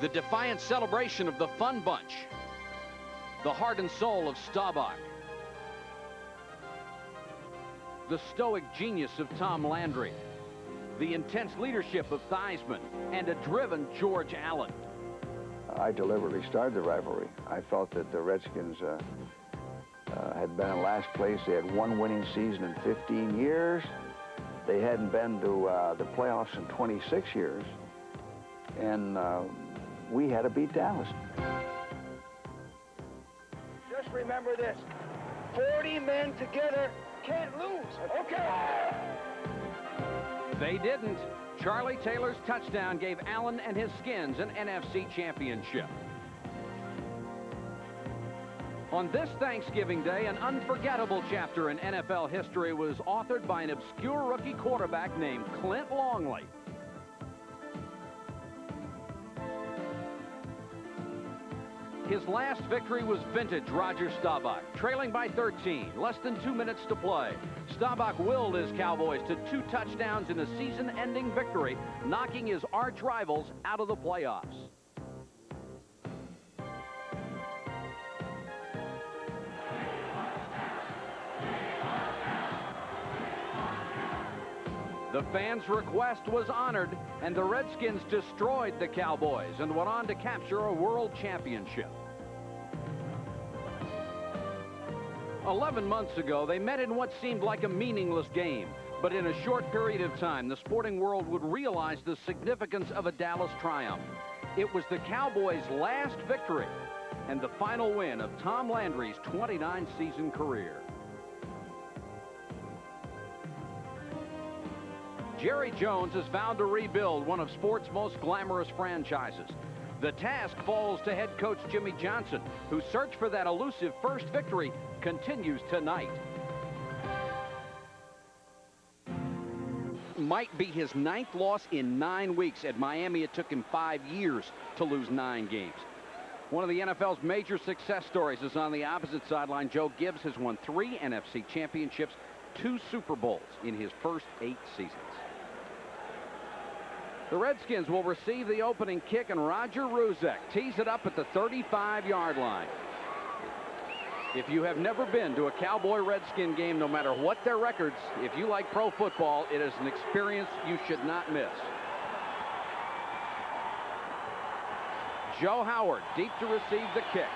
The defiant celebration of the Fun Bunch. The heart and soul of Staubach. The stoic genius of Tom Landry. The intense leadership of Theismann. And a driven George Allen. I deliberately started the rivalry. I felt that the Redskins had been in last place. They had one winning season in 15 years. They hadn't been to the playoffs in 26 years. And we had to beat Dallas. Just remember this. 40 men together can't lose. Okay. They didn't. Charlie Taylor's touchdown gave Allen and his Skins an NFC championship. On this Thanksgiving Day, an unforgettable chapter in NFL history was authored by an obscure rookie quarterback named Clint Longley. His last victory was vintage Roger Staubach, trailing by 13, less than 2 minutes to play. Staubach willed his Cowboys to 2 touchdowns in a season-ending victory, knocking his arch rivals out of the playoffs. The fans' request was honored, and the Redskins destroyed the Cowboys and went on to capture a world championship. 11 months ago, they met in what seemed like a meaningless game. But in a short period of time, the sporting world would realize the significance of a Dallas triumph. It was the Cowboys' last victory and the final win of Tom Landry's 29-season career. Jerry Jones has vowed to rebuild one of sports' most glamorous franchises. The task falls to head coach Jimmy Johnson, whose search for that elusive first victory continues tonight. Might be his 9th loss in 9 weeks. At Miami, it took him 5 years to lose 9 games. One of the NFL's major success stories is on the opposite sideline. Joe Gibbs has won 3 NFC championships, 2 Super Bowls in his first 8 seasons. The Redskins will receive the opening kick, and Roger Ruzek tees it up at the 35-yard line. If you have never been to a Cowboy-Redskin game, no matter what their records, if you like pro football, it is an experience you should not miss. Joe Howard deep to receive the kick.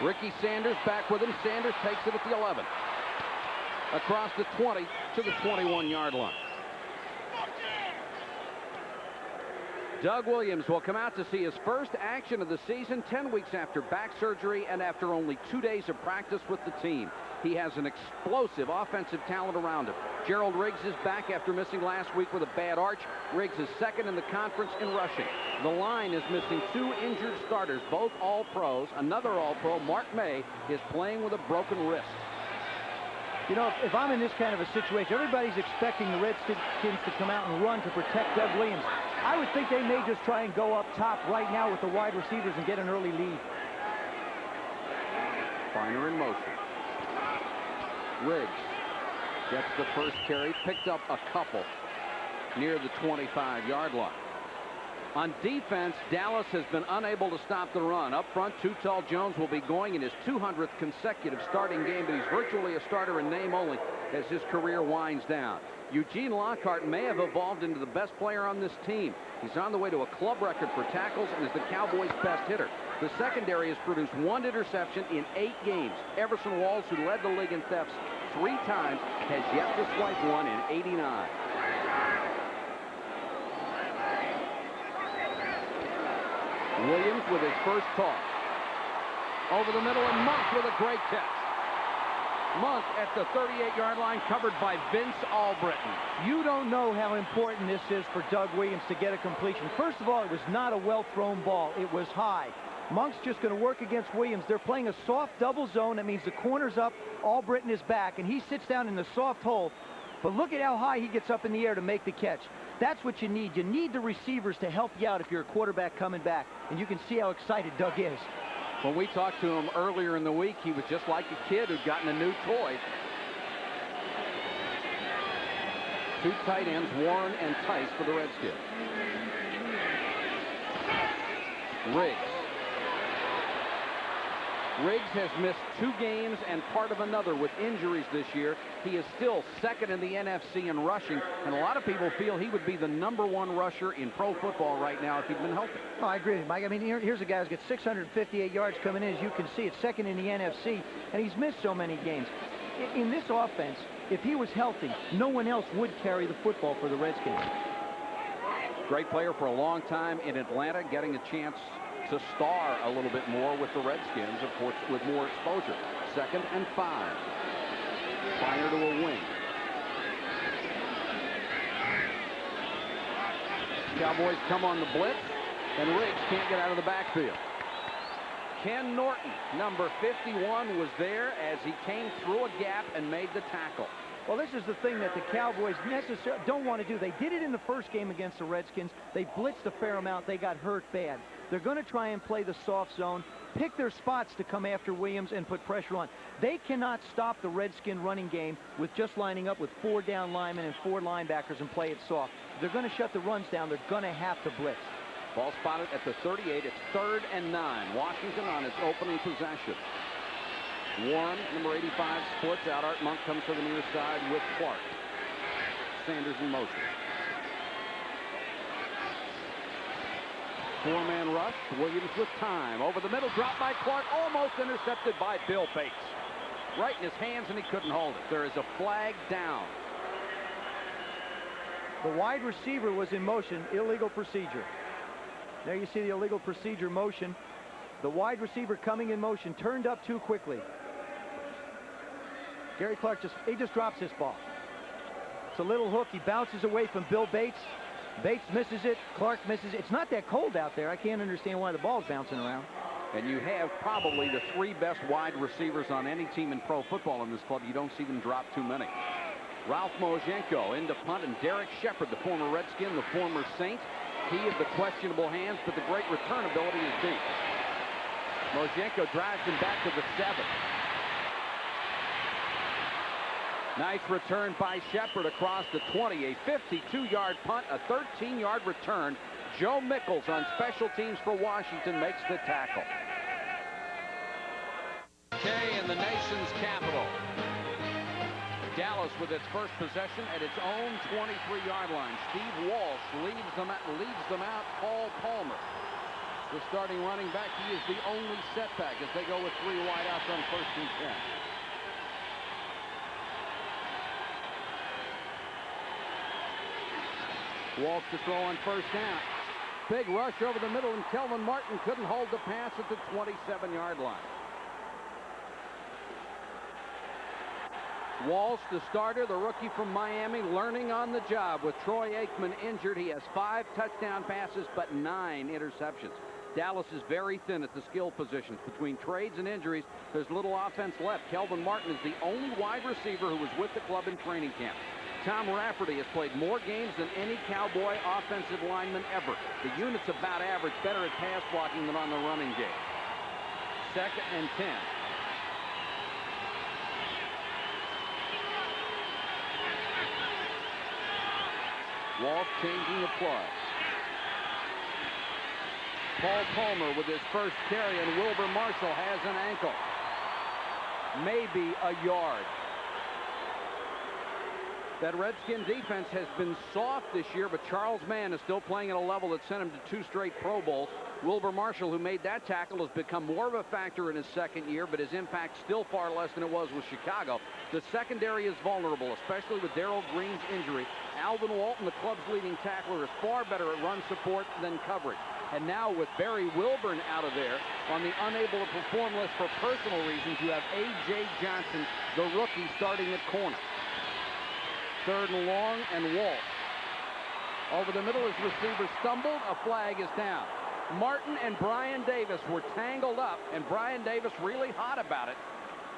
Ricky Sanders back with him. Sanders takes it at the 11. Across the 20 to the 21-yard line. Doug Williams will come out to see his first action of the season 10 weeks after back surgery and after only 2 days of practice with the team. He has an explosive offensive talent around him. Gerald Riggs is back after missing last week with a bad arch. Riggs is second in the conference in rushing. The line is missing 2 injured starters, both All-Pros. Another All-Pro, Mark May, is playing with a broken wrist. You know, if I'm in this kind of a situation, everybody's expecting the Redskins to come out and run to protect Doug Williams. I would think they may just try and go up top right now with the wide receivers and get an early lead. Finer in motion. Riggs gets the first carry, picked up a couple near the 25-yard line. On defense, Dallas has been unable to stop the run. Up front, Too Tall Jones will be going in his 200th consecutive starting game, but he's virtually a starter in name only as his career winds down. Eugene Lockhart may have evolved into the best player on this team. He's on the way to a club record for tackles and is the Cowboys' best hitter. The secondary has produced 1 interception in 8 games. Everson Walls, who led the league in thefts 3 times, has yet to swipe one in 89. Williams with his first toss. Over the middle, and Monk with a great catch. Monk at the 38-yard line, covered by Vince Albritton. You don't know how important this is for Doug Williams to get a completion. First of all, it was not a well-thrown ball. It was high. Monk's just going to work against Williams. They're playing a soft double zone. That means the corner's up, Albritton is back, and he sits down in the soft hole. But look at how high he gets up in the air to make the catch. That's what you need. You need the receivers to help you out if you're a quarterback coming back. And you can see how excited Doug is. When we talked to him earlier in the week, he was just like a kid who'd gotten a new toy. Two tight ends, Warren and Tice, for the Redskins. Riggs has missed 2 games and part of another with injuries this year. He is still second in the NFC in rushing, and a lot of people feel he would be the #1 rusher in pro football right now if he'd been healthy. Oh, I agree with you, Mike. I mean, here's a guy who's got 658 yards coming in. As you can see, it's second in the NFC, and he's missed so many games. In this offense, if he was healthy, no one else would carry the football for the Redskins. Great player for a long time in Atlanta, getting a chance to star a little bit more with the Redskins, of course, with more exposure. 2nd and 5. Fire to a wing. Cowboys come on the blitz, and Riggs can't get out of the backfield. Ken Norton, number 51, was there as he came through a gap and made the tackle. Well, this is the thing that the Cowboys necessarily don't want to do. They did it in the first game against the Redskins. They blitzed a fair amount. They got hurt bad. They're going to try and play the soft zone, pick their spots to come after Williams and put pressure on. They cannot stop the Redskin running game with just lining up with 4 down linemen and 4 linebackers and play it soft. If they're going to shut the runs down, they're going to have to blitz. Ball spotted at the 38. It's 3rd and 9. Washington on its opening possession. Warren, number 85, splits out. Art Monk comes to the near side with Clark. Sanders in motion. 4-man rush. Williams with time. Over the middle, dropped by Clark. Almost intercepted by Bill Bates. Right in his hands, and he couldn't hold it. There is a flag down. The wide receiver was in motion. Illegal procedure. There you see the illegal procedure motion. The wide receiver coming in motion, turned up too quickly. Gary Clark just drops this ball. It's a little hook. He bounces away from Bill Bates. Bates misses it. Clark misses it. It's not that cold out there. I can't understand why the ball's bouncing around. And you have probably the 3 best wide receivers on any team in pro football in this club. You don't see them drop too many. Ralph Mojenko into punt, and Derek Shepard, the former Redskin, the former Saint. He of the questionable hands, but the great return ability is deep. Mojenko drives him back to the 7. Nice return by Shepard across the 20. A 52-yard punt, a 13-yard return. Joe Mickles on special teams for Washington makes the tackle. Okay, in the nation's capital. Dallas with its first possession at its own 23-yard line. Steve Walsh leads them out. Paul Palmer, the starting running back. He is the only setback as they go with 3 wideouts on 1st and 10. Walsh to throw on 1st down. Big rush over the middle, and Kelvin Martin couldn't hold the pass at the 27-yard line. Walsh, the starter, the rookie from Miami, learning on the job with Troy Aikman injured. He has 5 touchdown passes, but 9 interceptions. Dallas is very thin at the skill positions. Between trades and injuries, there's little offense left. Kelvin Martin is the only wide receiver who was with the club in training camp. Tom Rafferty has played more games than any Cowboy offensive lineman ever. The unit's about average, better at pass blocking than on the running game. 2nd and 10. Walsh changing the play. Paul Palmer with his first carry, and Wilbur Marshall has an ankle. Maybe a yard. That Redskin defense has been soft this year, but Charles Mann is still playing at a level that sent him to 2 straight Pro Bowls. Wilbur Marshall, who made that tackle, has become more of a factor in his 2nd year, but his impact still far less than it was with Chicago. The secondary is vulnerable, especially with Darrell Green's injury. Alvin Walton, the club's leading tackler, is far better at run support than coverage. And now with Barry Wilburn out of there on the unable to perform list for personal reasons, you have A.J. Johnson, the rookie, starting at corner. 3rd and long, and Walsh. Over the middle, his receiver stumbled. A flag is down. Martin and Brian Davis were tangled up, and Brian Davis really hot about it.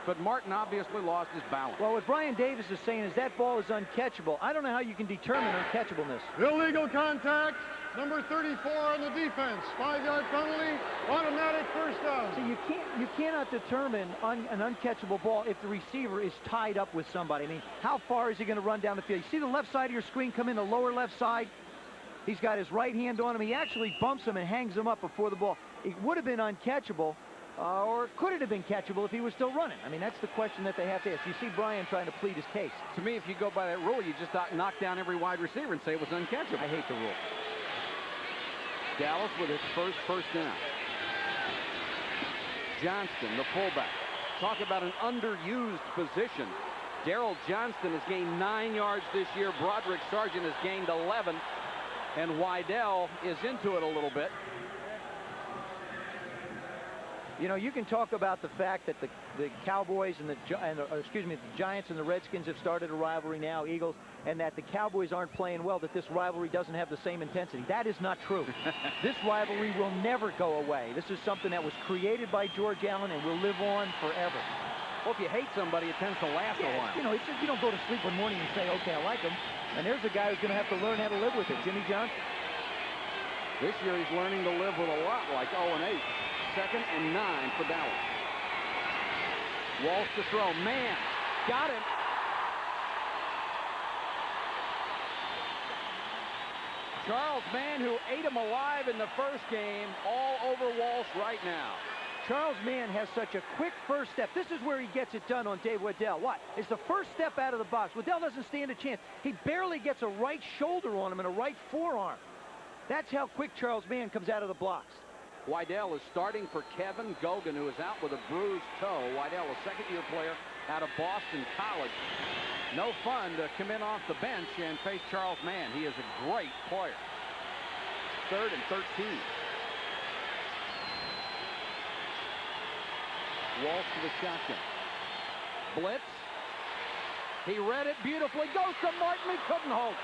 but Martin obviously lost his balance. Well, what Brian Davis is saying is that ball is uncatchable. I don't know how you can determine uncatchableness. Illegal contact, number 34 on the defense. 5-yard penalty, automatic first down. So you cannot determine an uncatchable ball if the receiver is tied up with somebody. I mean, how far is he going to run down the field? You see the left side of your screen come in, the lower left side? He's got his right hand on him. He actually bumps him and hangs him up before the ball. It would have been uncatchable. Or could it have been catchable if he was still running? I mean, that's the question that they have to ask. You see Brian trying to plead his case. To me, if you go by that rule, you just knock down every wide receiver and say it was uncatchable. I hate the rule. Dallas with its first down. Johnston, the fullback. Talk about an underused position. Darrell Johnston has gained 9 yards this year. Broderick Sargent has gained 11. And Wydell is into it a little bit. You know, you can talk about the fact that the Cowboys and the Giants and the Redskins have started a rivalry now, Eagles, and that the Cowboys aren't playing well, that this rivalry doesn't have the same intensity. That is not true. This rivalry will never go away. This is something that was created by George Allen and will live on forever. Well, if you hate somebody, it tends to last a while. You know, it's just, you don't go to sleep one morning and say, okay, I like him. And there's a guy who's going to have to learn how to live with it, Jimmy Johnson. This year he's learning to live with a lot like 0-8. 2nd and 9 for Dallas. Walsh to throw. Man, got him. Charles Mann, who ate him alive in the first game, all over Walsh right now. Charles Mann has such a quick first step. This is where he gets it done on Dave Waddell. What? It's the first step out of the box. Waddell doesn't stand a chance. He barely gets a right shoulder on him and a right forearm. That's how quick Charles Mann comes out of the blocks. Wydell is starting for Kevin Gogan, who is out with a bruised toe. Wydell, a second-year player out of Boston College. No fun to come in off the bench and face Charles Mann. He is a great player. 3rd and 13. Walsh to the shotgun. Blitz. He read it beautifully. Goes to Martin. He couldn't hold it.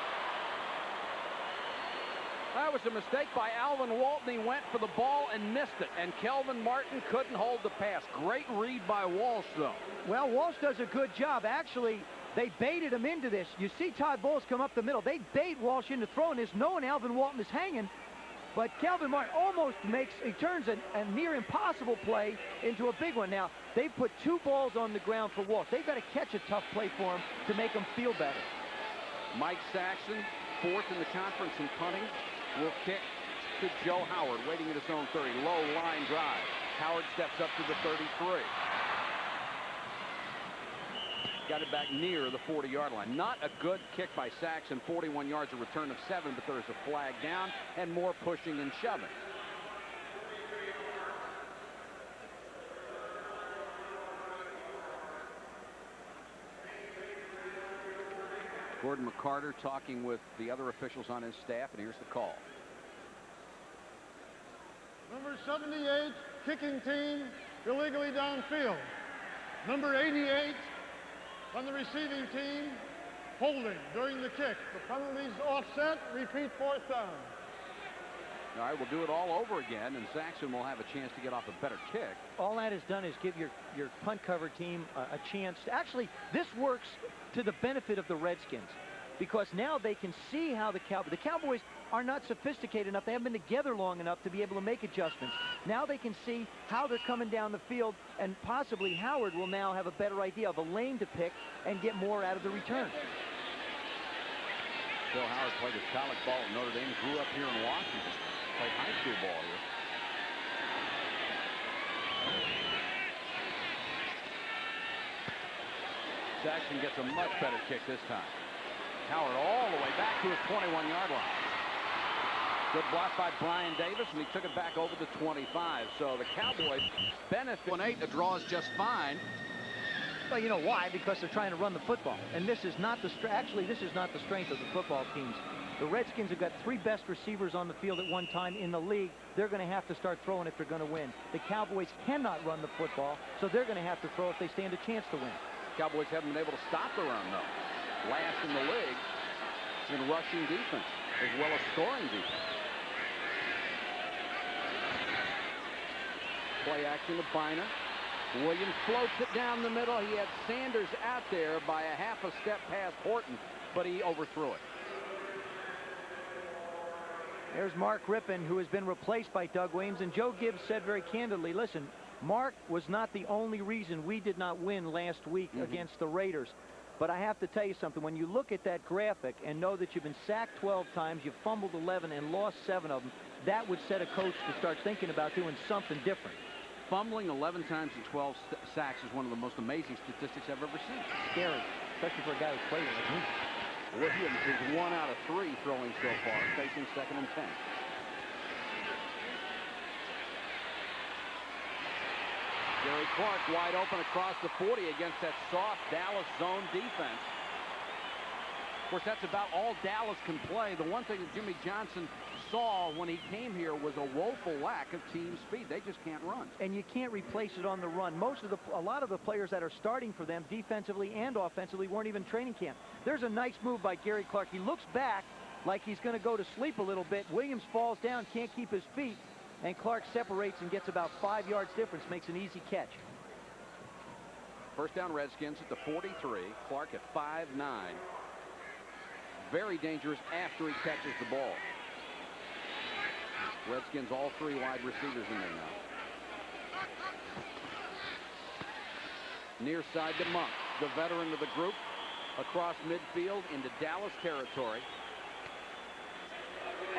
That was a mistake by Alvin Walton. He went for the ball and missed it. And Kelvin Martin couldn't hold the pass. Great read by Walsh, though. Well, Walsh does a good job. Actually, they baited him into this. You see Todd Bowles come up the middle. They bait Walsh into throwing this, knowing Alvin Walton is hanging. But Kelvin Martin almost turns a near impossible play into a big one. Now, they've put 2 balls on the ground for Walsh. They've got to catch a tough play for him to make him feel better. Mike Saxon, 4th in the conference in punting, will kick to Joe Howard, waiting at his own 30. Low line drive. Howard steps up to the 33. Got it back near the 40-yard line. Not a good kick by Saxon. 41 yards, a return of 7, but there's a flag down and more pushing and shoving. Gordon McCarter talking with the other officials on his staff, and here's the call. Number 78, kicking team, illegally downfield. Number 88 on the receiving team, holding during the kick. The penalty's offset, repeat 4th down. All right, we'll do it all over again, and Saxon will have a chance to get off a better kick. All that has done is give your punt cover team a chance to, actually, this works to the benefit of the Redskins, because now they can see how the Cowboys are not sophisticated enough. They haven't been together long enough to be able to make adjustments. Now they can see how they're coming down the field, and possibly Howard will now have a better idea of a lane to pick and get more out of the return. Bill Howard played his college ball at Notre Dame, grew up here in Washington, played high school ball here. Saxon gets a much better kick this time. Howard all the way back to his 21-yard line. Good block by Brian Davis, and he took it back over the 25. So the Cowboys benefit. 1-8, the draw is just fine. Well, you know why? Because they're trying to run the football. And this is not the this is not the strength of the football teams. The Redskins have got 3 best receivers on the field at one time in the league. They're going to have to start throwing if they're going to win. The Cowboys cannot run the football, so they're going to have to throw if they stand a chance to win. Cowboys haven't been able to stop the run, though. Last in the league in rushing defense, as well as scoring defense. Play action to Bynum. Williams floats it down the middle. He had Sanders out there by a half a step past Horton, but he overthrew it. There's Mark Rippon, who has been replaced by Doug Williams, and Joe Gibbs said very candidly, listen, Mark was not the only reason we did not win last week against the Raiders. But I have to tell you something. When you look at that graphic and know that you've been sacked 12 times, you've fumbled 11 and lost 7 of them, that would set a coach to start thinking about doing something different. Fumbling 11 times and 12 sacks is one of the most amazing statistics I've ever seen. Scary, especially for a guy who's played like me. Williams is 1 out of 3 throwing so far, facing 2nd and 10. Gary Clark wide open across the 40 against that soft Dallas zone defense. Of course, that's about all Dallas can play. The one thing that Jimmy Johnson saw when he came here was a woeful lack of team speed. They just can't run. And you can't replace it on the run. A lot of the players that are starting for them defensively and offensively weren't even training camp. There's a nice move by Gary Clark. He looks back like he's going to go to sleep a little bit. Williams falls down, can't keep his feet, and Clark separates and gets about 5 yards difference, makes an easy catch. First down Redskins at the 43. Clark at 5'9". Very dangerous after he catches the ball. Redskins all 3 wide receivers in there now. Near side to Monk, the veteran of the group, across midfield into Dallas territory.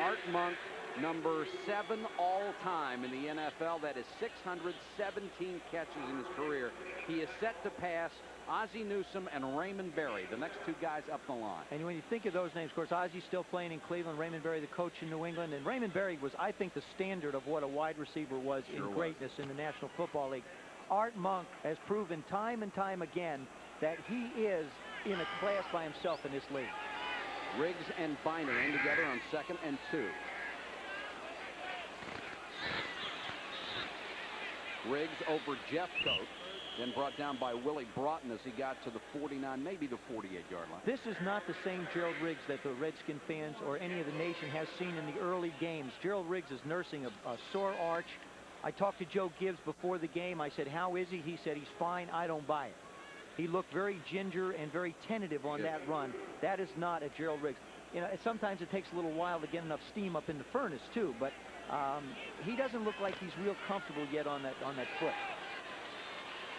Art Monk, number 7 all-time in the NFL. That is 617 catches in his career. He is set to pass Ozzie Newsome and Raymond Berry, the next 2 guys up the line. And when you think of those names, of course, Ozzie's still playing in Cleveland, Raymond Berry, the coach in New England, and Raymond Berry was, I think, the standard of what a wide receiver was in greatness in the National Football League. Art Monk has proven time and time again that he is in a class by himself in this league. Riggs and Biner in together on 2nd and 2. Riggs over Jeffcoat, then brought down by Willie Broughton as he got to the 49, maybe the 48-yard line. This is not the same Gerald Riggs that the Redskin fans or any of the nation has seen in the early games. Gerald Riggs is nursing a sore arch. I talked to Joe Gibbs before the game. I said, how is he? He said, he's fine. I don't buy it. He looked very ginger and very tentative on that run. That is not a Gerald Riggs. You know, sometimes it takes a little while to get enough steam up in the furnace, too, but he doesn't look like he's real comfortable yet on that foot.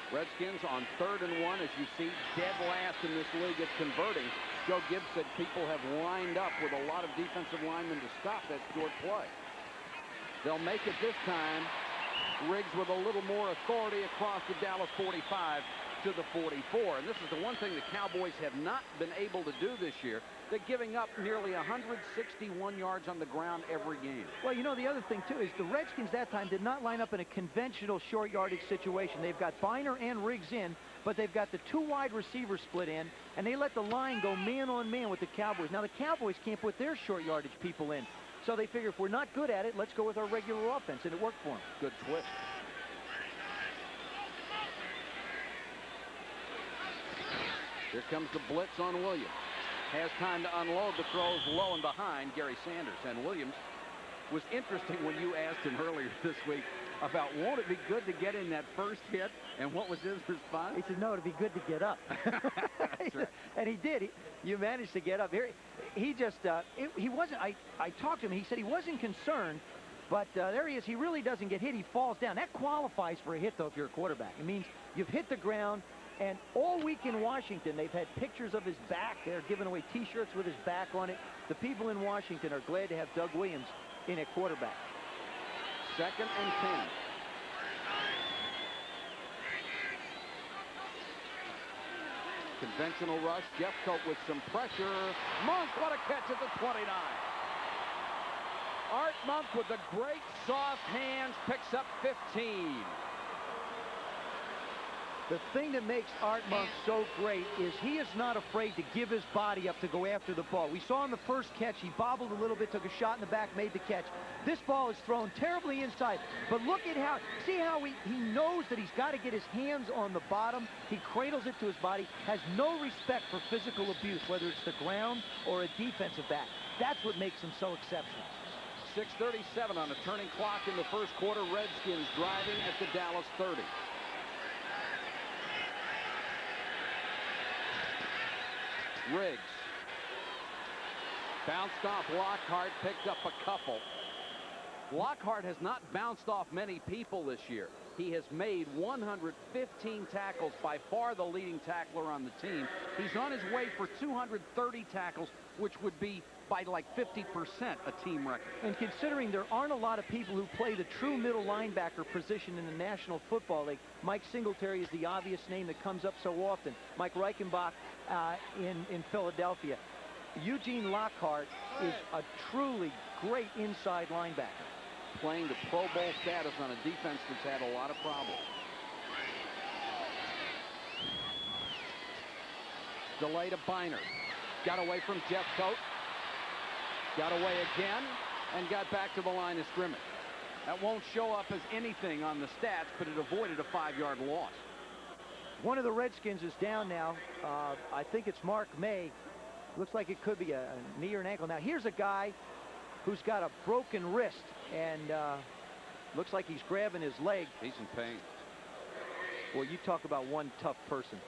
Redskins on 3rd and 1, as you see, dead last in this league at converting. Joe Gibbs said people have lined up with a lot of defensive linemen to stop that short play. They'll make it this time. Riggs with a little more authority across the Dallas 45 to the 44. And this is the one thing the Cowboys have not been able to do this year. They're giving up nearly 161 yards on the ground every game. Well, you know, the other thing, too, is the Redskins that time did not line up in a conventional short yardage situation. They've got Biner and Riggs in, but they've got the 2 wide receivers split in, and they let the line go man-on-man with the Cowboys. Now, the Cowboys can't put their short yardage people in, so they figure if we're not good at it, let's go with our regular offense, and it worked for them. Good twist. Here comes the blitz on Williams. Has time to unload. The throws low and behind Gary Sanders. And Williams was interesting when you asked him earlier this week about won't it be good to get in that first hit, and what was his response? He said, no, it'd be good to get up. That's right. And he did. You managed to get up. Here, he just, he wasn't, I talked to him. He said he wasn't concerned, but there he is. He really doesn't get hit. He falls down. That qualifies for a hit, though, if you're a quarterback. It means you've hit the ground. And all week in Washington, they've had pictures of his back. They're giving away T-shirts with his back on it. The people in Washington are glad to have Doug Williams in at quarterback. 2nd and 10. Conventional rush. Jeffcoat with some pressure. Monk, what a catch at the 29. Art Monk with the great soft hands picks up 15. The thing that makes Art Monk so great is he is not afraid to give his body up to go after the ball. We saw in the first catch, he bobbled a little bit, took a shot in the back, made the catch. This ball is thrown terribly inside, but look at how, see how he knows that he's got to get his hands on the bottom. He cradles it to his body, has no respect for physical abuse, whether it's the ground or a defensive back. That's what makes him so exceptional. 6:37 on a turning clock in the first quarter. Redskins driving at the Dallas 30. Riggs. Bounced off Lockhart, picked up a couple. Lockhart has not bounced off many people this year. He has made 115 tackles, by far the leading tackler on the team. He's on his way for 230 tackles, which would be by like 50% a team record. And considering there aren't a lot of people who play the true middle linebacker position in the National Football League, Mike Singletary is the obvious name that comes up so often. Mike Reichenbach in Philadelphia. Eugene Lockhart is a truly great inside linebacker, playing the Pro Bowl status on a defense that's had a lot of problems. Delay to Biner. Got away from Jeff Coat. Got away again and got back to the line of scrimmage. That won't show up as anything on the stats, but it avoided a 5-yard loss. One of the Redskins is down now. I think it's Mark May. Looks like it could be a knee or an ankle. Now here's a guy who's got a broken wrist, and looks like he's grabbing his leg. He's in pain. Well, you talk about one tough person.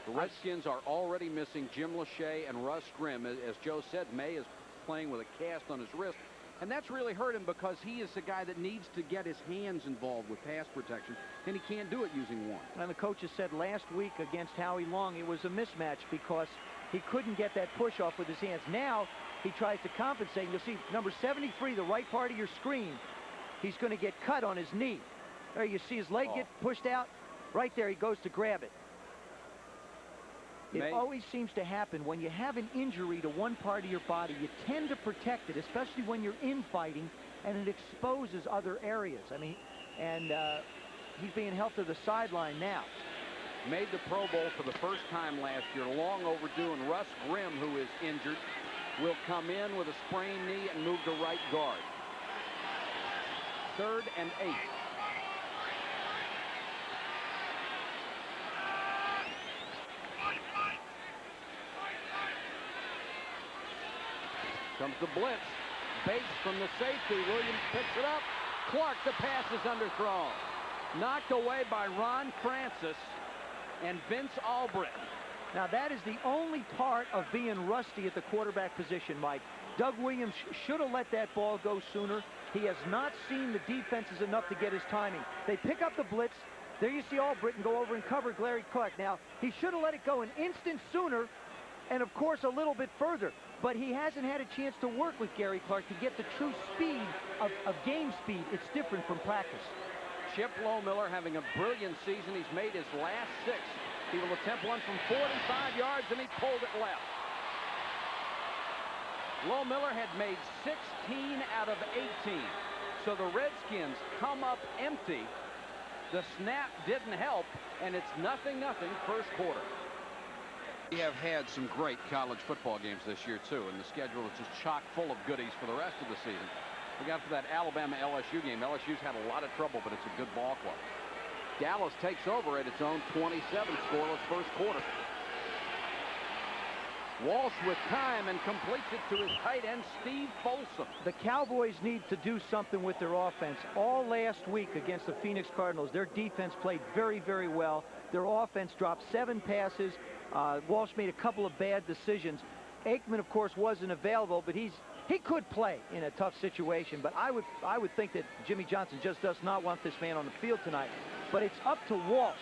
The Redskins are already missing Jim Lachey and Russ Grimm. As Joe said, May is playing with a cast on his wrist, and that's really hurt him because he is a guy that needs to get his hands involved with pass protection, and he can't do it using one. And the coaches said last week against Howie Long it was a mismatch because he couldn't get that push off with his hands. Now he tries to compensate. You'll see number 73, the right part of your screen, he's going to get cut on his knee. There you see his leg get pushed out. Right there he goes to grab it. It always seems to happen when you have an injury to one part of your body. You tend to protect it, especially when you're infighting, and it exposes other areas. I mean, and he's being helped to the sideline now. Made the Pro Bowl for the first time last year, long overdue, and Russ Grimm, who is injured, will come in with a sprained knee and move to right guard. 3rd and 8. Comes the blitz. Bates from the safety. Williams picks it up. Clark, the pass is underthrown. Knocked away by Ron Francis and Vince Albrecht. Now that is the only part of being rusty at the quarterback position, Mike. Doug Williams should have let that ball go sooner. He has not seen the defenses enough to get his timing. They pick up the blitz. There you see Albrecht go over and cover Larry Clark. Now, he should have let it go an instant sooner and, of course, a little bit further. But he hasn't had a chance to work with Gary Clark to get the true speed of game speed. It's different from practice. Chip Lohmiller having a brilliant season. He's made his last 6. He will attempt one from 45 yards, and he pulled it left. Lohmiller had made 16 out of 18. So the Redskins come up empty. The snap didn't help, and it's 0-0 first quarter. We have had some great college football games this year, too, and the schedule is just chock full of goodies for the rest of the season. We got to that Alabama-LSU game. LSU's had a lot of trouble, but it's a good ball club. Dallas takes over at its own 27, scoreless first quarter. Walsh with time and completes it to his tight end, Steve Folsom. The Cowboys need to do something with their offense. All last week against the Phoenix Cardinals, their defense played very, very well. Their offense dropped 7 passes. Walsh made a couple of bad decisions. Aikman, of course, wasn't available, but he could play in a tough situation. But I would think that Jimmy Johnson just does not want this man on the field tonight. But it's up to Walsh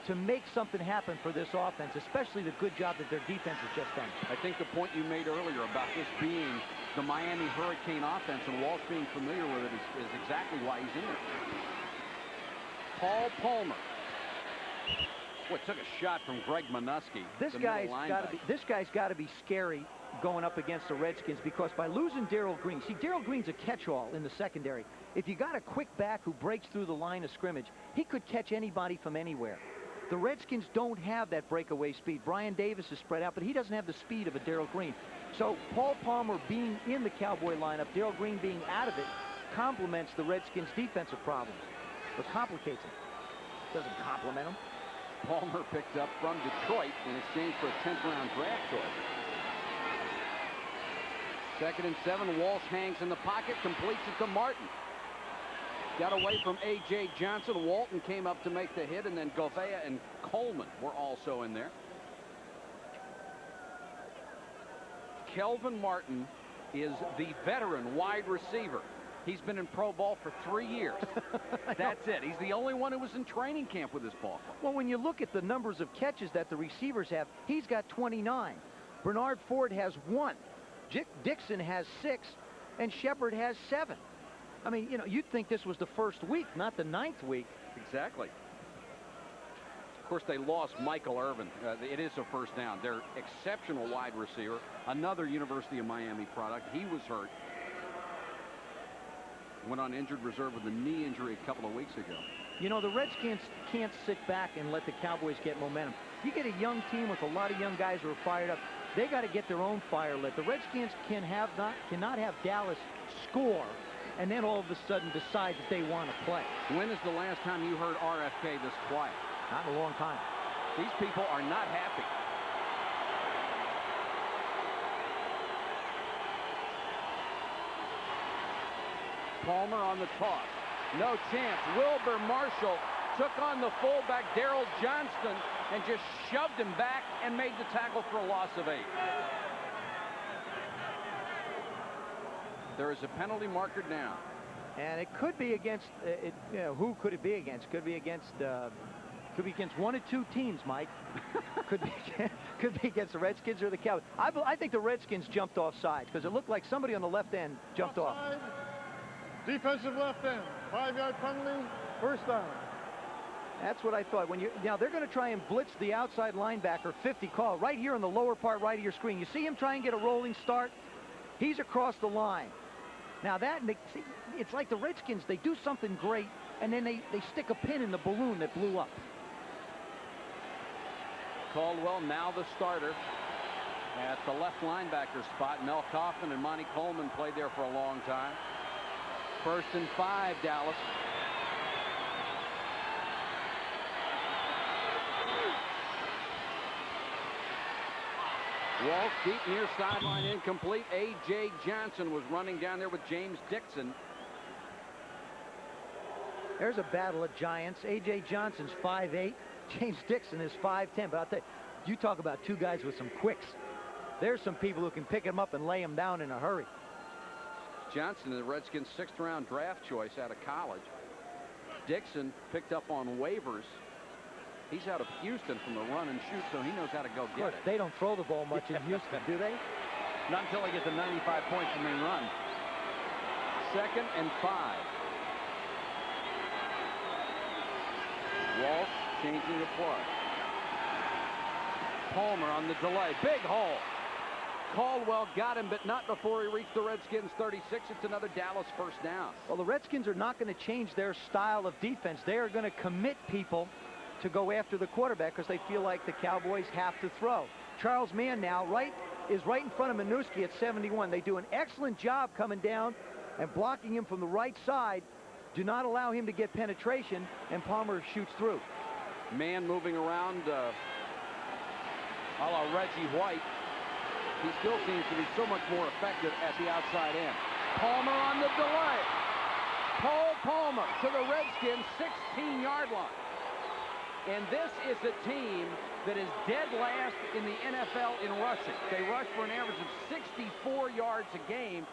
to make something happen for this offense, especially the good job that their defense has just done. I think the point you made earlier about this being the Miami Hurricane offense and Walsh being familiar with it is exactly why he's in there. Paul Palmer. Boy, took a shot from Greg Minuski. This guy's got to be scary going up against the Redskins, because by losing Darrell Green, see, Darrell Green's a catch-all in the secondary. If you got a quick back who breaks through the line of scrimmage, he could catch anybody from anywhere. The Redskins don't have that breakaway speed. Brian Davis is spread out, but he doesn't have the speed of a Darrell Green. So Paul Palmer being in the Cowboy lineup, Darrell Green being out of it, complements the Redskins' defensive problems, or complicates them. Doesn't complement them. Palmer picked up from Detroit in exchange for a 10th-round draft choice. 2nd and 7. Walsh hangs in the pocket, completes it to Martin. Got away from A.J. Johnson. Walton came up to make the hit, and then Govea and Coleman were also in there. Kelvin Martin is the veteran wide receiver. He's been in pro ball for 3 years. That's it. He's the only one who was in training camp with this ball club. Well, when you look at the numbers of catches that the receivers have, he's got 29. Bernard Ford has 1. Dixon has 6. And Shepard has 7. I mean, you know, you'd think this was the first week, not the 9th week. Exactly. Of course, they lost Michael Irvin. It is a first down. Their exceptional wide receiver, another University of Miami product. He was hurt. Went on injured reserve with a knee injury a couple of weeks ago. You know, the Redskins can't sit back and let the Cowboys get momentum. You get a young team with a lot of young guys who are fired up. They got to get their own fire lit. The Redskins cannot have Dallas score and then all of a sudden decide that they want to play. When is the last time you heard RFK this quiet? Not in a long time. These people are not happy. Palmer on the toss. No chance. Wilbur Marshall took on the fullback Daryl Johnston and just shoved him back and made the tackle for a loss of 8. There is a penalty marker down. And it could be against, you know, who could it be against? Could be against one of 2 teams, Mike. could be against the Redskins or the Cowboys. I think the Redskins jumped off sides because it looked like somebody on the left end jumped off. Defensive left end. 5-yard penalty. First down. That's what I thought. Now they're going to try and blitz the outside linebacker 50 call right here in the lower part right of your screen. You see him try and get a rolling start? He's across the line. Now it's like the Redskins. They do something great and then they stick a pin in the balloon that blew up. Caldwell now the starter at the left linebacker spot. Mel Kaufman and Monty Coleman played there for a long time. 1st and 5, Dallas. Walsh deep near sideline, incomplete. A.J. Johnson was running down there with James Dixon. There's a battle of giants. A.J. Johnson's 5'8". James Dixon is 5'10". But I'll tell you, you talk about 2 guys with some quicks. There's some people who can pick him up and lay him down in a hurry. Johnson, the Redskins' 6th-round draft choice out of college. Dixon picked up on waivers. He's out of Houston from the run and shoot, so he knows how to go get it. They don't throw the ball much in Houston, do they? Not until they get to 95 points and then run. 2nd and 5. Walsh changing the play. Palmer on the delay. Big hole. Caldwell got him, but not before he reached the Redskins 36. It's another Dallas first down. Well, the Redskins are not going to change their style of defense. They are going to commit people to go after the quarterback because they feel like the Cowboys have to throw. Charles Mann now is right in front of Minuski at 71. They do an excellent job coming down and blocking him from the right side. Do not allow him to get penetration, and Palmer shoots through. Mann moving around a la Reggie White. He still seems to be so much more effective at the outside end. Palmer on the delay. Paul Palmer to the Redskins 16-yard line. And this is a team that is dead last in the NFL in rushing. They rush for an average of 64 yards a game.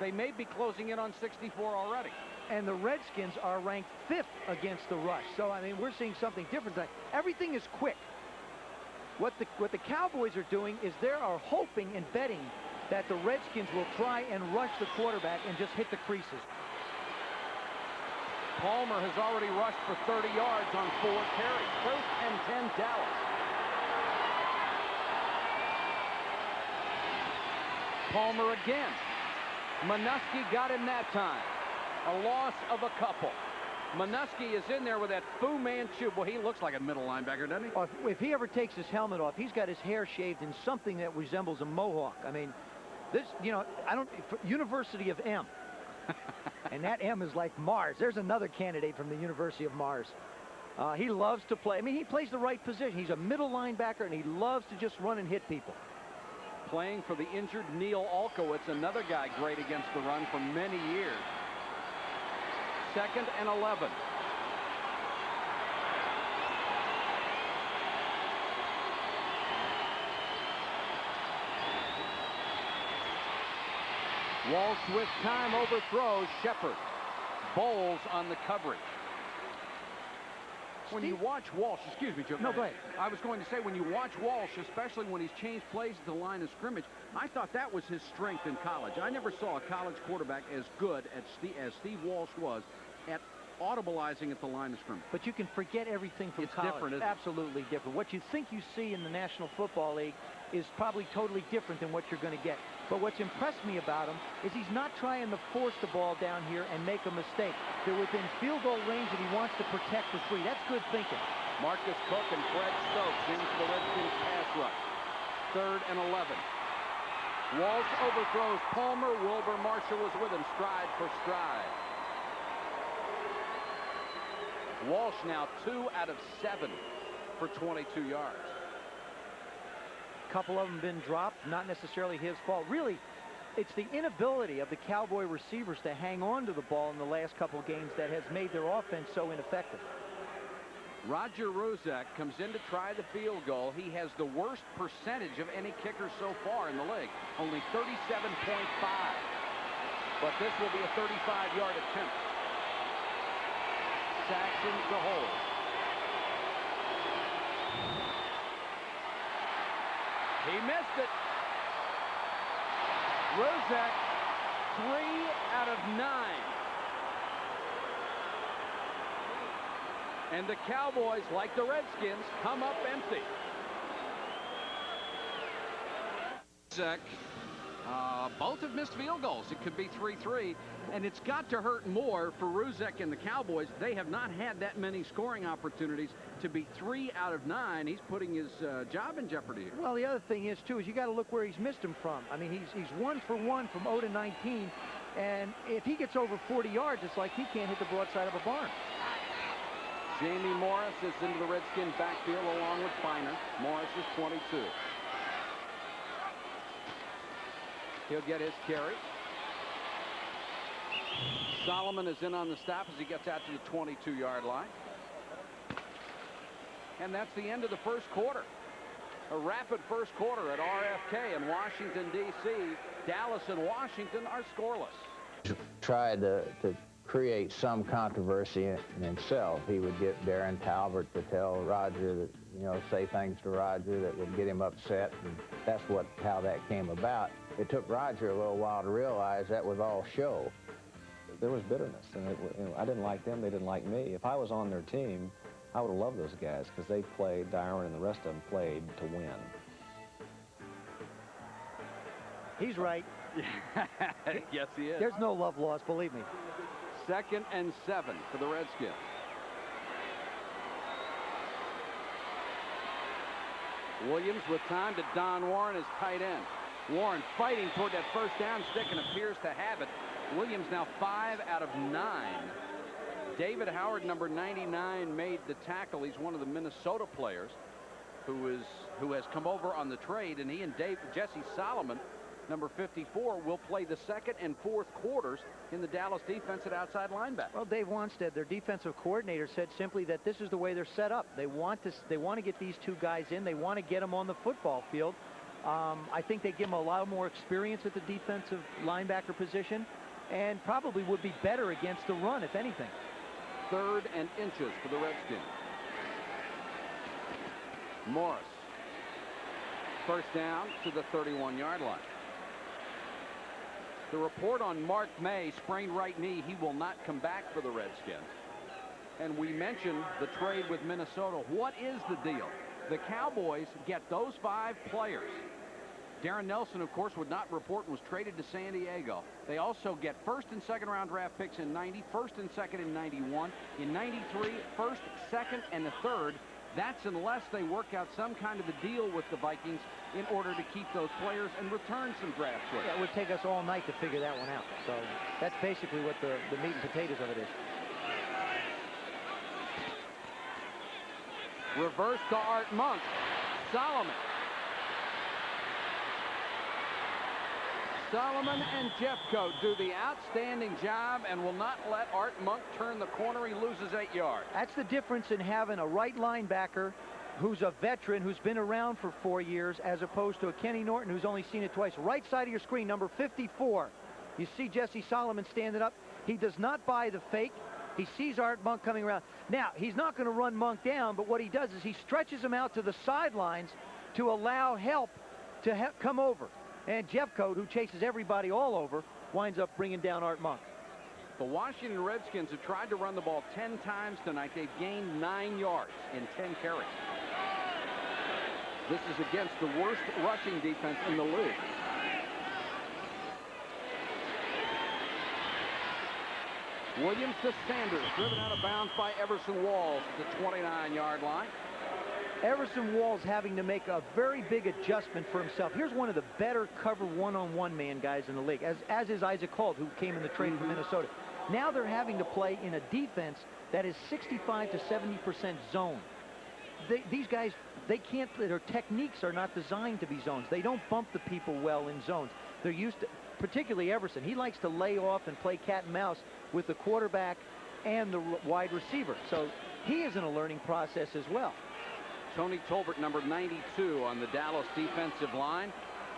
They may be closing in on 64 already. And the Redskins are ranked 5th against the rush. So, I mean, we're seeing something different. Everything is quick. What the Cowboys are doing is they are hoping and betting that the Redskins will try and rush the quarterback and just hit the creases. Palmer has already rushed for 30 yards on 4 carries. 1st and 10, Dallas. Palmer again. Minuski got him that time. A loss of a couple. Minuski is in there with that Fu Manchu. Boy, he looks like a middle linebacker, doesn't he? Oh, if he ever takes his helmet off, he's got his hair shaved in something that resembles a mohawk. I mean, this, you know, University of M. And that M is like Mars. There's another candidate from the University of Mars. He loves to play. I mean, he plays the right position. He's a middle linebacker, and he loves to just run and hit people. Playing for the injured Neil Olkowitz, another guy great against the run for many years. 2nd and 11. Walsh with time overthrows Shepard. Bowles on the coverage. When you watch Walsh, excuse me, Joe. No, go ahead. I was going to say, when you watch Walsh, especially when he's changed plays at the line of scrimmage, I thought that was his strength in college. I never saw a college quarterback as good as Steve Walsh was at audibilizing at the line of scrimmage. But you can forget everything from It's college. different, isn't it? Absolutely different. What you think you see in the National Football League is probably totally different than what you're going to get. But what's impressed me about him is he's not trying to force the ball down here and make a mistake. They're within field goal range and he wants to protect the 3. That's good thinking. Marcus Cook and Fred Stokes into the Redskins pass rush. 3rd and 11. Walsh overthrows Palmer. Wilbur Marshall was with him stride for stride. Walsh now 2 out of 7 for 22 yards. A couple of them been dropped, not necessarily his fault. Really, it's the inability of the Cowboy receivers to hang on to the ball in the last couple of games that has made their offense so ineffective. Roger Ruzek comes in to try the field goal. He has the worst percentage of any kicker so far in the league, only 37.5. But this will be a 35-yard attempt. Saxon's the hole. He missed it. Ruzek, 3 out of 9. And the Cowboys, like the Redskins, come up empty. Ruzek, both have missed field goals. It could be 3-3. And it's got to hurt more for Ruzek and the Cowboys. They have not had that many scoring opportunities. To be 3 out of 9, he's putting his job in jeopardy here. Well, the other thing is, too, is you got to look where he's missed them from. I mean, he's 1 for 1 from 0 to 19. And if he gets over 40 yards, it's like he can't hit the broadside of a barn. Jamie Morris is into the Redskin backfield along with Feiner. Morris is 22. He'll get his carry. Solomon is in on the stop as he gets out to the 22-yard line. And that's the end of the first quarter. A rapid first quarter at RFK in Washington, D.C. Dallas and Washington are scoreless. Tried to create some controversy in himself. He would get Darren Talbert to tell Roger that, you know, say things to Roger that would get him upset, and that's how that came about. It took Roger a little while to realize that was all show. There was bitterness, and I didn't like them, they didn't like me. If I was on their team, I would have loved those guys because they played, Darren and the rest of them played to win. He's right. Yes, he is. There's no love lost, believe me. 2nd and 7 for the Redskins. Williams with time to Don Warren as tight end. Warren fighting toward that first down stick and appears to have it. Williams now 5 out of 9. David Howard, number 99, made the tackle. He's one of the Minnesota players who has come over on the trade, and he and Jesse Solomon, number 54, will play the 2nd and 4th quarters in the Dallas defense at outside linebacker. Well, Dave Wanstead, their defensive coordinator, said simply that this is the way they're set up. They want to get these two guys in. They want to get them on the football field. I think they give them a lot more experience at the defensive linebacker position, and probably would be better against the run, if anything. 3rd and inches for the Redskins. Morris. First down to the 31-yard line. The report on Mark May, sprained right knee. He will not come back for the Redskins. And we mentioned the trade with Minnesota. What is the deal? The Cowboys get those 5 players. Darren Nelson, of course, would not report and was traded to San Diego. They also get 1st and 2nd round draft picks in 90, 1st and 2nd in 91, in 93, 1st, 2nd, and a 3rd. That's unless they work out some kind of a deal with the Vikings in order to keep those players and return some draft picks. Yeah, it would take us all night to figure that one out. So that's basically what the meat and potatoes of it is. Reverse to Art Monk. Solomon. Solomon and Jeffcoat do the outstanding job and will not let Art Monk turn the corner. He loses 8 yards. That's the difference in having a right linebacker who's a veteran, who's been around for 4 years, as opposed to a Kenny Norton who's only seen it twice. Right side of your screen, number 54. You see Jesse Solomon standing up. He does not buy the fake. He sees Art Monk coming around. Now, he's not going to run Monk down, but what he does is he stretches him out to the sidelines to allow help to come over. And Jeffcoat, who chases everybody all over, winds up bringing down Art Monk. The Washington Redskins have tried to run the ball 10 times tonight. They've gained 9 yards in 10 carries. This is against the worst rushing defense in the league. Williams to Sanders, driven out of bounds by Everson Walls at the 29-yard line. Everson Walls having to make a very big adjustment for himself. Here's one of the better cover one-on-one man guys in the league, as is Isaac Holt, who came in the trade from Minnesota. Now they're having to play in a defense that is 65 to 70% zone. These guys, they can't, their techniques are not designed to be zones. They don't bump the people well in zones. They're used to, particularly Everson, he likes to lay off and play cat and mouse with the quarterback and the wide receiver. So he is in a learning process as well. Tony Tolbert, number 92 on the Dallas defensive line.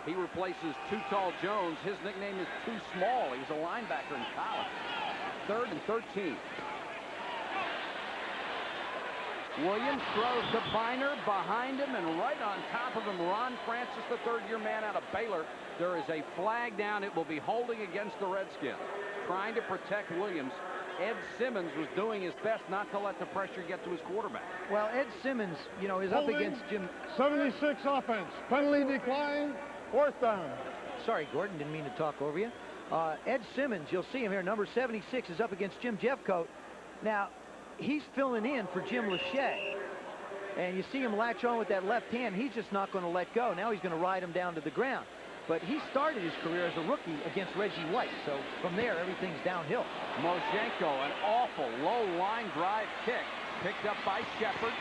He replaces Too Tall Jones. His nickname is Too Small. He was a linebacker in college. 3rd and 13. Williams throws to Biner, behind him and right on top of him, Ron Francis, the third-year man out of Baylor. There is a flag down. It will be holding against the Redskins. Trying to protect Williams. Ed Simmons was doing his best not to let the pressure get to his quarterback. Well, Ed Simmons, you know, is Holding, up against Jim. 76 offense. Penalty decline. 4th down. Sorry, Gordon, didn't mean to talk over you. Ed Simmons, you'll see him here, number 76, is up against Jim Jeffcoat. Now, he's filling in for Jim Lachey. And you see him latch on with that left hand. He's just not going to let go. Now he's going to ride him down to the ground. But he started his career as a rookie against Reggie White. So from there, everything's downhill. Moshenko, an awful low line drive kick, picked up by Shepard.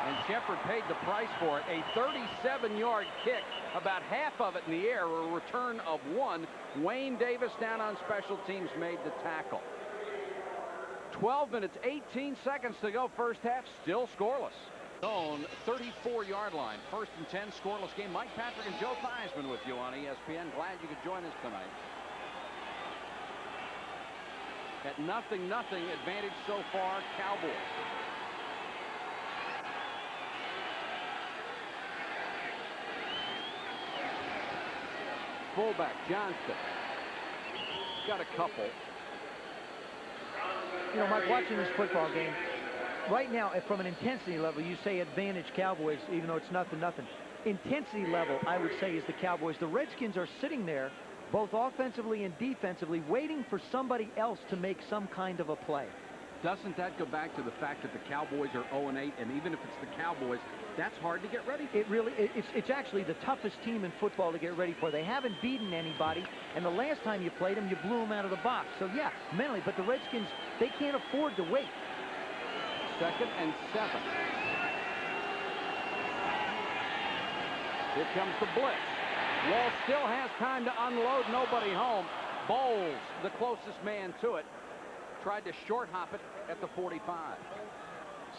And Shepard paid the price for it. A 37-yard kick, about half of it in the air, a return of 1. Wayne Davis down on special teams made the tackle. 12 minutes, 18 seconds to go first half, still scoreless. Zone, 34-yard line, 1st and 10, scoreless game. Mike Patrick and Joe Theismann with you on ESPN. Glad you could join us tonight. At 0-0, advantage so far, Cowboys. Fullback Johnston. Got a couple. You know, Mike, watching this football game, right now, from an intensity level, you say advantage Cowboys, even though it's 0-0. Intensity level, I would say, is the Cowboys. The Redskins are sitting there, both offensively and defensively, waiting for somebody else to make some kind of a play. Doesn't that go back to the fact that the Cowboys are 0-8, and even if it's the Cowboys, that's hard to get ready for? It really, it's actually the toughest team in football to get ready for. They haven't beaten anybody, and the last time you played them, you blew them out of the box. So yeah, mentally, but the Redskins, they can't afford to wait. 2nd and 7. Here comes the blitz. Wall still has time to unload, nobody home. Bowles, the closest man to it, tried to short hop it at the 45.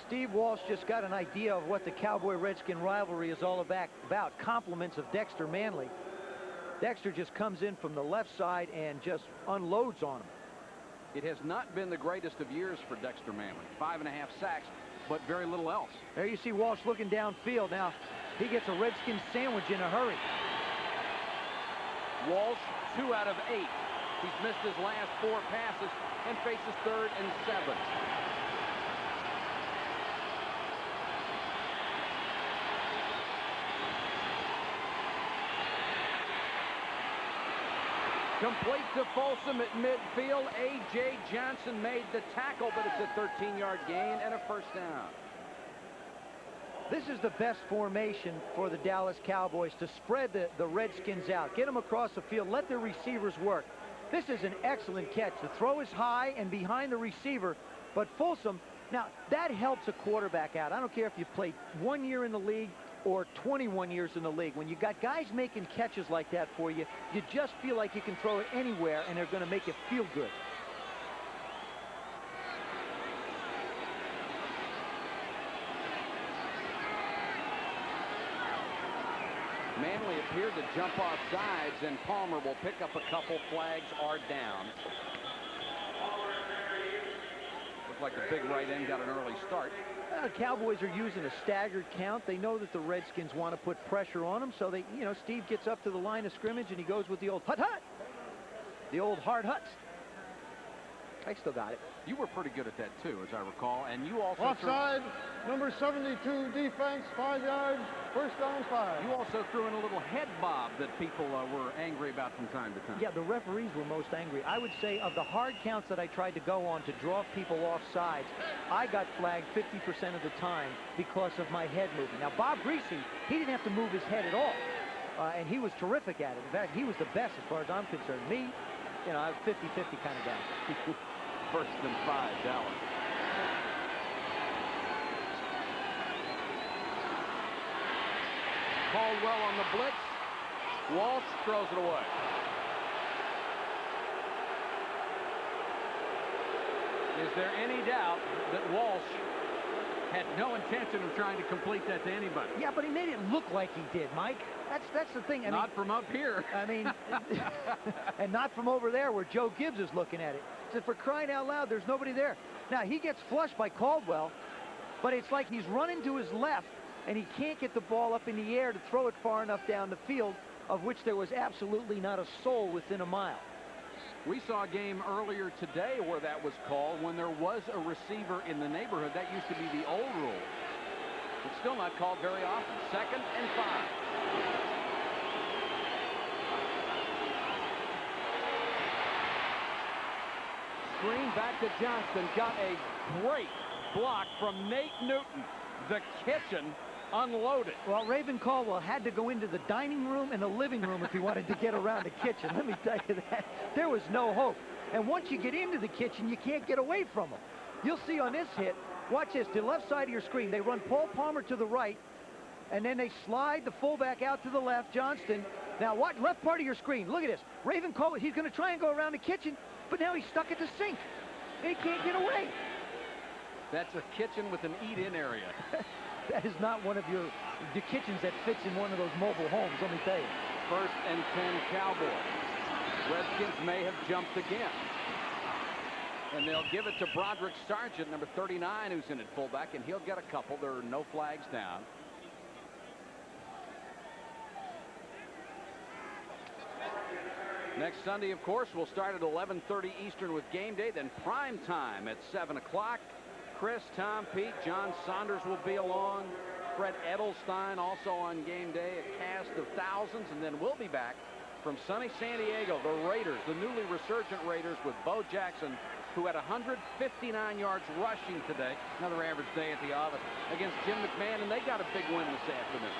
Steve Walsh just got an idea of what the Cowboy-Redskin rivalry is all about. Compliments of Dexter Manley. Dexter just comes in from the left side and just unloads on him. It has not been the greatest of years for Dexter Manley. 5.5 sacks, but very little else. There you see Walsh looking downfield. Now, he gets a Redskins sandwich in a hurry. Walsh, 2 out of 8. He's missed his last 4 passes and faces 3rd and 7. Complete to Folsom at midfield. A.J. Johnson made the tackle, but it's a 13-yard gain and a 1st down. This is the best formation for the Dallas Cowboys, to spread the Redskins out. Get them across the field. Let their receivers work. This is an excellent catch. The throw is high and behind the receiver, but Folsom, now that helps a quarterback out. I don't care if you've played 1 year in the league or 21 years in the league. When you got guys making catches like that for you, you just feel like you can throw it anywhere and they're going to make you feel good. Manley appeared to jump off sides, and Palmer will pick up a couple. Flags are down. Looked like the big right end got an early start. Cowboys are using a staggered count. They know that the Redskins want to put pressure on them, so they, Steve gets up to the line of scrimmage and he goes with the old hut. The old hard huts. I still got it. You were pretty good at that too, as I recall, and you also Offside, number 72 defense, 5 yards, first down 5. You also threw in a little head bob that people were angry about from time to time. Yeah, the referees were most angry. I would say of the hard counts that I tried to go on to draw people off sides, I got flagged 50% of the time because of my head moving. Now, Bob Greasy, he didn't have to move his head at all, and he was terrific at it. In fact, he was the best as far as I'm concerned. Me, I was 50-50 kind of guy. First and 5, Dallas. Caldwell on the blitz. Walsh throws it away. Is there any doubt that Walsh had no intention of trying to complete that to anybody? Yeah, but he made it look like he did, Mike. That's the thing. Not from up here. I mean, and not from over there where Joe Gibbs is looking at it. So for crying out loud, there's nobody there. Now, he gets flushed by Caldwell, but it's like he's running to his left, and he can't get the ball up in the air to throw it far enough down the field, of which there was absolutely not a soul within a mile. We saw a game earlier today where that was called when there was a receiver in the neighborhood. That used to be the old rule. It's still not called very often. 2nd and 5. Screen back to Johnston. Got a great block from Nate Newton. The kitchen unloaded. Well, Raven Caldwell had to go into the dining room and the living room if he wanted to get around the kitchen. Let me tell you that. There was no hope. And once you get into the kitchen, you can't get away from them. You'll see on this hit, watch this, to the left side of your screen, they run Paul Palmer to the right, and then they slide the fullback out to the left, Johnston. Now, watch left part of your screen. Look at this. Raven Caldwell, he's going to try and go around the kitchen, but now he's stuck at the sink, and he can't get away. That's a kitchen with an eat-in area. That is not one of the kitchens that fits in one of those mobile homes, let me tell you. 1st and 10 Cowboys. Redskins may have jumped again. And they'll give it to Broderick Sargent, number 39, who's in at fullback, and he'll get a couple. There are no flags down. Next Sunday, of course, we'll start at 11:30 Eastern with game day, then prime time at 7 o'clock. Chris, Tom, Pete, John Saunders will be along. Fred Edelstein also on game day, a cast of thousands, and then we'll be back from sunny San Diego, the Raiders, the newly resurgent Raiders, with Bo Jackson, who had 159 yards rushing today, another average day at the office, against Jim McMahon, and they got a big win this afternoon.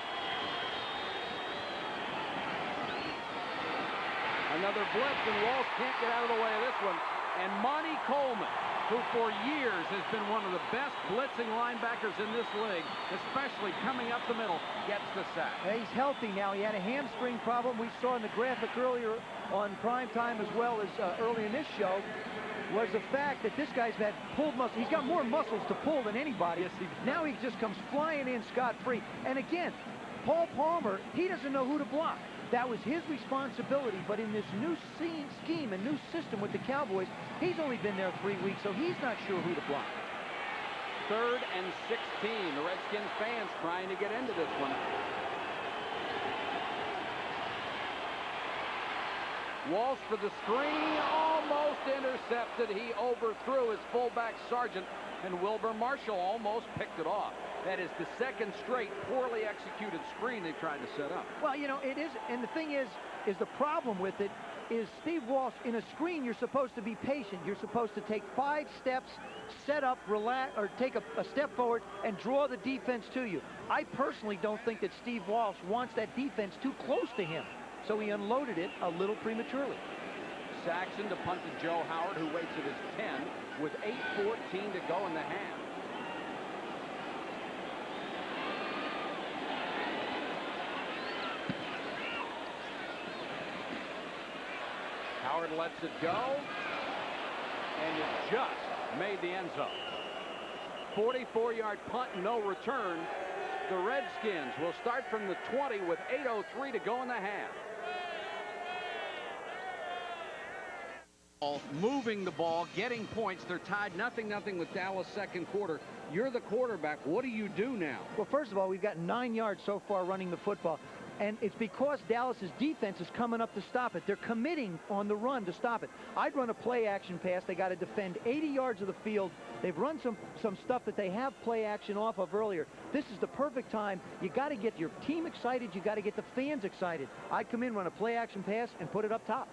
Another blitz, and Walsh can't get out of the way of this one. And Monty Coleman, who for years has been one of the best blitzing linebackers in this league, especially coming up the middle, gets the sack. He's healthy now. He had a hamstring problem. We saw in the graphic earlier on prime time, as well as early in this show, was the fact that this guy's had pulled muscle. He's got more muscles to pull than anybody. Yes, now he just comes flying in scot-free. And again, Paul Palmer, he doesn't know who to block. That was his responsibility, but in this new scheme and new system with the Cowboys, he's only been there 3 weeks, so he's not sure who to block. 3rd and 16. The Redskins fans trying to get into this one. Walsh for the screen, almost intercepted. He overthrew his fullback Sargent, and Wilbur Marshall almost picked it off. That is the 2nd straight poorly executed screen they tried to set up. Well, it is, and the thing is the problem with it is Steve Walsh, in a screen, you're supposed to be patient. You're supposed to take 5 steps, set up, relax, or take a step forward and draw the defense to you. I personally don't think that Steve Walsh wants that defense too close to him, so he unloaded it a little prematurely. Saxon to punt to Joe Howard, who waits at his 10 with 8:14 to go in the half. Howard lets it go, and it just made the end zone. 44-yard punt, no return. The Redskins will start from the 20 with 8:03 to go in the half. Moving the ball, getting points. They're tied 0-0 with Dallas second quarter. You're the quarterback. What do you do now? Well, first of all, we've got 9 yards so far running the football. And it's because Dallas's defense is coming up to stop it. They're committing on the run to stop it. I'd run a play action pass. They got to defend 80 yards of the field. They've run some stuff that they have play action off of earlier. This is the perfect time. You got to get your team excited. You got to get the fans excited. I'd come in, run a play action pass, and put it up top.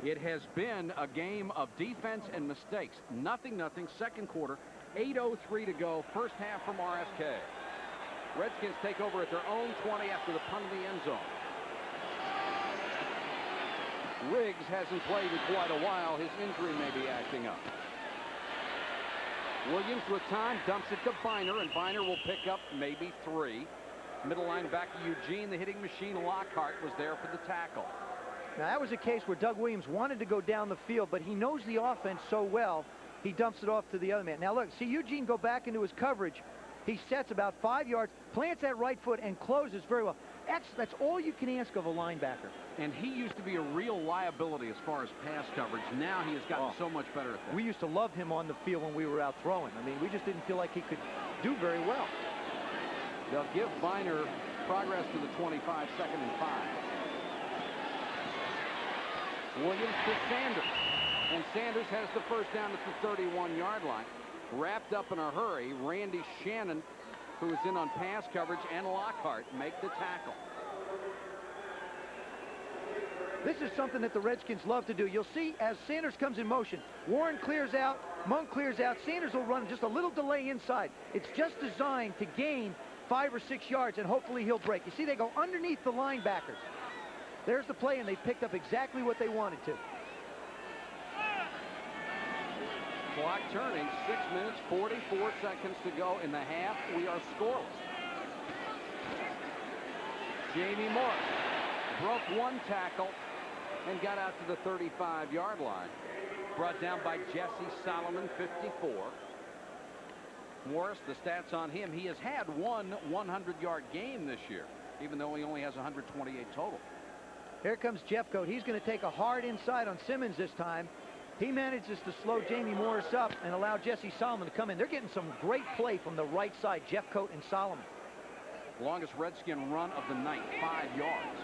It has been a game of defense and mistakes. 0-0 second quarter. 8:03 to go. First half from RFK. Redskins take over at their own 20 after the punt of the end zone. Riggs hasn't played in quite a while. His injury may be acting up. Williams with time dumps it to Biner, and Biner will pick up maybe 3. Middle linebacker Eugene, the hitting machine Lockhart, was there for the tackle. Now, that was a case where Doug Williams wanted to go down the field, but he knows the offense so well, he dumps it off to the other man. Now, look, see Eugene go back into his coverage. He sets about 5 yards, plants that right foot, and closes very well. That's all you can ask of a linebacker. And he used to be a real liability as far as pass coverage. Now he has gotten so much better at that. We used to love him on the field when we were out throwing. I mean, we just didn't feel like he could do very well. They'll give Biner progress to the 25, 2nd and 5. Williams to Sanders. And Sanders has the first down at the 31-yard line. Wrapped up in a hurry, Randy Shannon, who is in on pass coverage, and Lockhart make the tackle. This is something that the Redskins love to do. You'll see as Sanders comes in motion, Warren clears out, Monk clears out, Sanders will run just a little delay inside. It's just designed to gain 5 or 6 yards, and hopefully he'll break. You see, they go underneath the linebackers. There's the play, and they picked up exactly what they wanted to. Clock turning, 6 minutes, 44 seconds to go in the half. We are scoreless. Jamie Morris broke 1 tackle and got out to the 35-yard line. Brought down by Jesse Solomon, 54. Morris, the stats on him, he has had 1 100-yard game this year, even though he only has 128 total. Here comes Jeffcoat. He's going to take a hard inside on Simmons this time. He manages to slow Jamie Morris up and allow Jesse Solomon to come in. They're getting some great play from the right side, Jeffcoat and Solomon. Longest Redskin run of the night, 5 yards.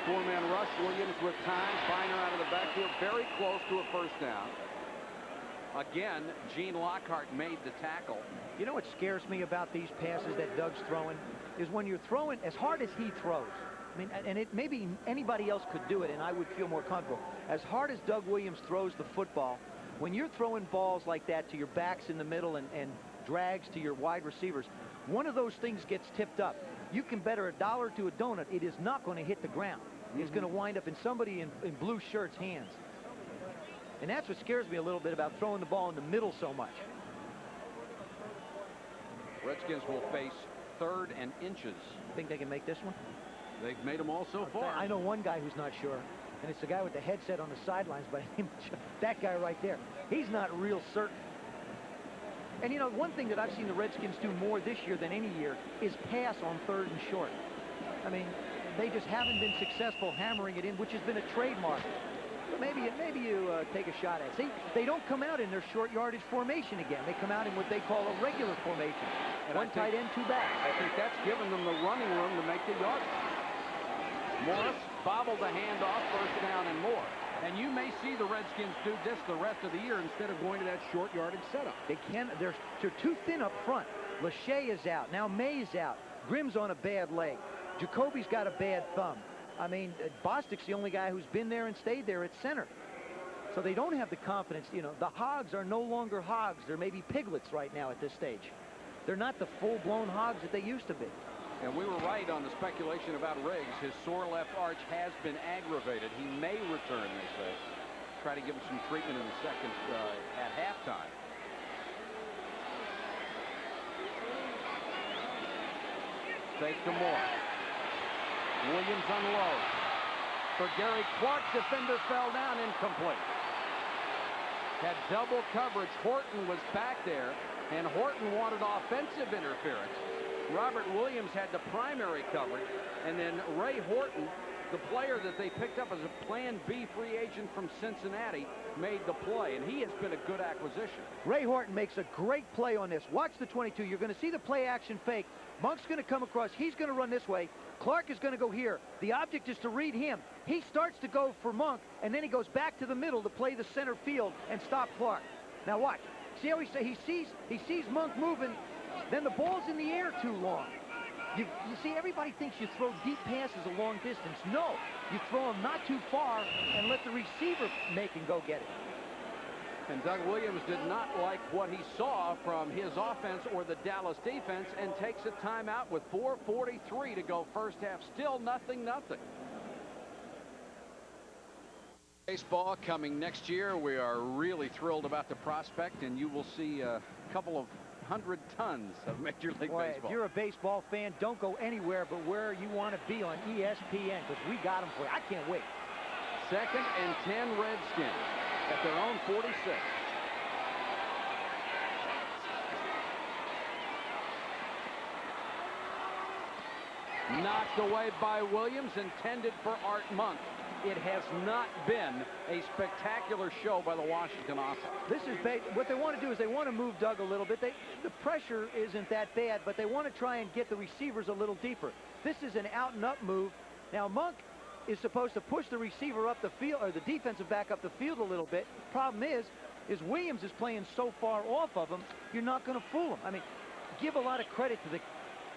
Four-man rush, Williams with time. Biner out of the backfield, very close to a first down. Again, Gene Lockhart made the tackle. You know what scares me about these passes that Doug's throwing is when you're throwing as hard as he throws. I mean, and maybe anybody else could do it, and I would feel more comfortable. As hard as Doug Williams throws the football, when you're throwing balls like that to your backs in the middle and drags to your wide receivers, one of those things gets tipped up. You can bet her $1 to a donut, it is not going to hit the ground. It's going to wind up in somebody in blue shirts' hands. And that's what scares me a little bit about throwing the ball in the middle so much. Redskins will face 3rd and inches. Think they can make this one? They've made them all so far. I know one guy who's not sure, and it's the guy with the headset on the sidelines, but that guy right there, he's not real certain. And, you know, one thing that I've seen the Redskins do more this year than any year is pass on 3rd and short. I mean, they just haven't been successful hammering it in, which has been a trademark. But maybe you take a shot at it. See, they don't come out in their short yardage formation again. They come out in what they call a regular formation. And 1 tight end, 2 backs. I think that's given them the running room to make the yardage. Morris bobbled the handoff, first down and more. And you may see the Redskins do this the rest of the year instead of going to that short yardage setup. They're too thin up front. Lachey is out. Now May's out. Grimm's on a bad leg. Jacoby's got a bad thumb. I mean, Bostic's the only guy who's been there and stayed there at center. So they don't have the confidence. You know, the Hogs are no longer Hogs. They're maybe piglets right now at this stage. They're not the full-blown Hogs that they used to be. And we were right on the speculation about Riggs. His sore left arch has been aggravated. He may return, they say. Try to give him some treatment in the second at halftime. Fake to Moore. Williams unloads. For Gary Clark, defender fell down, incomplete. had double coverage. Horton was back there, and Horton wanted offensive interference. Robert Williams had the primary coverage, and then Ray Horton, the player that they picked up as a Plan B free agent from Cincinnati, made the play, and he has been a good acquisition. Ray Horton makes a great play on this. Watch the 22. You're going to see the play action fake. Monk's going to come across. He's going to run this way. Clark is going to go here. The object is to read him. He starts to go for Monk, and then he goes back to the middle to play the center field and stop Clark. Now watch. See how he sees Monk moving, then the ball's in the air too long. You see, everybody thinks you throw deep passes a long distance. No, you throw them not too far and let the receiver make and go get it. And Doug Williams did not like what he saw from his offense or the Dallas defense and takes a timeout with 4:43 to go first half. Still 0-0. Baseball coming next year. We are really thrilled about the prospect, and you will see a couple of 100 tons of Major League Baseball. If you're a baseball fan, don't go anywhere but where you want to be on ESPN, because we got them for you. I can't wait. 2nd and 10 Redskins at their own 46. Knocked away by Williams, intended for Art Monk. It has not been a spectacular show by the Washington offense. This is what they want to do is they want to move Doug a little bit. The pressure isn't that bad, but they want to try and get the receivers a little deeper. This is an out and up move. Now Monk is supposed to push the receiver up the field, or the defensive back up the field a little bit. Problem is Williams is playing so far off of him, you're not going to fool him. I mean, give a lot of credit to the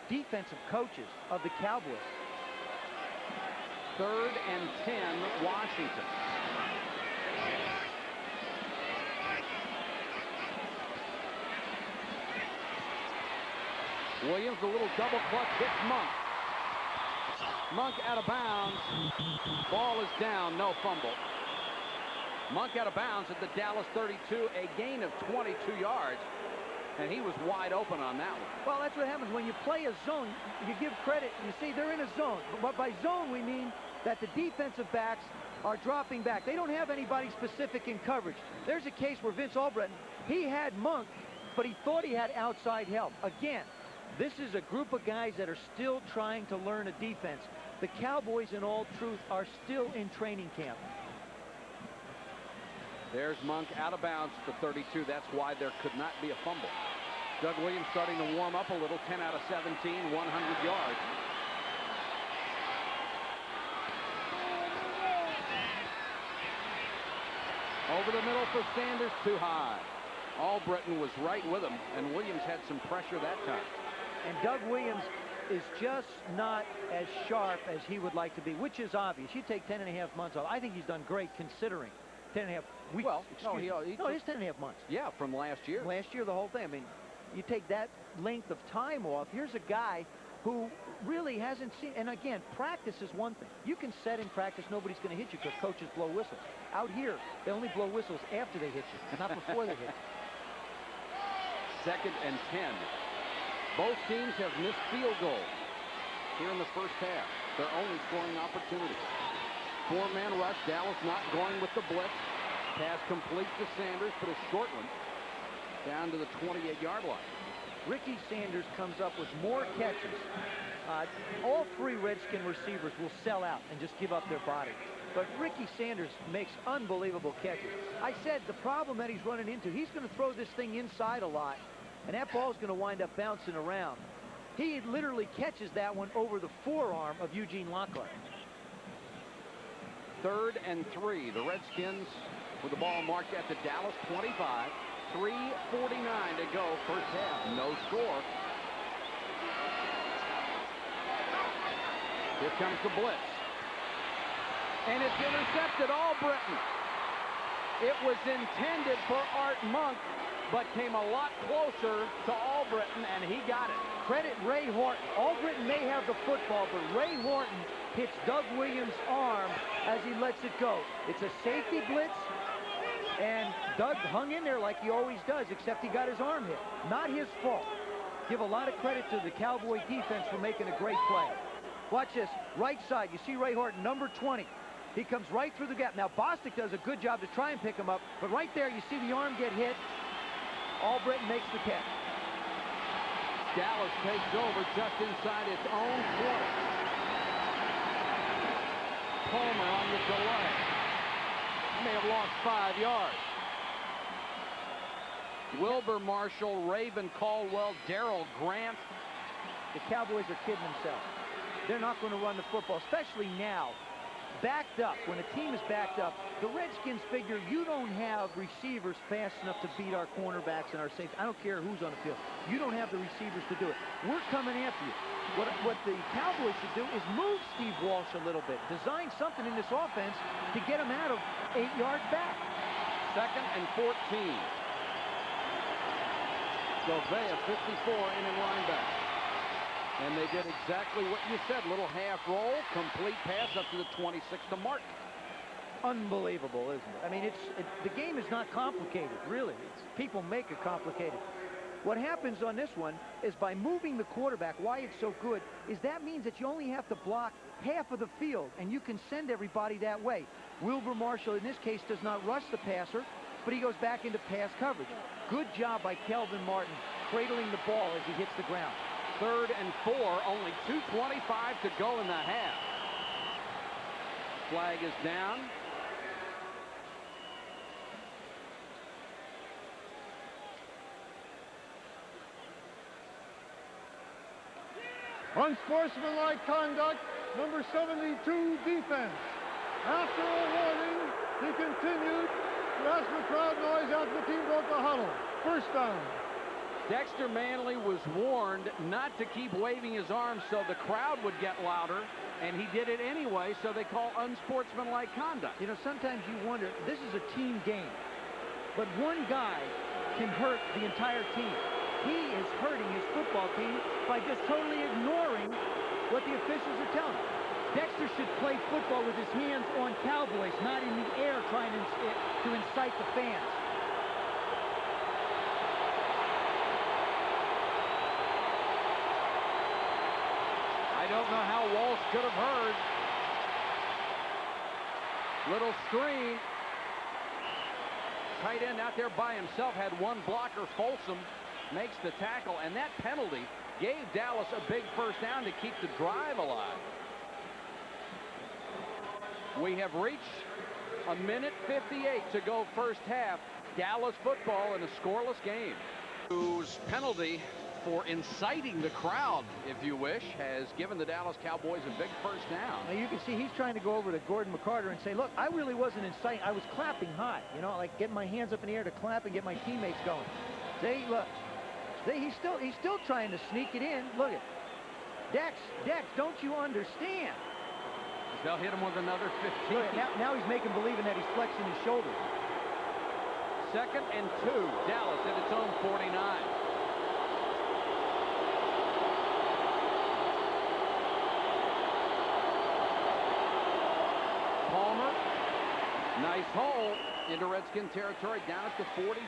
defensive coaches of the Cowboys. 3rd and 10 Washington. Williams, a little double clutch, hits Monk. Monk out of bounds. Ball is down, no fumble. Monk out of bounds at the Dallas 32, a gain of 22 yards. And he was wide open on that one. Well, that's what happens when you play a zone. You give credit. You see, they're in a zone. But by zone, we mean that the defensive backs are dropping back. They don't have anybody specific in coverage. There's a case where Vince Albritton, he had Monk, but he thought he had outside help. Again, this is a group of guys that are still trying to learn a defense. The Cowboys, in all truth, are still in training camp. There's Monk out of bounds at the 32. That's why there could not be a fumble. Doug Williams starting to warm up a little. 10 out of 17, 100 yards. Over the middle for Sanders, too high. Albritton was right with him, and Williams had some pressure that time. And Doug Williams is just not as sharp as he would like to be, which is obvious. You take 10.5 months off. I think he's done great considering 10.5 weeks. Well, no, it is 10.5 months. Yeah, from last year. Last year, the whole thing. I mean, you take that length of time off. Here's a guy who really hasn't seen, and again, practice is one thing. You can set in practice, nobody's going to hit you because coaches blow whistles. Out here, they only blow whistles after they hit you, not before they hit you. 2nd and 10. Both teams have missed field goals here in the first half. Their only scoring opportunity. 4-man rush. Dallas not going with the blitz. Pass complete to Sanders, but a short one down to the 28-yard line. Ricky Sanders comes up with more catches. All 3 Redskin receivers will sell out and just give up their body. But Ricky Sanders makes unbelievable catches. I said the problem that he's running into, he's going to throw this thing inside a lot, and that ball's going to wind up bouncing around. He literally catches that one over the forearm of Eugene Lockhart. 3rd and 3. The Redskins with the ball marked at the Dallas 25. 3:49 to go, first half. No score. Here comes the blitz. And it's intercepted. Albritton. It was intended for Art Monk, but came a lot closer to Albritton, and he got it. Credit Ray Horton. Albritton may have the football, but Ray Horton hits Doug Williams' arm as he lets it go. It's a safety blitz, and Doug hung in there like he always does, except he got his arm hit. Not his fault. Give a lot of credit to the Cowboy defense for making a great play. Watch this. Right side. You see Ray Horton, number 20. He comes right through the gap. Now, Bostic does a good job to try and pick him up, but right there, you see the arm get hit. Albritton makes the catch. Dallas takes over just inside its own 20. Palmer on the delay. May have lost 5 yards. Wilbur Marshall, Raven Caldwell, Darrell Grant. The Cowboys are kidding themselves. They're not going to run the football, especially now. Backed up, when a team is backed up, the Redskins figure you don't have receivers fast enough to beat our cornerbacks and our safeties. I don't care who's on the field. You don't have the receivers to do it. We're coming after you. What the Cowboys should do is move Steve Walsh a little bit. Design something in this offense to get him out of 8 yards back. 2nd and 14. Govea, 54, inning linebacker. And they did exactly what you said. Little half roll, complete pass up to the 26 to Martin. Unbelievable, isn't it? I mean, the game is not complicated, really. People make it complicated. What happens on this one is by moving the quarterback, why it's so good, is that means that you only have to block half of the field, and you can send everybody that way. Wilbur Marshall, in this case, does not rush the passer, but he goes back into pass coverage. Good job by Kelvin Martin cradling the ball as he hits the ground. 3rd and 4, only 2:25 to go in the half. Flag is down. Unsportsmanlike conduct, number 72, defense. After a warning, he continued to ask for crowd noise after the team broke the huddle. First down. Dexter Manley was warned not to keep waving his arms so the crowd would get louder, and he did it anyway, so they call unsportsmanlike conduct. You know, sometimes you wonder, this is a team game, but one guy can hurt the entire team. He is hurting his football team by just totally ignoring what the officials are telling him. Dexter should play football with his hands on Cowboys, not in the air trying to incite the fans. I don't know how Walsh could have heard. Little screen. Tight end out there by himself, had one blocker. Folsom makes the tackle, and that penalty gave Dallas a big first down to keep the drive alive. We have reached 1:58 to go first half. Dallas football in a scoreless game. Whose penalty for inciting the crowd, if you wish, has given the Dallas Cowboys a big first down. Now you can see he's trying to go over to Gordon McCarter and say, look, I really wasn't inciting. I was clapping high, you know, like getting my hands up in the air to clap and get my teammates going. See, look, he's still trying to sneak it in. Look at Dex, don't you understand? They'll hit him with another 15. Look, now he's making believing that he's flexing his shoulders. 2nd and 2. Dallas at its own 49. Palmer, nice hole into Redskin territory, down at the 46.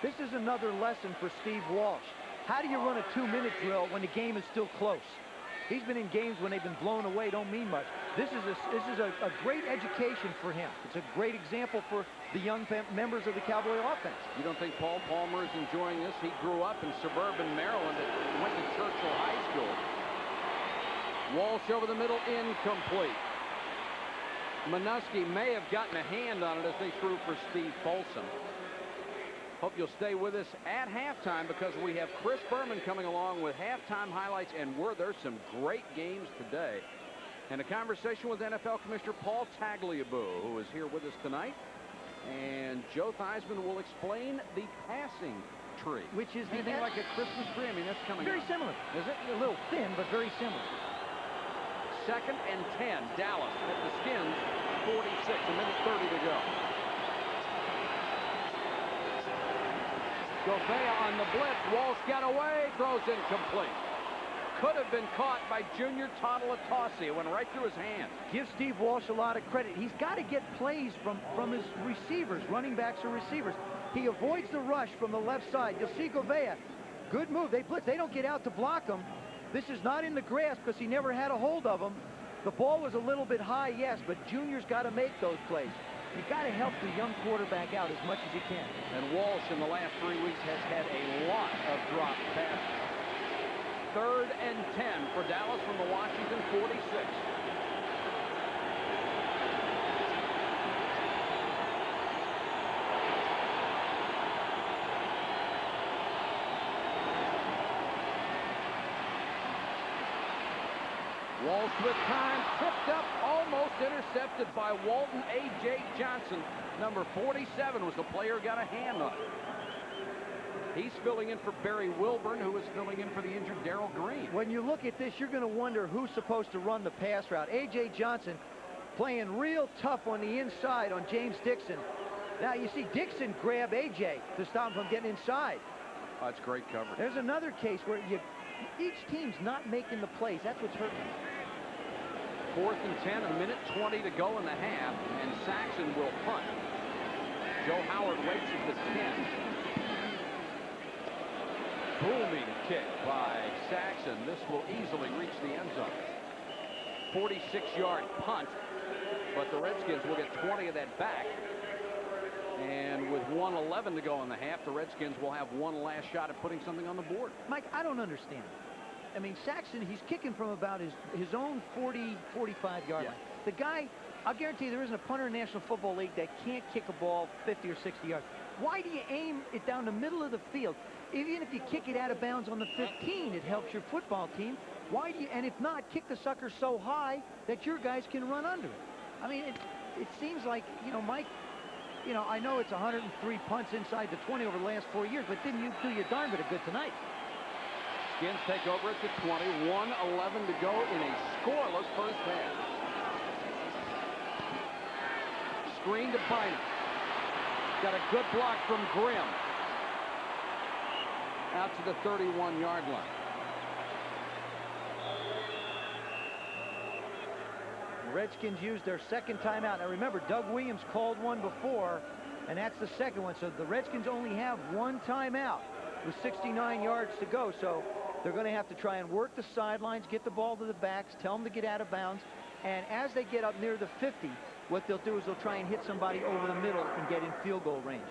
This is another lesson for Steve Walsh. How do you run a 2-minute drill when the game is still close? He's been in games when they've been blown away, don't mean much. This is a great education for him. It's a great example for the young members of the Cowboy offense. You don't think Paul Palmer is enjoying this? He grew up in suburban Maryland and went to Churchill High School. Walsh over the middle, incomplete. Minuski may have gotten a hand on it as they threw for Steve Folsom. Hope you'll stay with us at halftime because we have Chris Berman coming along with halftime highlights, and there's some great games today. And a conversation with NFL Commissioner Paul Tagliabue, who is here with us tonight. And Joe Theismann will explain the passing tree. Which is anything like a Christmas tree? I mean, that's coming very similar. Is it? A little thin, but very similar. 2nd and 10. Dallas at the Skins, 46. 1:30 to go. Govea on the blitz. Walsh got away. Throws incomplete. Could have been caught by Junior Totalatasi. It went right through his hand. Give Steve Walsh a lot of credit. He's got to get plays from his receivers, running backs or receivers. He avoids the rush from the left side. You'll see Govea. Good move. They blitz. They don't get out to block him. This is not in the grass because he never had a hold of him. The ball was a little bit high, yes, but Junior's got to make those plays. You got to help the young quarterback out as much as you can. And Walsh in the last 3 weeks has had a lot of drop passes. 3rd and 10 for Dallas from the Washington 46. Walsh with time, tripped up, almost intercepted by Walton. A.J. Johnson, number 47, was the player who got a hand on it. He's filling in for Barry Wilburn, who is filling in for the injured Darrell Green. When you look at this, you're going to wonder who's supposed to run the pass route. A.J. Johnson playing real tough on the inside on James Dixon. Now, you see Dixon grab A.J. to stop him from getting inside. Oh, that's great coverage. There's another case where each team's not making the plays. That's what's hurting. 4th and 10, a minute 20 to go in the half, and Saxon will punt. Joe Howard waits at the 10. Booming kick by Saxon. This will easily reach the end zone. 46-yard punt, but the Redskins will get 20 of that back. And with 1:11 to go in the half, the Redskins will have one last shot at putting something on the board. Mike, I don't understand. I mean, Saxon, he's kicking from about his own 40, 45-yard line. The guy, I'll guarantee you, there isn't a punter in the National Football League that can't kick a ball 50 or 60 yards. Why do you aim it down the middle of the field? Even if you kick it out of bounds on the 15, it helps your football team. Why do you, and if not, kick the sucker so high that your guys can run under it? I mean, it seems like, you know, Mike, you know, I know it's 103 punts inside the 20 over the last 4 years, but didn't you do your darn bit of good tonight? Skins take over at the 20. 1:11 to go in a scoreless first half. Screen to Bynum. Got a good block from Grimm. Out to the 31-yard line. The Redskins used their second timeout. Now remember, Doug Williams called one before, and that's the second one. So the Redskins only have one timeout with 69 yards to go. So they're going to have to try and work the sidelines, get the ball to the backs, tell them to get out of bounds. And as they get up near the 50, what they'll do is they'll try and hit somebody over the middle and get in field goal range.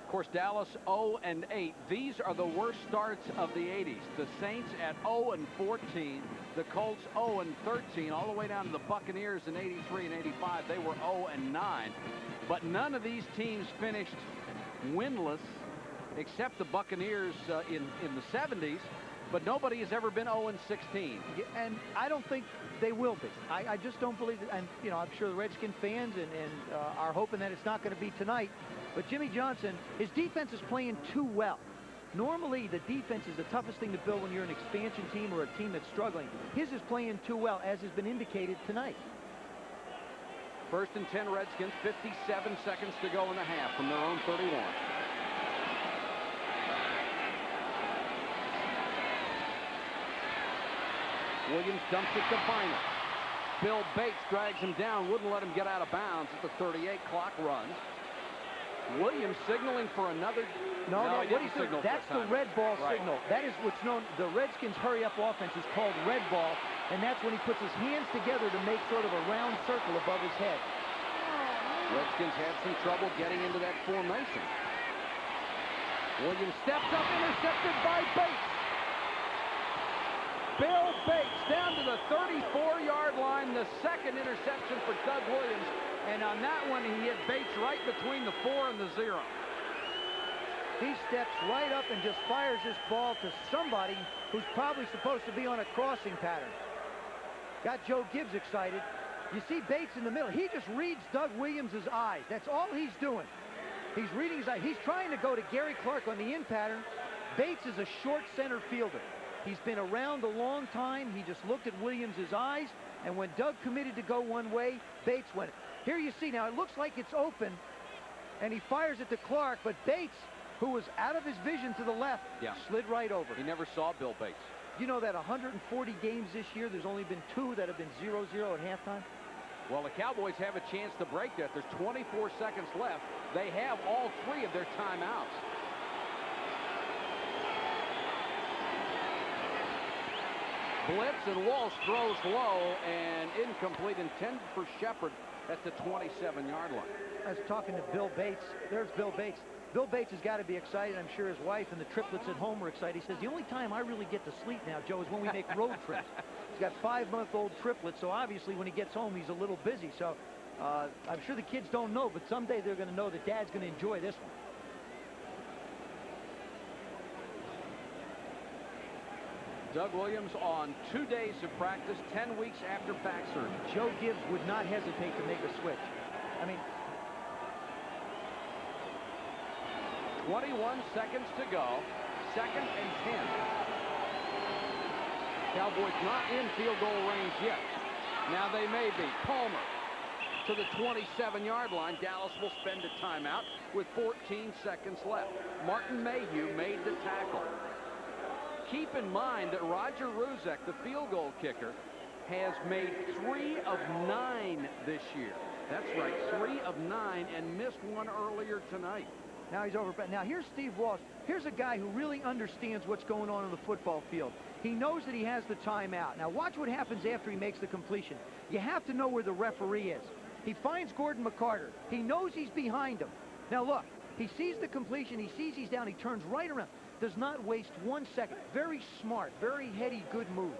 Of course, Dallas 0-8. These are the worst starts of the 80s. The Saints at 0-14. The Colts 0-13. All the way down to the Buccaneers in 83 and 85. They were 0-9. But none of these teams finished winless except the Buccaneers in the 70s. But nobody has ever been 0-16. And I don't think they will be. I just don't believe it. And, you know, I'm sure the Redskin fans are hoping that it's not going to be tonight. But Jimmy Johnson, his defense is playing too well. Normally, the defense is the toughest thing to build when you're an expansion team or a team that's struggling. His is playing too well, as has been indicated tonight. 1st and 10 Redskins, 57 seconds to go in the half from their own 31. Williams dumps it to Bynum. Bill Bates drags him down, wouldn't let him get out of bounds at the 38. Clock runs. Williams signaling for another. No, what he's doing, that's the red ball signal. That is what's known, the Redskins hurry-up offense is called red ball, and that's when he puts his hands together to make sort of a round circle above his head. Redskins had some trouble getting into that formation. Williams steps up, intercepted by Bates. Bill Bates down to the 34-yard line, the second interception for Doug Williams. And on that one, he hit Bates right between the 4 and the 0. He steps right up and just fires this ball to somebody who's probably supposed to be on a crossing pattern. Got Joe Gibbs excited. You see Bates in the middle. He just reads Doug Williams' eyes. That's all he's doing. He's reading his eyes. He's trying to go to Gary Clark on the in pattern. Bates is a short center fielder. He's been around a long time. He just looked at Williams' eyes, and when Doug committed to go one way, Bates went. Here you see now, it looks like it's open, and he fires it to Clark, but Bates, who was out of his vision to the left, slid right over. He never saw Bill Bates. You know that 140 games this year, there's only been 2 that have been 0-0 at halftime? Well, the Cowboys have a chance to break that. There's 24 seconds left. They have all 3 of their timeouts. Blitz, and Walsh throws low and incomplete, intended for Shepard at the 27-yard line. I was talking to Bill Bates. There's Bill Bates. Bill Bates has got to be excited. I'm sure his wife and the triplets at home are excited. He says, the only time I really get to sleep now, Joe, is when we make road trips. He's got 5-month-old triplets, so obviously when he gets home, he's a little busy. So I'm sure the kids don't know, but someday they're going to know that Dad's going to enjoy this one. Doug Williams on 2 days of practice, 10 weeks after back surgery. Joe Gibbs would not hesitate to make a switch. I mean, 21 seconds to go. 2nd and 10. Cowboys not in field goal range yet. Now they may be. Palmer to the 27-yard line. Dallas will spend a timeout with 14 seconds left. Martin Mayhew made the tackle. Keep in mind that Roger Ruzek, the field goal kicker, has made 3 of 9 this year. That's right, 3 of 9, and missed one earlier tonight. now he's over. Now here's Steve Walsh. Here's a guy who really understands what's going on the football field. He knows that he has the timeout. Now watch what happens after he makes the completion. You have to know where the referee is. He finds Gordon McCarter. He knows he's behind him. Now look, he sees the completion. He sees he's down. He turns right around. Does not waste 1 second. Very smart, very heady, good move.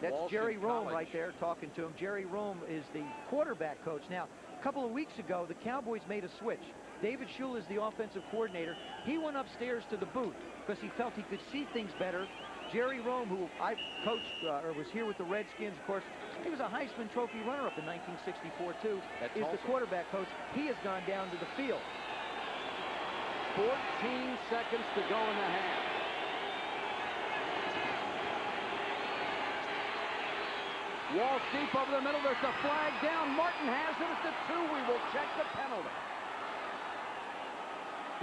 That's Walsh Jerry Rome college. right there talking to him. Jerry Rome is the quarterback coach. Now, a couple of weeks ago, the Cowboys made a switch. David Shule is the offensive coordinator. He went upstairs to the booth because he felt he could see things better. Jerry Rome, who I coached or was here with the Redskins, of course, he was a Heisman Trophy runner-up in 1964, too, is the quarterback coach. He has gone down to the field. 14 seconds to go in the half. Walsh deep over the middle. There's the flag down. Martin has it at the 2. We will check the penalty.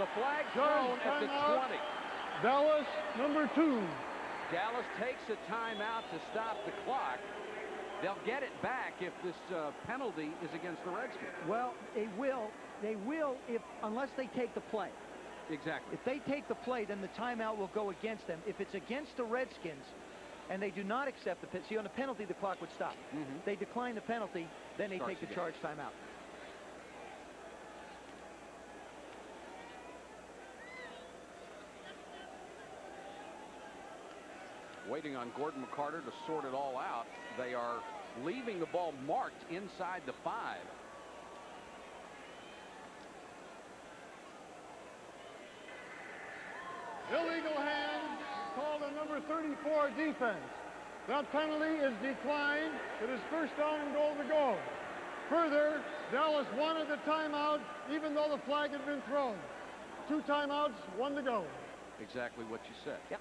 The flag thrown at the 20. Dallas, number 2. Dallas takes a timeout to stop the clock. They'll get it back if this penalty is against the Redskins. Well, they will. They will unless they take the play. Exactly. If they take the play, then the timeout will go against them. If it's against the Redskins and they do not accept the penalty, see, on the penalty, the clock would stop. They decline the penalty, then they take the charge timeout. Waiting on Gordon McCarter to sort it all out. They are leaving the ball marked inside the 5. Illegal hand called on number 34 defense. That penalty is declined. It is first down and goal to go. Further, Dallas wanted the timeout even though the flag had been thrown. 2 timeouts, 1 to go. Exactly what you said. Yep.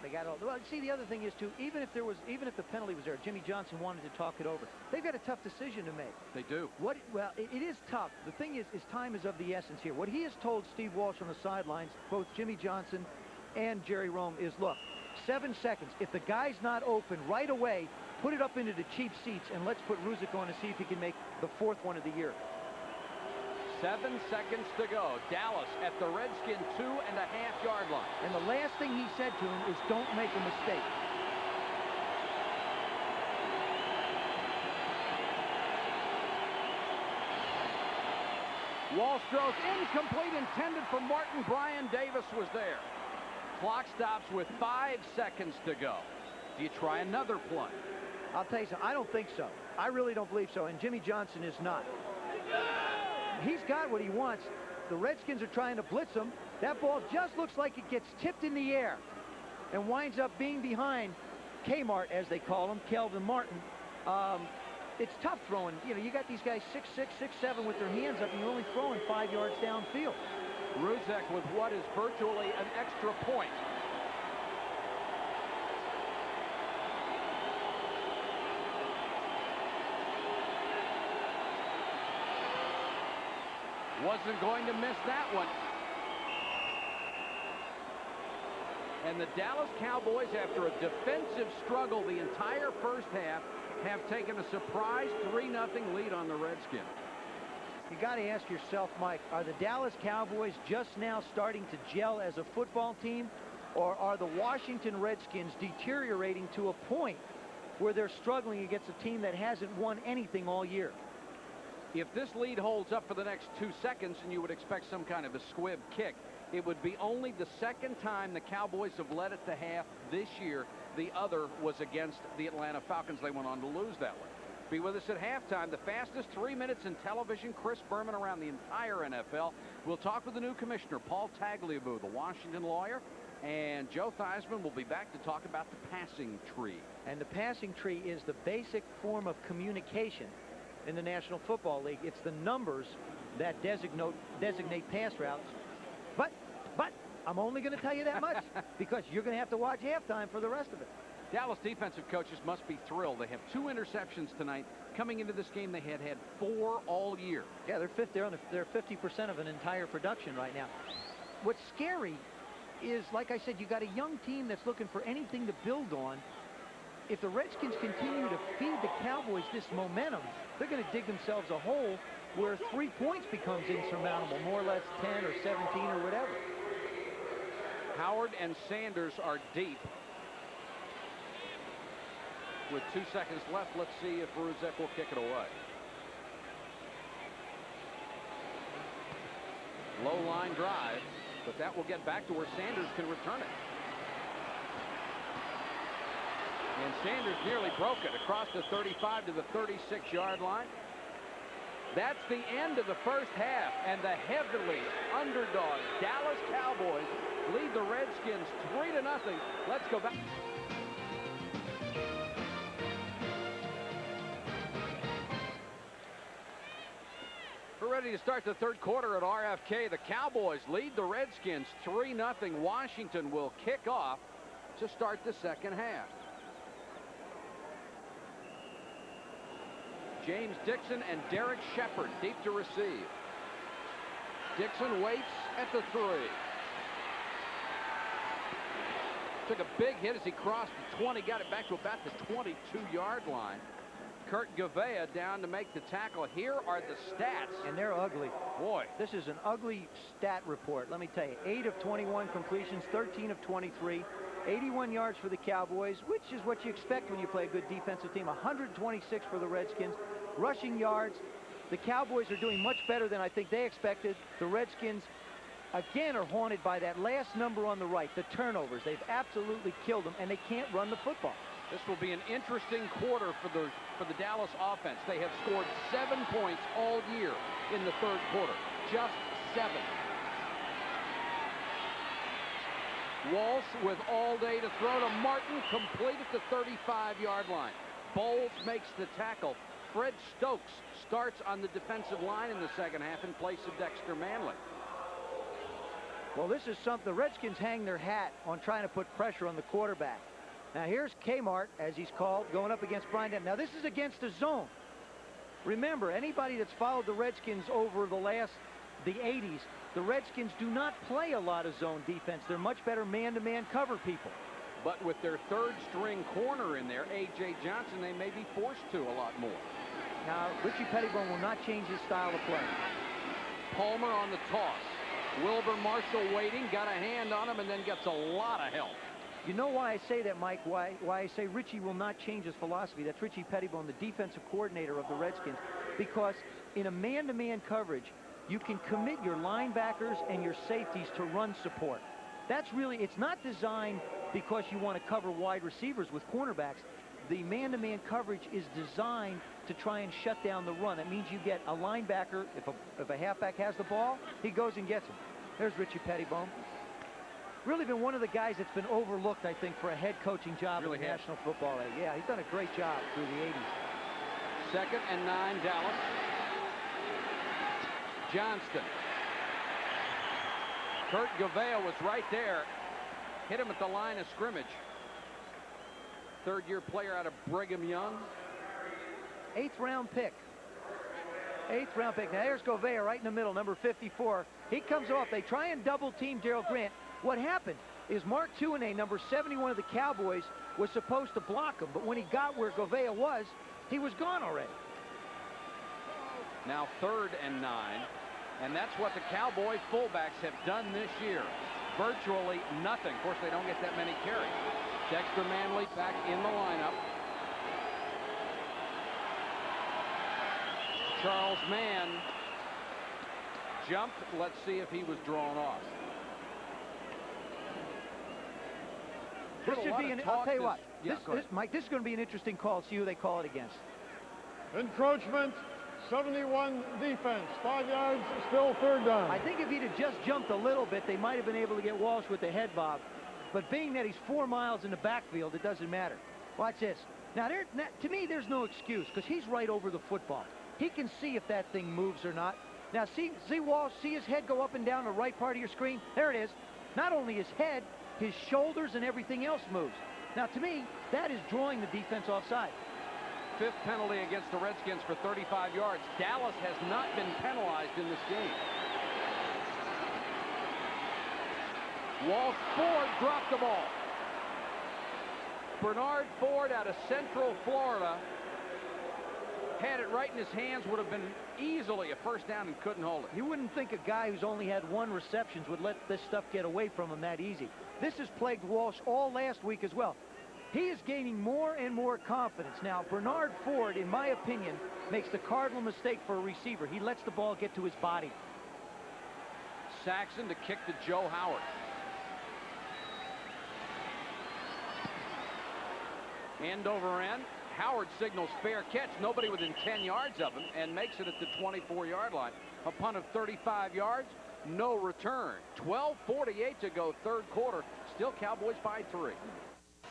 They got all. Well, see, the other thing is too. Even if the penalty was there, Jimmy Johnson wanted to talk it over. They've got a tough decision to make. They do. Well, it is tough. The thing is time is of the essence here. What he has told Steve Walsh on the sidelines, both Jimmy Johnson and Jerry Rome, is look, 7 seconds. If the guy's not open right away, put it up into the cheap seats and let's put Ruzek on to see if he can make the 4th one of the year. 7 seconds to go. Dallas at the Redskin 2.5-yard line. And the last thing he said to him is don't make a mistake. Walsh throws incomplete, intended for Martin. Brian Davis was there. Clock stops with 5 seconds to go. Do you try another play? I'll tell you something. I don't think so. I really don't believe so. And Jimmy Johnson is not. He's got what he wants. The Redskins are trying to blitz him. That ball just looks like it gets tipped in the air and winds up being behind Kmart, as they call him, Kelvin Martin. It's tough throwing. You know, you got these guys 6'6", 6'7" with their hands up, and you're only throwing 5 yards downfield. Ruzek with what is virtually an extra point. Wasn't going to miss that one. And the Dallas Cowboys, after a defensive struggle the entire first half, have taken a surprise 3-0 lead on the Redskins. You got to ask yourself, Mike, are the Dallas Cowboys just now starting to gel as a football team, Or are the Washington Redskins deteriorating to a point where they're struggling against a team that hasn't won anything all year? If this lead holds up for the next 2 seconds and you would expect some kind of a squib kick, it would be only the second time the Cowboys have led at the half this year. The other was against the Atlanta Falcons. They went on to lose that one. Be with us at halftime. The fastest 3 minutes in television. Chris Berman around the entire NFL. We'll talk with the new commissioner, Paul Tagliabue, the Washington lawyer. And Joe Theismann will be back to talk about the passing tree. And the passing tree is the basic form of communication in the National Football League. It's the numbers that designate pass routes. But I'm only going to tell you that much because you're going to have to watch halftime for the rest of it. Dallas defensive coaches must be thrilled. They have 2 interceptions tonight. Coming into this game, they had 4 all year. Yeah, they're 50% of an entire production right now. What's scary is, like I said, you got a young team that's looking for anything to build on. If the Redskins continue to feed the Cowboys this momentum, they're going to dig themselves a hole where 3 points becomes insurmountable, more or less 10 or 17 or whatever. Howard and Sanders are deep. With 2 seconds left, let's see if Ruzek will kick it away. Low line drive, but that will get back to where Sanders can return it. And Sanders nearly broke it across the 35 to the 36-yard line. That's the end of the first half, and the heavily underdog Dallas Cowboys lead the Redskins 3-0. Let's go back. We're ready to start the third quarter at RFK. The Cowboys lead the Redskins 3-0. Washington will kick off to start the second half. James Dixon and Derek Shepard deep to receive. Dixon waits at the 3. Took a big hit as he crossed the 20, got it back to about the 22-yard line. Kurt Gavea down to make the tackle. Here are the stats. And they're ugly. Boy. This is an ugly stat report. Let me tell you, 8 of 21 completions, 13 of 23, 81 yards for the Cowboys, which is what you expect when you play a good defensive team. 126 for the Redskins. Rushing yards. The Cowboys are doing much better than I think they expected. The Redskins, again, are haunted by that last number on the right, the turnovers. They've absolutely killed them, and they can't run the football. This will be an interesting quarter for the Dallas offense. They have scored 7 points all year in the third quarter. Just 7. Walsh with all day to throw to Martin, complete at the 35-yard line. Bowles makes the tackle. Fred Stokes starts on the defensive line in the second half in place of Dexter Manley. Well, this is something. The Redskins hang their hat on trying to put pressure on the quarterback. Now here's Kmart, as he's called, going up against Brian Dent. Now this is against a zone. Remember, anybody that's followed the Redskins over the 80s, the Redskins do not play a lot of zone defense. They're much better man-to-man cover people. But with their third-string corner in there, A.J. Johnson, they may be forced to a lot more. Now, Richie Pettibone will not change his style of play. Palmer on the toss. Wilbur Marshall waiting, got a hand on him, and then gets a lot of help. You know why I say that, Mike? Why I say Richie will not change his philosophy? That's Richie Pettibone, the defensive coordinator of the Redskins. Because in a man-to-man coverage, you can commit your linebackers and your safeties to run support. That's really, it's not designed because you want to cover wide receivers with cornerbacks. The man-to-man coverage is designed to try and shut down the run. That means you get a linebacker. If a halfback has the ball, he goes and gets him. There's Richie Pettibone. Really been one of the guys that's been overlooked, I think, for a head coaching job in the National Football League. Yeah, he's done a great job through the 80s. 2nd and 9, Dallas. Johnston. Kurt Gavea was right there. Hit him at the line of scrimmage. Third-year player out of Brigham Young. 8th round pick. 8th round pick. Now here's Gavea right in the middle, number 54. He comes off. They try and double team Darrell Grant. What happened is Mark Tuinei, number 71 of the Cowboys, was supposed to block him, but when he got where Gavea was, he was gone already. Now 3rd and 9, and that's what the Cowboy fullbacks have done this year. virtually nothing. Of course, they don't get that many carries. Dexter Manley back in the lineup. Charles Mann jumped. Let's see if he was drawn off. This should be I'll tell you what. Yeah, Mike, this is going to be an interesting call. See who they call it against. Encroachment, 71 defense, 5 yards, still third down. I think if he'd have just jumped a little bit, they might have been able to get Walsh with the head bob. But being that he's 4 miles in the backfield, it doesn't matter. Watch this. Now, to me, there's no excuse because he's right over the football. He can see if that thing moves or not. Now, see Walsh, see his head go up and down the right part of your screen? There it is. Not only his head, his shoulders and everything else moves. Now, to me, that is drawing the defense offside. 5th penalty against the Redskins for 35 yards. Dallas has not been penalized in this game. Walsh Ford dropped the ball. Bernard Ford out of Central Florida had it right in his hands, would have been easily a first down and couldn't hold it. You wouldn't think a guy who's only had 1 reception would let this stuff get away from him that easy. This has plagued Walsh all last week as well. He is gaining more and more confidence. Now, Bernard Ford, in my opinion, makes the cardinal mistake for a receiver. He lets the ball get to his body. Saxon to kick to Joe Howard. End over end. Howard signals fair catch. Nobody within 10 yards of him and makes it at the 24-yard line. A punt of 35 yards. No return. 12:48 to go, third quarter. Still Cowboys by 3.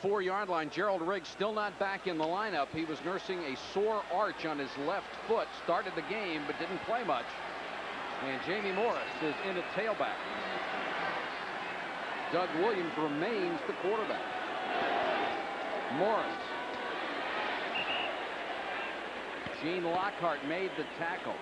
4-yard line. Gerald Riggs still not back in the lineup. He was nursing a sore arch on his left foot. Started the game but didn't play much. And Jamie Morris is in at tailback. Doug Williams remains the quarterback. Morris. Gene Lockhart made the tackle.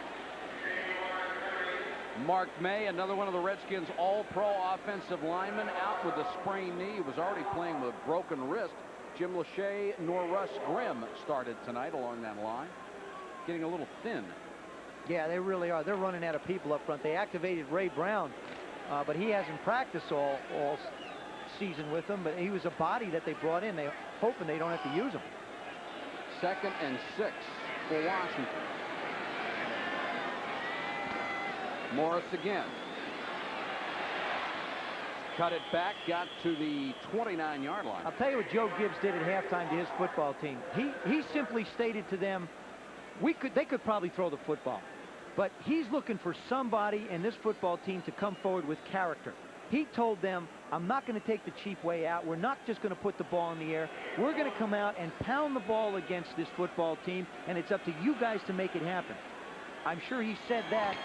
Mark May, another one of the Redskins all-pro offensive linemen, out with a sprained knee. He was already playing with a broken wrist. Jim Lachey nor Russ Grimm started tonight along that line. Getting a little thin. Yeah, they really are. They're running out of people up front. They activated Ray Brown, but he hasn't practiced all season with them. But he was a body that they brought in. They're hoping they don't have to use him. 2nd and 6 for Washington. Morris again. Cut it back, got to the 29-yard line. I'll tell you what Joe Gibbs did at halftime to his football team. He simply stated to them, they could probably throw the football, but he's looking for somebody in this football team to come forward with character. He told them, I'm not going to take the cheap way out. We're not just going to put the ball in the air. We're going to come out and pound the ball against this football team, and it's up to you guys to make it happen. I'm sure he said that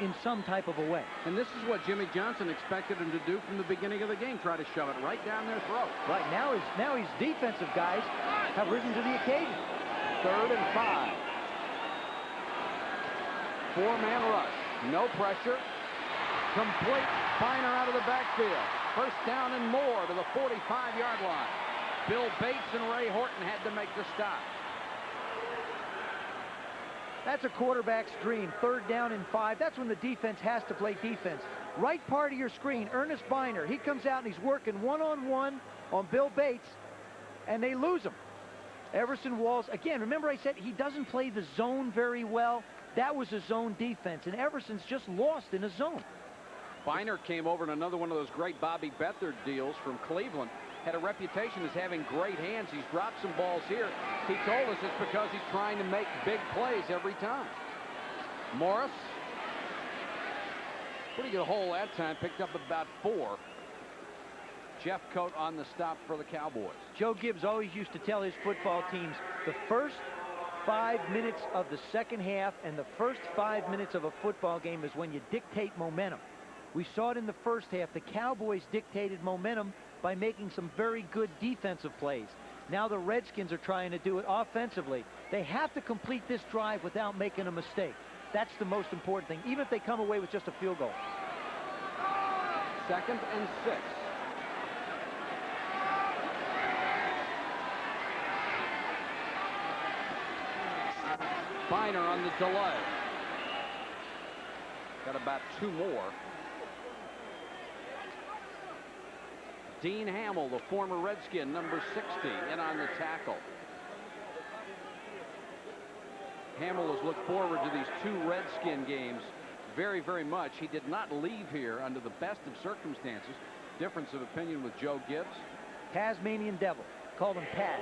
in some type of a way. And this is what Jimmy Johnson expected him to do from the beginning of the game, try to shove it right down their throat. Right, now his defensive guys have risen to the occasion. 3rd and 5. 4-man rush. No pressure. Complete. Biner out of the backfield. First down and more to the 45-yard line. Bill Bates and Ray Horton had to make the stop. That's a quarterback's dream. 3rd down and 5. That's when the defense has to play defense. Right part of your screen, Ernest Biner. He comes out and he's working one-on-one on Bill Bates, and they lose him. Everson Walls, again, remember I said he doesn't play the zone very well. That was a zone defense, and Everson's just lost in a zone. Biner came over in another one of those great Bobby Beathard deals from Cleveland. Had a reputation as having great hands. He's dropped some balls here. He told us it's because he's trying to make big plays every time. Morris. Pretty good hole that time. Picked up about 4. Jeff Coat on the stop for the Cowboys. Joe Gibbs always used to tell his football teams the first 5 minutes of the second half and the first 5 minutes of a football game is when you dictate momentum. We saw it in the first half. The Cowboys dictated momentum by making some very good defensive plays. Now the Redskins are trying to do it offensively. They have to complete this drive without making a mistake. That's the most important thing, even if they come away with just a field goal. 2nd and 6. Biner on the delay. Got about 2 more. Dean Hamill, the former Redskin, number 60, in on the tackle. Hamill has looked forward to these 2 Redskin games very, very much. He did not leave here under the best of circumstances. Difference of opinion with Joe Gibbs. Tasmanian Devil. Called him Taz.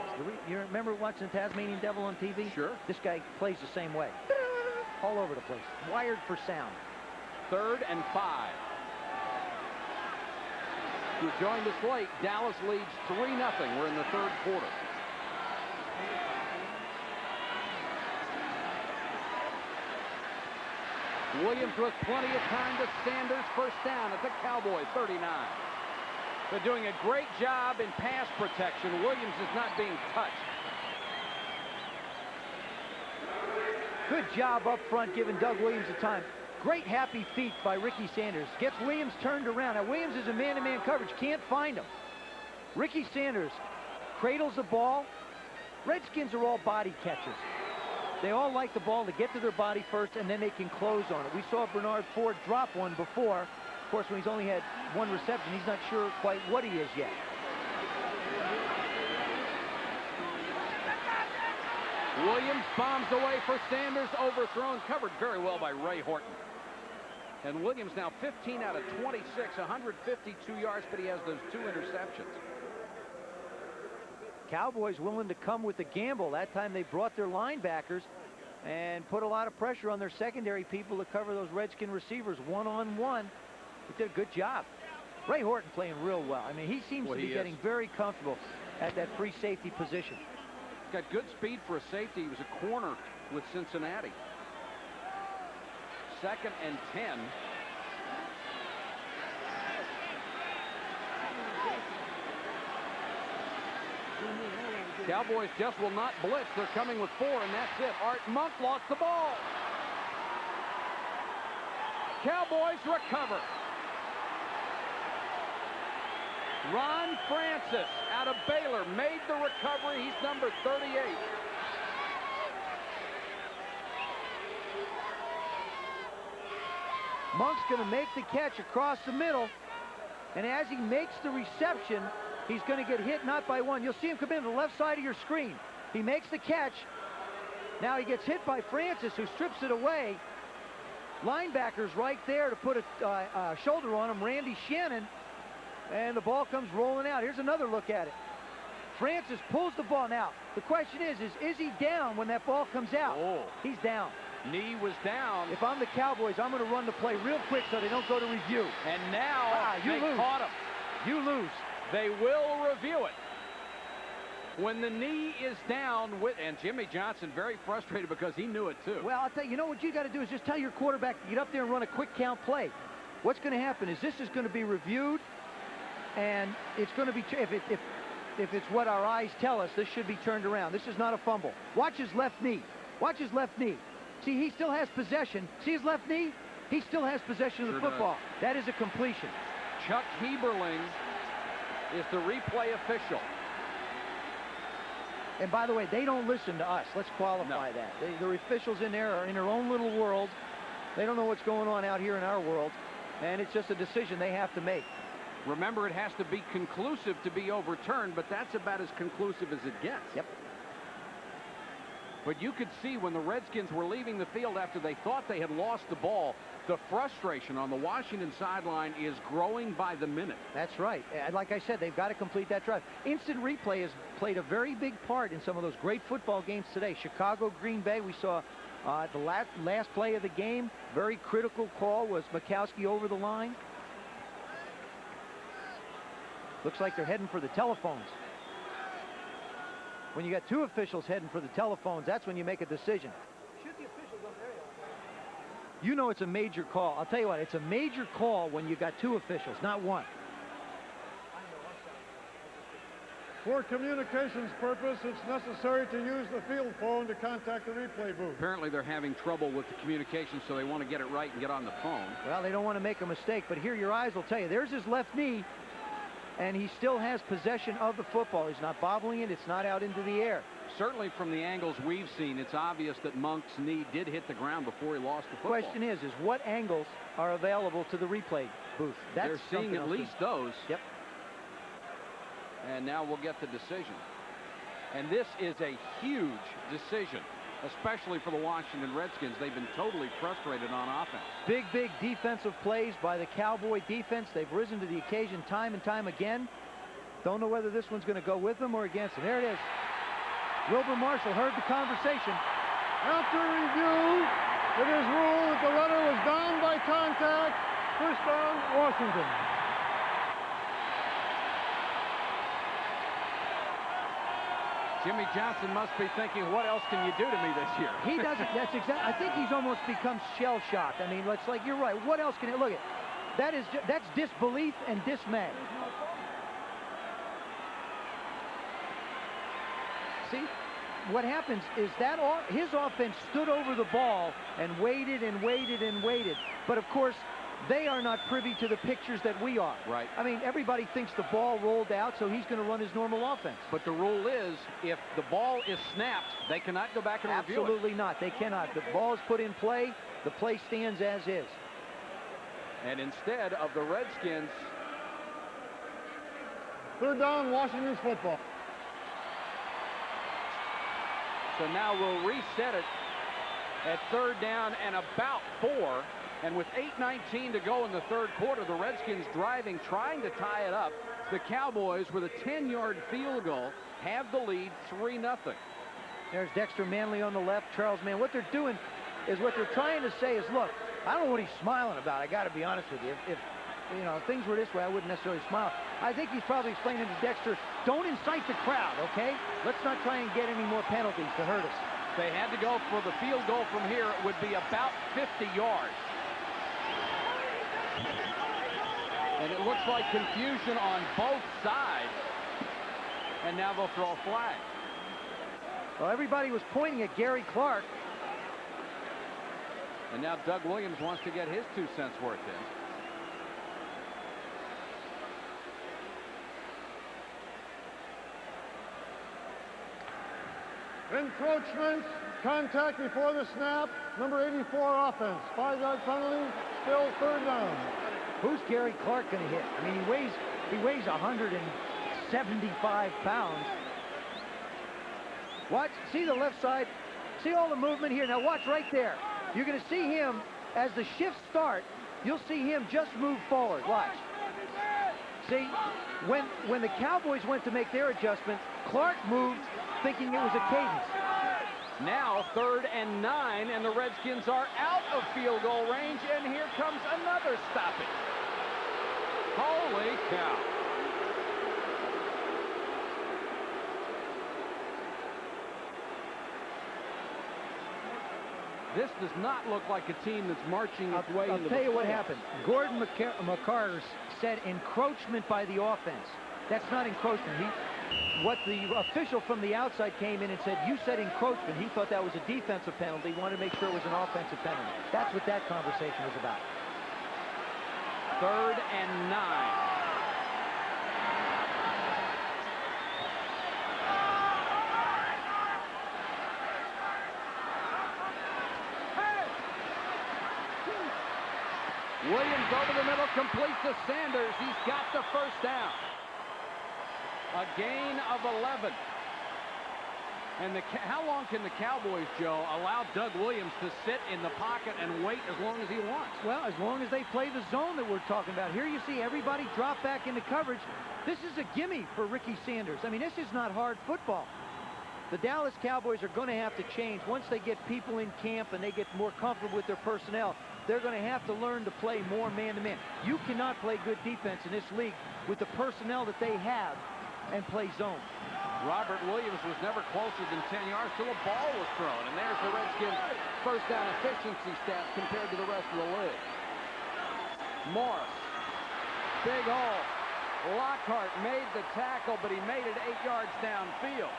You remember watching Tasmanian Devil on TV? Sure. This guy plays the same way. All over the place. Wired for sound. 3rd and 5. You joined us late. Dallas leads 3-0. We're in the 3rd quarter. Williams with plenty of time to Sanders. First down at the Cowboys 39. They're doing a great job in pass protection. Williams is not being touched. Good job up front giving Doug Williams the time. Great happy feet by Ricky Sanders. Gets Williams turned around. Now Williams is in man-to-man coverage. Can't find him. Ricky Sanders cradles the ball. Redskins are all body catchers. They all like the ball to get to their body first, and then they can close on it. We saw Bernard Ford drop one before. Of course, when he's only had 1 reception, he's not sure quite what he is yet. Williams bombs away for Sanders, overthrown, covered very well by Ray Horton. And Williams now 15 out of 26, 152 yards, but he has those 2 interceptions. Cowboys willing to come with the gamble. That time they brought their linebackers and put a lot of pressure on their secondary people to cover those Redskin receivers one-on-one. They did a good job. Ray Horton playing real well. I mean, he seems to be getting very comfortable at that free safety position. Got good speed for a safety. He was a corner with Cincinnati. 2nd and 10. Cowboys just will not blitz. They're coming with 4, and that's it. Art Monk lost the ball. Cowboys recover. Ron Francis out of Baylor made the recovery. He's number 38. Monk's going to make the catch across the middle, and as he makes the reception, he's going to get hit not by 1. You'll see him come in to the left side of your screen. He makes the catch. Now he gets hit by Francis, who strips it away. Linebackers right there to put a shoulder on him, Randy Shannon, and the ball comes rolling out. Here's another look at it. Francis pulls the ball. Now, the question is he down when that ball comes out? Oh. He's down. Knee was down. If I'm the Cowboys, I'm going to run the play real quick so they don't go to review. And now they caught him. You lose. They will review it. When the knee is down, and Jimmy Johnson very frustrated because he knew it too. Well, I'll tell you, what you got to do is just tell your quarterback to get up there and run a quick count play. What's going to happen is this is going to be reviewed, and it's going to be, if it's what our eyes tell us, this should be turned around. This is not a fumble. Watch his left knee. Watch his left knee. See, he still has possession. See his left knee? He still has possession of the football. That is a completion. Chuck Heberling is the replay official. And by the way, they don't listen to us. Let's qualify that. The officials in there are in their own little world. They don't know what's going on out here in our world. And it's just a decision they have to make. Remember, it has to be conclusive to be overturned, but that's about as conclusive as it gets. Yep. But you could see when the Redskins were leaving the field after they thought they had lost the ball, the frustration on the Washington sideline is growing by the minute. That's right. And like I said, they've got to complete that drive. Instant replay has played a very big part in some of those great football games today. Chicago, Green Bay, we saw the last play of the game. Very critical call was Mikowski over the line. Looks like they're heading for the telephones. When you got 2 officials heading for the telephones, that's when you make a decision. Shoot the officials up there. You know it's a major call. I'll tell you what, it's a major call when you got 2 officials, not 1. For communications purpose, it's necessary to use the field phone to contact the replay booth. Apparently they're having trouble with the communication, so they want to get it right and get on the phone. Well, they don't want to make a mistake, but here your eyes will tell you. There's his left knee, and he still has possession of the football. He's not bobbling it. It's not out into the air. Certainly from the angles we've seen, it's obvious that Monk's knee did hit the ground before he lost the football. The question is what angles are available to the replay booth? They're seeing at least those. Yep. And now we'll get the decision. And this is a huge decision, especially for the Washington Redskins. They've been totally frustrated on offense. Big defensive plays by the Cowboy defense. They've risen to the occasion time and time again. Don't know whether this one's going to go with them or against them. There it is. Wilbur Marshall heard the conversation. After review, it is ruled that the runner was down by contact. First down, Washington. Jimmy Johnson must be thinking, what else can you do to me this year? He doesn't. That's exactly. I think he's almost become shell-shocked. I mean, it's like, you're right. What else can it look at? That's disbelief and dismay. See, what happens is that his offense stood over the ball and waited and waited and waited. But of course, they are not privy to the pictures that we are. Right. I mean, everybody thinks the ball rolled out, so he's going to run his normal offense. But the rule is, if the ball is snapped, they cannot go back and review it. Absolutely not. They cannot. The ball is put in play. The play stands as is. And instead of the Redskins. Third down, Washington's football. So now we'll reset it at third down and about 4. And with 8:19 to go in the third quarter, the Redskins driving, trying to tie it up. The Cowboys, with a 10-yard field goal, have the lead 3-0. There's Dexter Manley on the left, Charles Mann. What they're doing is, what they're trying to say is, look, I don't know what he's smiling about. I got to be honest with you. If you know, things were this way, I wouldn't necessarily smile. I think he's probably explaining to Dexter, don't incite the crowd, okay? Let's not try and get any more penalties to hurt us. If they had to go for the field goal from here, it would be about 50 yards. And it looks like confusion on both sides. And now they'll throw a flag. Well, everybody was pointing at Gary Clark. And now Doug Williams wants to get his 2 cents worth in. Encroachment, contact before the snap, number 84 offense. 5-yard penalty, still third down. Who's Gary Clark going to hit? I mean, he weighs 175 pounds. Watch, see the left side, see all the movement here. Now watch right there. You're going to see him, as the shifts start, you'll see him just move forward. Watch. See, when the Cowboys went to make their adjustment, Clark moved thinking it was a cadence. Now 3rd and 9, and the Redskins are out of field goal range, and here comes another stoppage. Holy cow. This does not look like a team that's marching its way into the I'll tell you what happened. Gordon McCarter said encroachment by the offense. That's not encroachment. What the official from the outside came in and said, you said encroachment. He thought that was a defensive penalty. He wanted to make sure it was an offensive penalty. That's what that conversation was about. 3rd and 9. Williams over the middle, completes to Sanders. He's got the first down. A gain of 11. And how long can the Cowboys, Joe, allow Doug Williams to sit in the pocket and wait as long as he wants? Well, as long as they play the zone that we're talking about. Here you see everybody drop back into coverage. This is a gimme for Ricky Sanders. I mean, this is not hard football. The Dallas Cowboys are going to have to change. Once they get people in camp and they get more comfortable with their personnel, they're going to have to learn to play more man-to-man. You cannot play good defense in this league with the personnel that they have and play zone. Robert Williams was never closer than 10 yards till a ball was thrown. And there's the Redskins' first down efficiency stats compared to the rest of the league. Morris, big hole. Lockhart made the tackle, but he made it 8 yards downfield.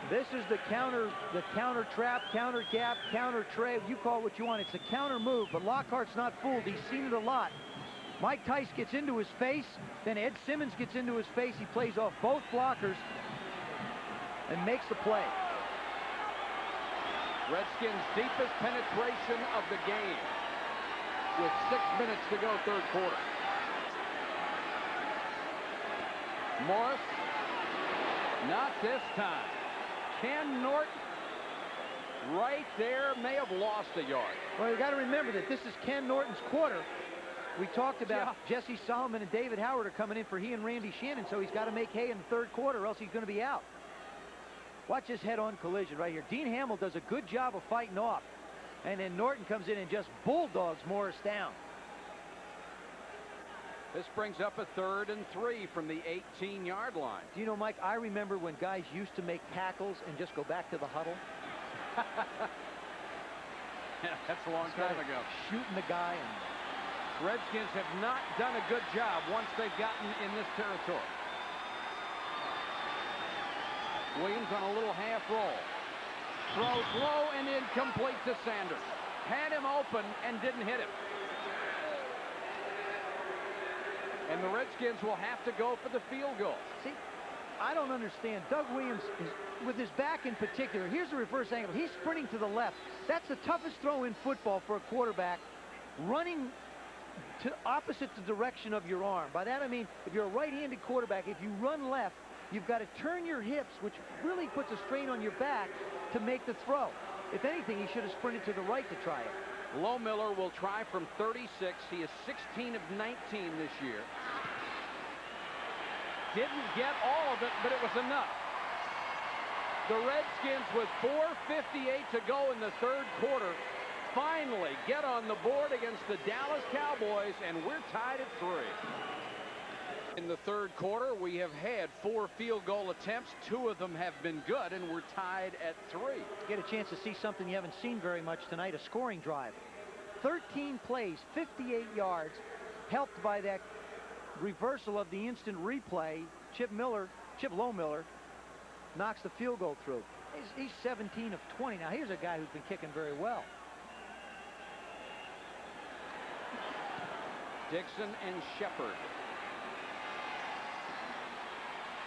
This is the counter trap, counter gap, counter tray. You call it what you want. It's a counter move, but Lockhart's not fooled. He's seen it a lot. Mike Tice gets into his face, then Ed Simmons gets into his face. He plays off both blockers and makes the play. Redskins' deepest penetration of the game. with 6 minutes to go, third quarter. Morris, not this time. Ken Norton, right there, may have lost a yard. Well, you got to remember that this is Ken Norton's quarter. We talked about Jesse Solomon and David Howard are coming in for he and Randy Shannon, so he's got to make hay in the third quarter, or else he's going to be out. Watch this head-on collision right here. Dean Hamill does a good job of fighting off, and then Norton comes in and just bulldogs Morris down. This brings up a 3rd and 3 from the 18-yard line. Do you know, Mike, I remember when guys used to make tackles and just go back to the huddle. Yeah, that's a long time ago. Shooting the guy. And Redskins have not done a good job once they've gotten in this territory. Williams on a little half roll. Throws low and incomplete to Sanders. Had him open and didn't hit him. And the Redskins will have to go for the field goal. See, I don't understand. Doug Williams, with his back in particular, here's the reverse angle. He's sprinting to the left. That's the toughest throw in football for a quarterback, running to opposite the direction of your arm. By that I mean, if you're a right-handed quarterback, if you run left, you've got to turn your hips, which really puts a strain on your back to make the throw. If anything, he should have sprinted to the right to try it. Lohmiller will try from 36. He is 16 of 19 this year. Didn't get all of it, but it was enough. The Redskins, with 4:58 to go in the third quarter, finally get on the board against the Dallas Cowboys, and we're tied at 3. In the third quarter, we have had 4 field goal attempts. 2 of them have been good, and we're tied at 3. Get a chance to see something you haven't seen very much tonight, a scoring drive. 13 plays, 58 yards, helped by that reversal of the instant replay. Chip Lohmiller knocks the field goal through. He's 17 of 20. Now, here's a guy who's been kicking very well. Dixon and Shepard.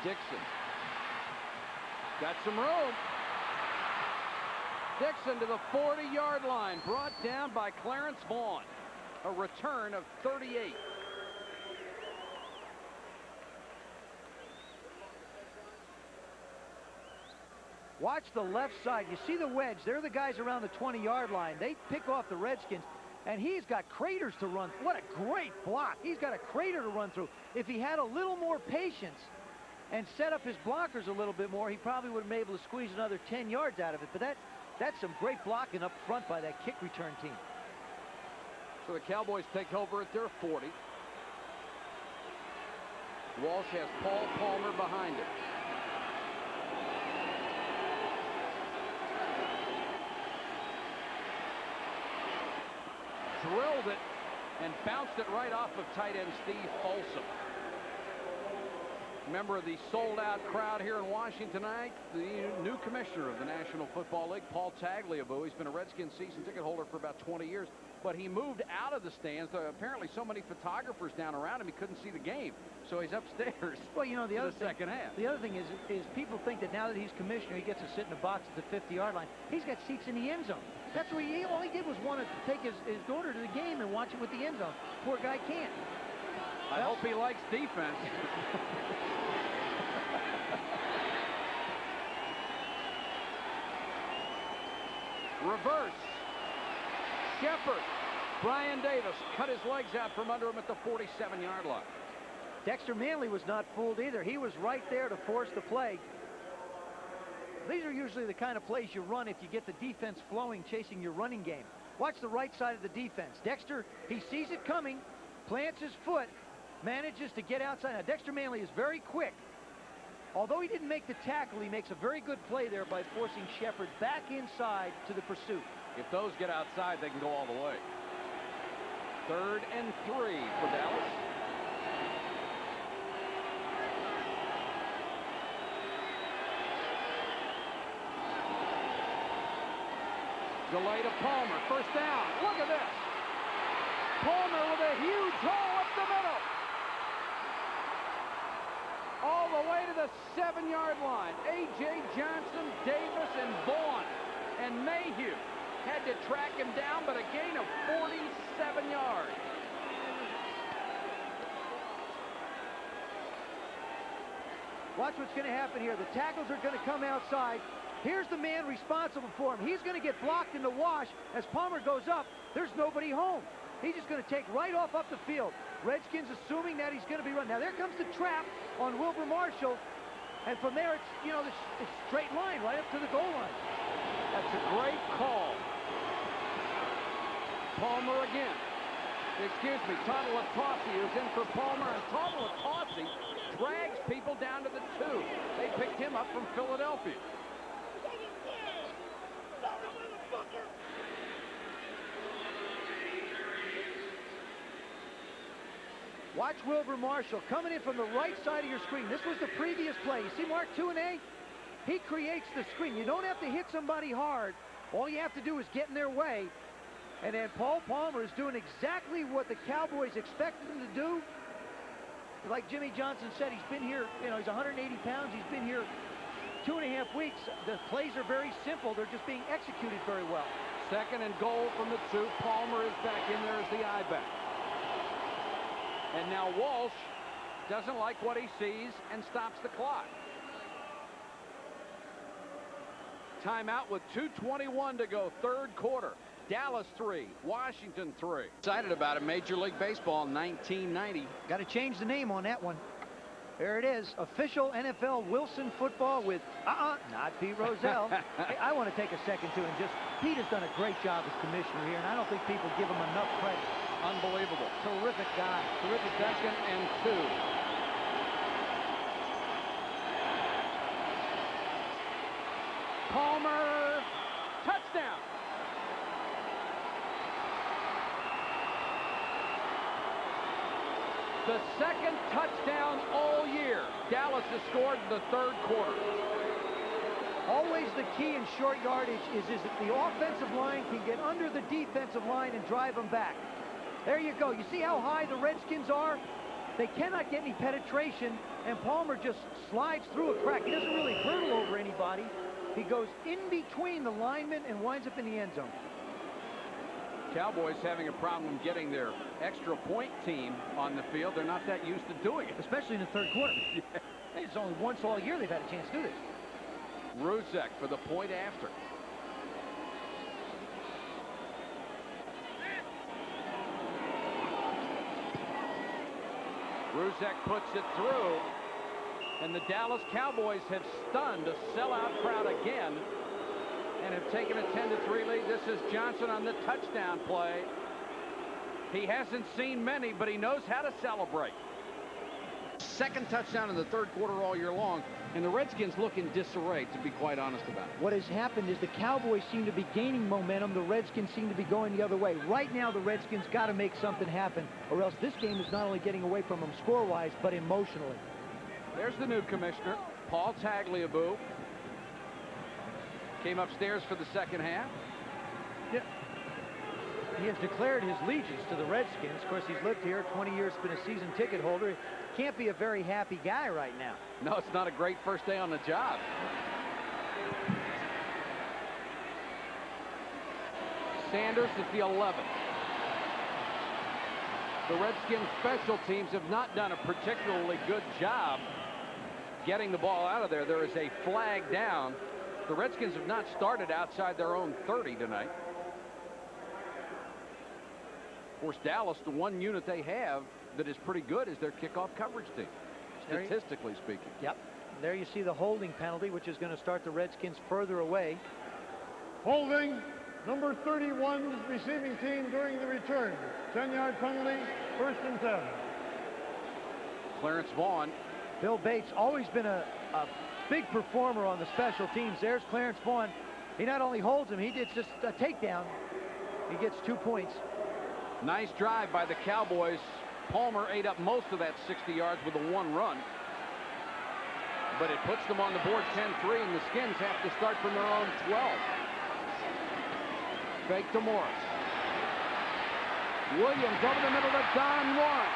Dixon got some room. Dixon to the 40-yard line, brought down by Clarence Vaughn. A return of 38. Watch the left side. You see the wedge. They're the guys around the 20-yard line. They pick off the Redskins, and he's got craters to run. What a great block. He's got a crater to run through. If he had a little more patience and set up his blockers a little bit more, he probably would have been able to squeeze another 10 yards out of it. But that's some great blocking up front by that kick return team. So the Cowboys take over at their 40. Walsh has Paul Palmer behind him. Drilled it and bounced it right off of tight end Steve Folsom. Member of the sold-out crowd here in Washington tonight, the new commissioner of the National Football League, Paul Tagliabue. He's been a Redskins season ticket holder for about 20 years, but he moved out of the stands. Apparently so many photographers down around him he couldn't see the game, so he's upstairs. Well, you know, the other second half. The other thing is people think that now that he's commissioner, he gets to sit in the box at the 50-yard line. He's got seats in the end zone. That's what all he did was want to take his daughter to the game and watch it with the end zone. Poor guy can't. I hope he likes defense. Reverse. Shepard. Brian Davis cut his legs out from under him at the 47-yard line. Dexter Manley was not fooled either. He was right there to force the play. These are usually the kind of plays you run if you get the defense flowing, chasing your running game. Watch the right side of the defense. Dexter, he sees it coming, plants his foot, manages to get outside. Now, Dexter Manley is very quick. Although he didn't make the tackle, he makes a very good play there by forcing Shepard back inside to the pursuit. If those get outside, they can go all the way. 3rd and 3 for Dallas. Delay to Palmer. First down. Look at this. Palmer with a huge hole up the middle. All the way to the 7-yard line. A.J. Johnson, Davis, and Vaughn, and Mayhew had to track him down, but a gain of 47 yards. Watch what's going to happen here. The tackles are going to come outside. Here's the man responsible for him. He's going to get blocked in the wash. As Palmer goes up, there's nobody home. He's just going to take right off up the field. Redskins assuming that he's going to be run. Now there comes the trap on Wilbur Marshall. And from there, it's, you know, it's straight line right up to the goal line. That's a great call. Palmer again. Excuse me, Toddle-a-Tossy is in for Palmer, and Toddle-a-Tossy drags people down to the 2. They picked him up from Philadelphia. Watch Wilbur Marshall coming in from the right side of your screen. This was the previous play. You see Mark 2-8? He creates the screen. You don't have to hit somebody hard. All you have to do is get in their way. And then Paul Palmer is doing exactly what the Cowboys expected him to do. Like Jimmy Johnson said, he's been here, you know, he's 180 pounds. He's been here 2.5 weeks. The plays are very simple. They're just being executed very well. 2nd and goal from the 2. Palmer is back in there as the I-back. And now Walsh doesn't like what he sees and stops the clock. Timeout with 2:21 to go, 3rd quarter. Dallas 3, Washington 3. Excited about it. Major League Baseball 1990. Got to change the name on that one. There it is. Official NFL Wilson football with, not Pete Rozelle. Hey, I want to take a second to and just, Pete has done a great job as commissioner here, and I don't think people give him enough credit. Unbelievable. Terrific guy. Terrific guy. 2nd and 2. Palmer, touchdown. The 2nd touchdown all year. Dallas has scored in the 3rd quarter. Always the key in short yardage is that the offensive line can get under the defensive line and drive them back. There you go. You see how high the Redskins are? They cannot get any penetration, and Palmer just slides through a crack. He doesn't really hurdle over anybody. He goes in between the linemen and winds up in the end zone. Cowboys having a problem getting their extra point team on the field. They're not that used to doing it. Especially in the 3rd quarter. Yeah. It's only once all year they've had a chance to do this. Ruzek for the point after. Ruzek puts it through, and the Dallas Cowboys have stunned a sellout crowd again and have taken a 10-3 lead. This is Johnson on the touchdown play. He hasn't seen many, but he knows how to celebrate. 2nd touchdown in the 3rd quarter all year long, and the Redskins look in disarray, to be quite honest about it. What has happened is the Cowboys seem to be gaining momentum. The Redskins seem to be going the other way. Right now, the Redskins got to make something happen, or else this game is not only getting away from them score-wise, but emotionally. There's the new commissioner, Paul Tagliabue. Came upstairs for the 2nd half. Yeah. He has declared his allegiance to the Redskins. Of course, he's lived here 20 years, been a season ticket holder. Can't be a very happy guy right now. No, it's not a great first day on the job. Sanders at the 11. The Redskins special teams have not done a particularly good job getting the ball out of there. There is a flag down. The Redskins have not started outside their own 30 tonight. Of course, Dallas, the one unit they have that is pretty good is their kickoff coverage team, statistically speaking. Yep. There you see the holding penalty, which is going to start the Redskins further away. Holding number 31 receiving team during the return. 10-yard penalty, 1st and 10. Clarence Vaughn. Bill Bates always been a big performer on the special teams. There's Clarence Vaughn. He not only holds him, he gets just a takedown. He gets 2 points. Nice drive by the Cowboys. Palmer ate up most of that 60 yards with a 1 run. But it puts them on the board 10-3, and the Skins have to start from their own 12. Fake to Morris. Williams over the middle to Don Warren.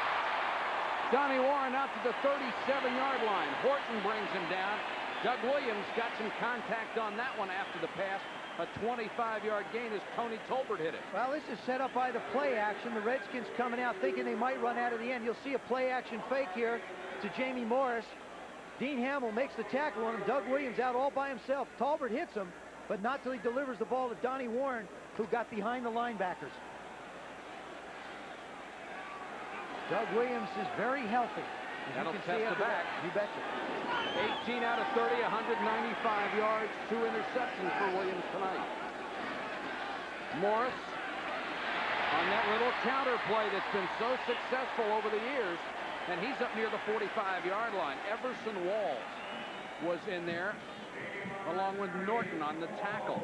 Donnie Warren out to the 37-yard line. Horton brings him down. Doug Williams got some contact on that one after the pass. a 25-yard gain as Tony Tolbert hit it. Well, this is set up by the play action. The Redskins coming out thinking they might run out of the end. You'll see a play action fake here to Jamie Morris. Dean Hamill makes the tackle on him. Doug Williams out all by himself. Tolbert hits him, but not till he delivers the ball to Donnie Warren, who got behind the linebackers. Doug Williams is very healthy. That'll test the back. You betcha. 18 out of 30, 195 yards, 2 interceptions for Williams tonight. Morris on that little counter play that's been so successful over the years, and he's up near the 45-yard line. Everson Walls was in there, along with Norton on the tackle.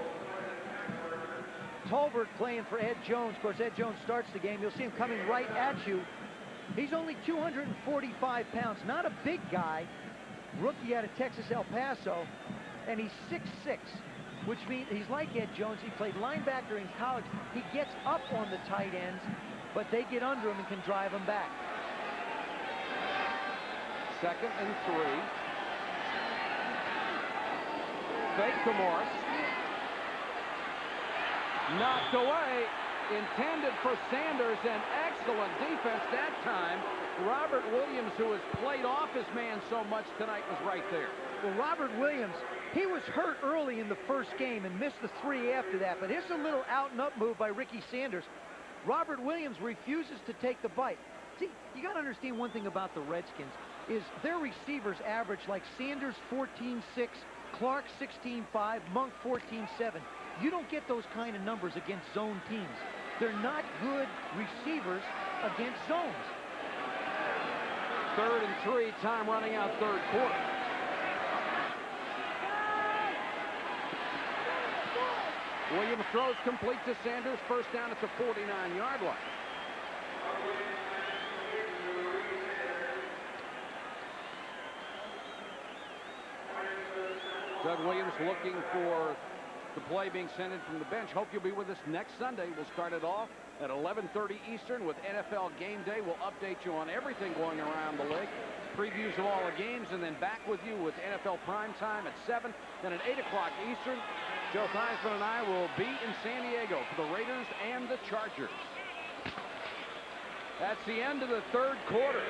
Tolbert playing for Ed Jones. Of course, Ed Jones starts the game. You'll see him coming right at you. He's only 245 pounds, not a big guy. Rookie out of Texas El Paso, and he's 6'6", which means he's like Ed Jones. He played linebacker in college. He gets up on the tight ends, but they get under him and can drive him back. 2nd and 3. Fake to Morris. Knocked away. Intended for Sanders, and excellent defense that time. Robert Williams, who has played off his man so much tonight, was right there. Well, Robert Williams, he was hurt early in the first game and missed the 3 after that, but here's a little out and up move by Ricky Sanders. Robert Williams refuses to take the bite. See, you got to understand one thing about the Redskins is their receivers average like Sanders 14.6, Clark 16.5, Monk 14.7. You don't get those kind of numbers against zone teams. They're not good receivers against zones. 3rd and 3, time running out 3rd quarter. Williams throws complete to Sanders, first down at the 49-yard line. Doug Williams looking for the play being sent in from the bench. Hope you'll be with us next Sunday. We'll start it off at 11:30 Eastern with NFL Game Day. We'll update you on everything going around the league, previews of all the games, and then back with you with NFL Prime Time at 7. Then at 8 o'clock Eastern, Joe Theismann and I will be in San Diego for the Raiders and the Chargers. That's the end of the 3rd quarter.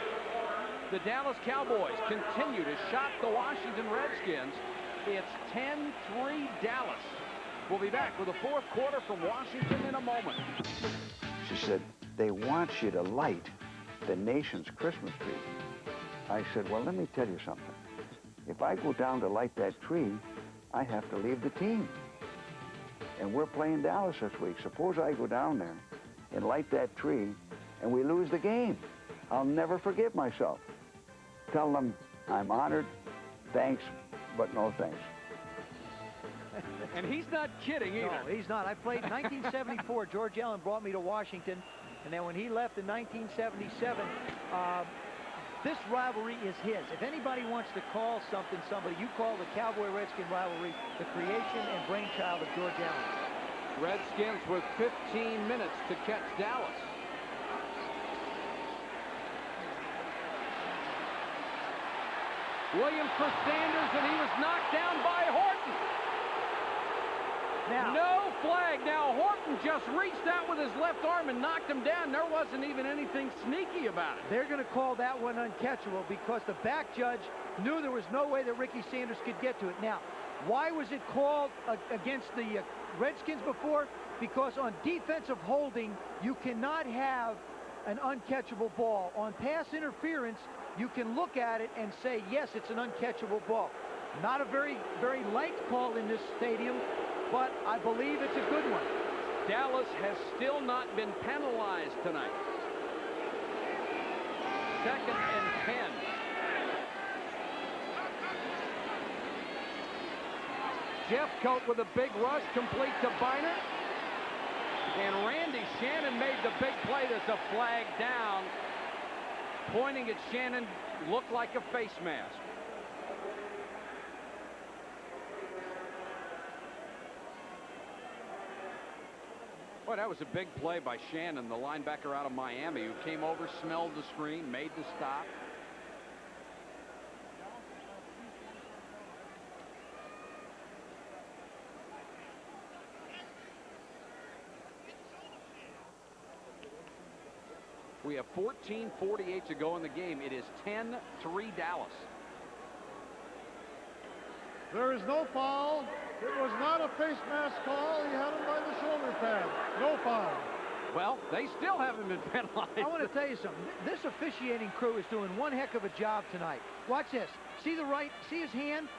The Dallas Cowboys continue to shock the Washington Redskins. It's 10-3 Dallas. We'll be back with the 4th quarter from Washington in a moment. She said, they want you to light the nation's Christmas tree. I said, well, let me tell you something. If I go down to light that tree, I have to leave the team. And we're playing Dallas this week. Suppose I go down there and light that tree and we lose the game. I'll never forgive myself. Tell them I'm honored, thanks, but no thanks. And he's not kidding either. No, he's not. I played 1974. George Allen brought me to Washington, and then when he left in 1977, this rivalry is his. If anybody wants to call somebody, you call the Cowboy-Redskin rivalry the creation and brainchild of George Allen. Redskins with 15 minutes to catch Dallas. Williams for Sanders, and he was knocked down by Horton. Now, no flag. Now Horton just reached out with his left arm and knocked him down. There wasn't even anything sneaky about it. They're going to call that one uncatchable because the back judge knew there was no way that Ricky Sanders could get to it. Now, why was it called against the Redskins before? Because on defensive holding, you cannot have an uncatchable ball. On pass interference, you can look at it and say, yes, it's an uncatchable ball. Not a very light call in this stadium, but I believe it's a good one. Dallas has still not been penalized tonight. 2nd and 10. Jeffcoat with a big rush, complete to Bynert. And Randy Shannon made the big play. There's a flag down. Pointing at Shannon, looked like a face mask. Boy, that was a big play by Shannon, the linebacker out of Miami, who came over, smelled the screen, made the stop. We have 14:48 to go in the game. It is 10-3 Dallas. There is no foul. It was not a face mask call. He had him by the shoulder pad. No foul. Well, they still haven't been penalized. I want to tell you something. This officiating crew is doing one heck of a job tonight. Watch this. See his hand?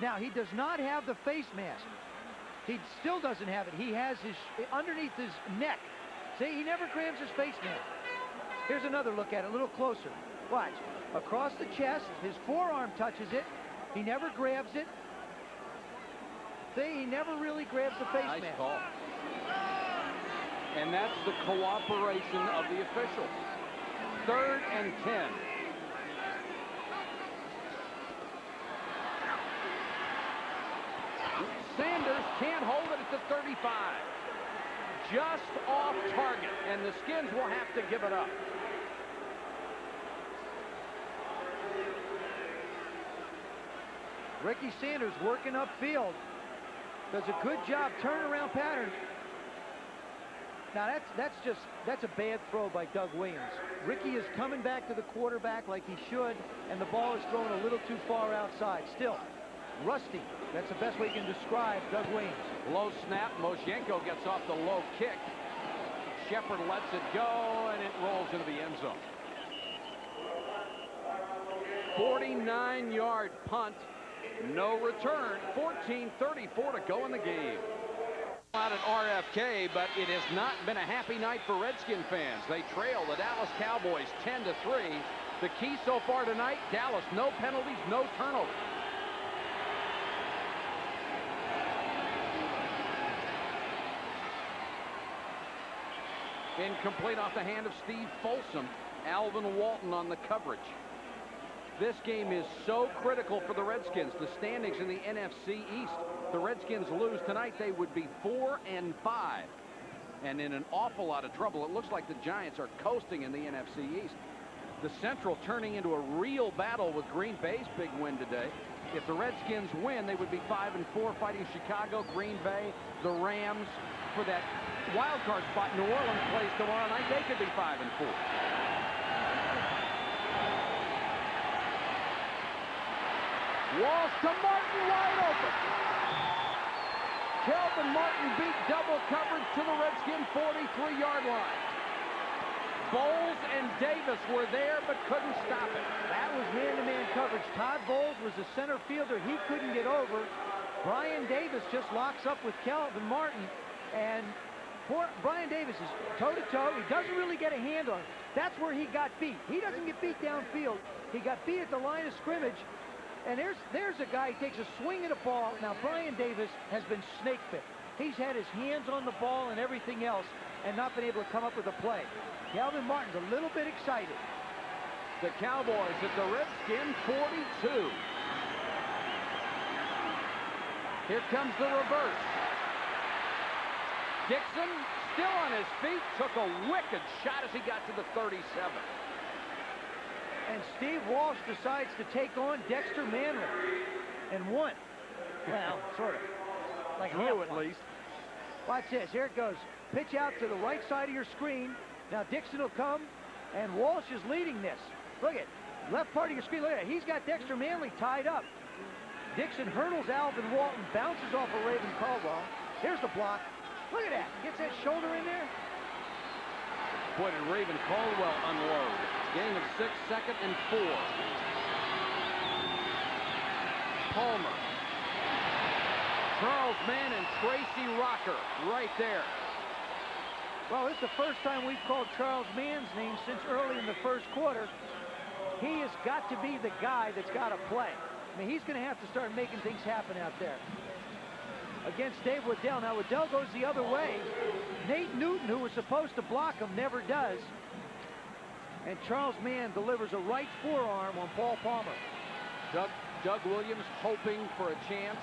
Now, he does not have the face mask. He still doesn't have it. He has his underneath his neck. See, he never grabs his face mask. Here's another look at it, a little closer. Watch. Across the chest, his forearm touches it. He never grabs it. See, he never really grabs the face Nice mask. call. And that's the cooperation of the officials. 3rd and 10. Sanders can't hold it at the 35. Just off target, and the Skins will have to give it up. Ricky Sanders working upfield. Does a good job, turnaround pattern. Now that's a bad throw by Doug Williams. Ricky is coming back to the quarterback like he should, and the ball is thrown a little too far outside. Still, rusty. That's the best way you can describe Doug Williams. Low snap. Moshenko gets off the low kick. Shepard lets it go, and it rolls into the end zone. 49-yard punt. No return. 14:34 to go in the game. Out at RFK, but it has not been a happy night for Redskin fans. They trail the Dallas Cowboys 10-3. The key so far tonight, Dallas, no penalties, no turnovers. Incomplete off the hand of Steve Folsom. Alvin Walton on the coverage. This game is so critical for the Redskins. The standings in the NFC East. The Redskins lose tonight, they would be 4-5 and in an awful lot of trouble. It looks like the Giants are coasting in the NFC East. The Central turning into a real battle with Green Bay's big win today. If the Redskins win, they would be 5-4, fighting Chicago, Green Bay, the Rams for that wild card spot. New Orleans plays tomorrow night. They could be 5-4. Walsh to Martin, wide open. Kelvin Martin beat double coverage to the Redskin 43-yard line. Bowles and Davis were there but couldn't stop it. That was man-to-man coverage. Todd Bowles was the center fielder. He couldn't get over. Brian Davis just locks up with Kelvin Martin, and Brian Davis is toe-to-toe. He doesn't really get a hand on it. That's where he got beat. He doesn't get beat downfield. He got beat at the line of scrimmage. And there's a guy who takes a swing at a ball. Now, Brian Davis has been snake-bit. He's had his hands on the ball and everything else and not been able to come up with a play. Calvin Martin's a little bit excited. The Cowboys at the Redskin 42. Here comes the reverse. Dixon still on his feet, took a wicked shot as he got to the 37. And Steve Walsh decides to take on Dexter Manley. And won. Well, sort of. Like Drew at least. Watch this. Here it goes. Pitch out to the right side of your screen. Now Dixon will come, and Walsh is leading this. Look at left part of your screen. Look at it. He's got Dexter Manley tied up. Dixon hurdles Alvin Walton, bounces off of Raven Caldwell. Here's the block. Look at that. Gets that shoulder in there. Boy, did Raven Caldwell unload. Gain of 6, 2nd and 4. Palmer. Charles Mann and Tracy Rocker right there. Well, it's the first time we've called Charles Mann's name since early in the first quarter. He has got to be the guy that's got to play. I mean, he's going to have to start making things happen out there. Against Dave Waddell. Now, Waddell goes the other way. Nate Newton, who was supposed to block him, never does. And Charles Mann delivers a right forearm on Paul Palmer. Doug Williams hoping for a chance.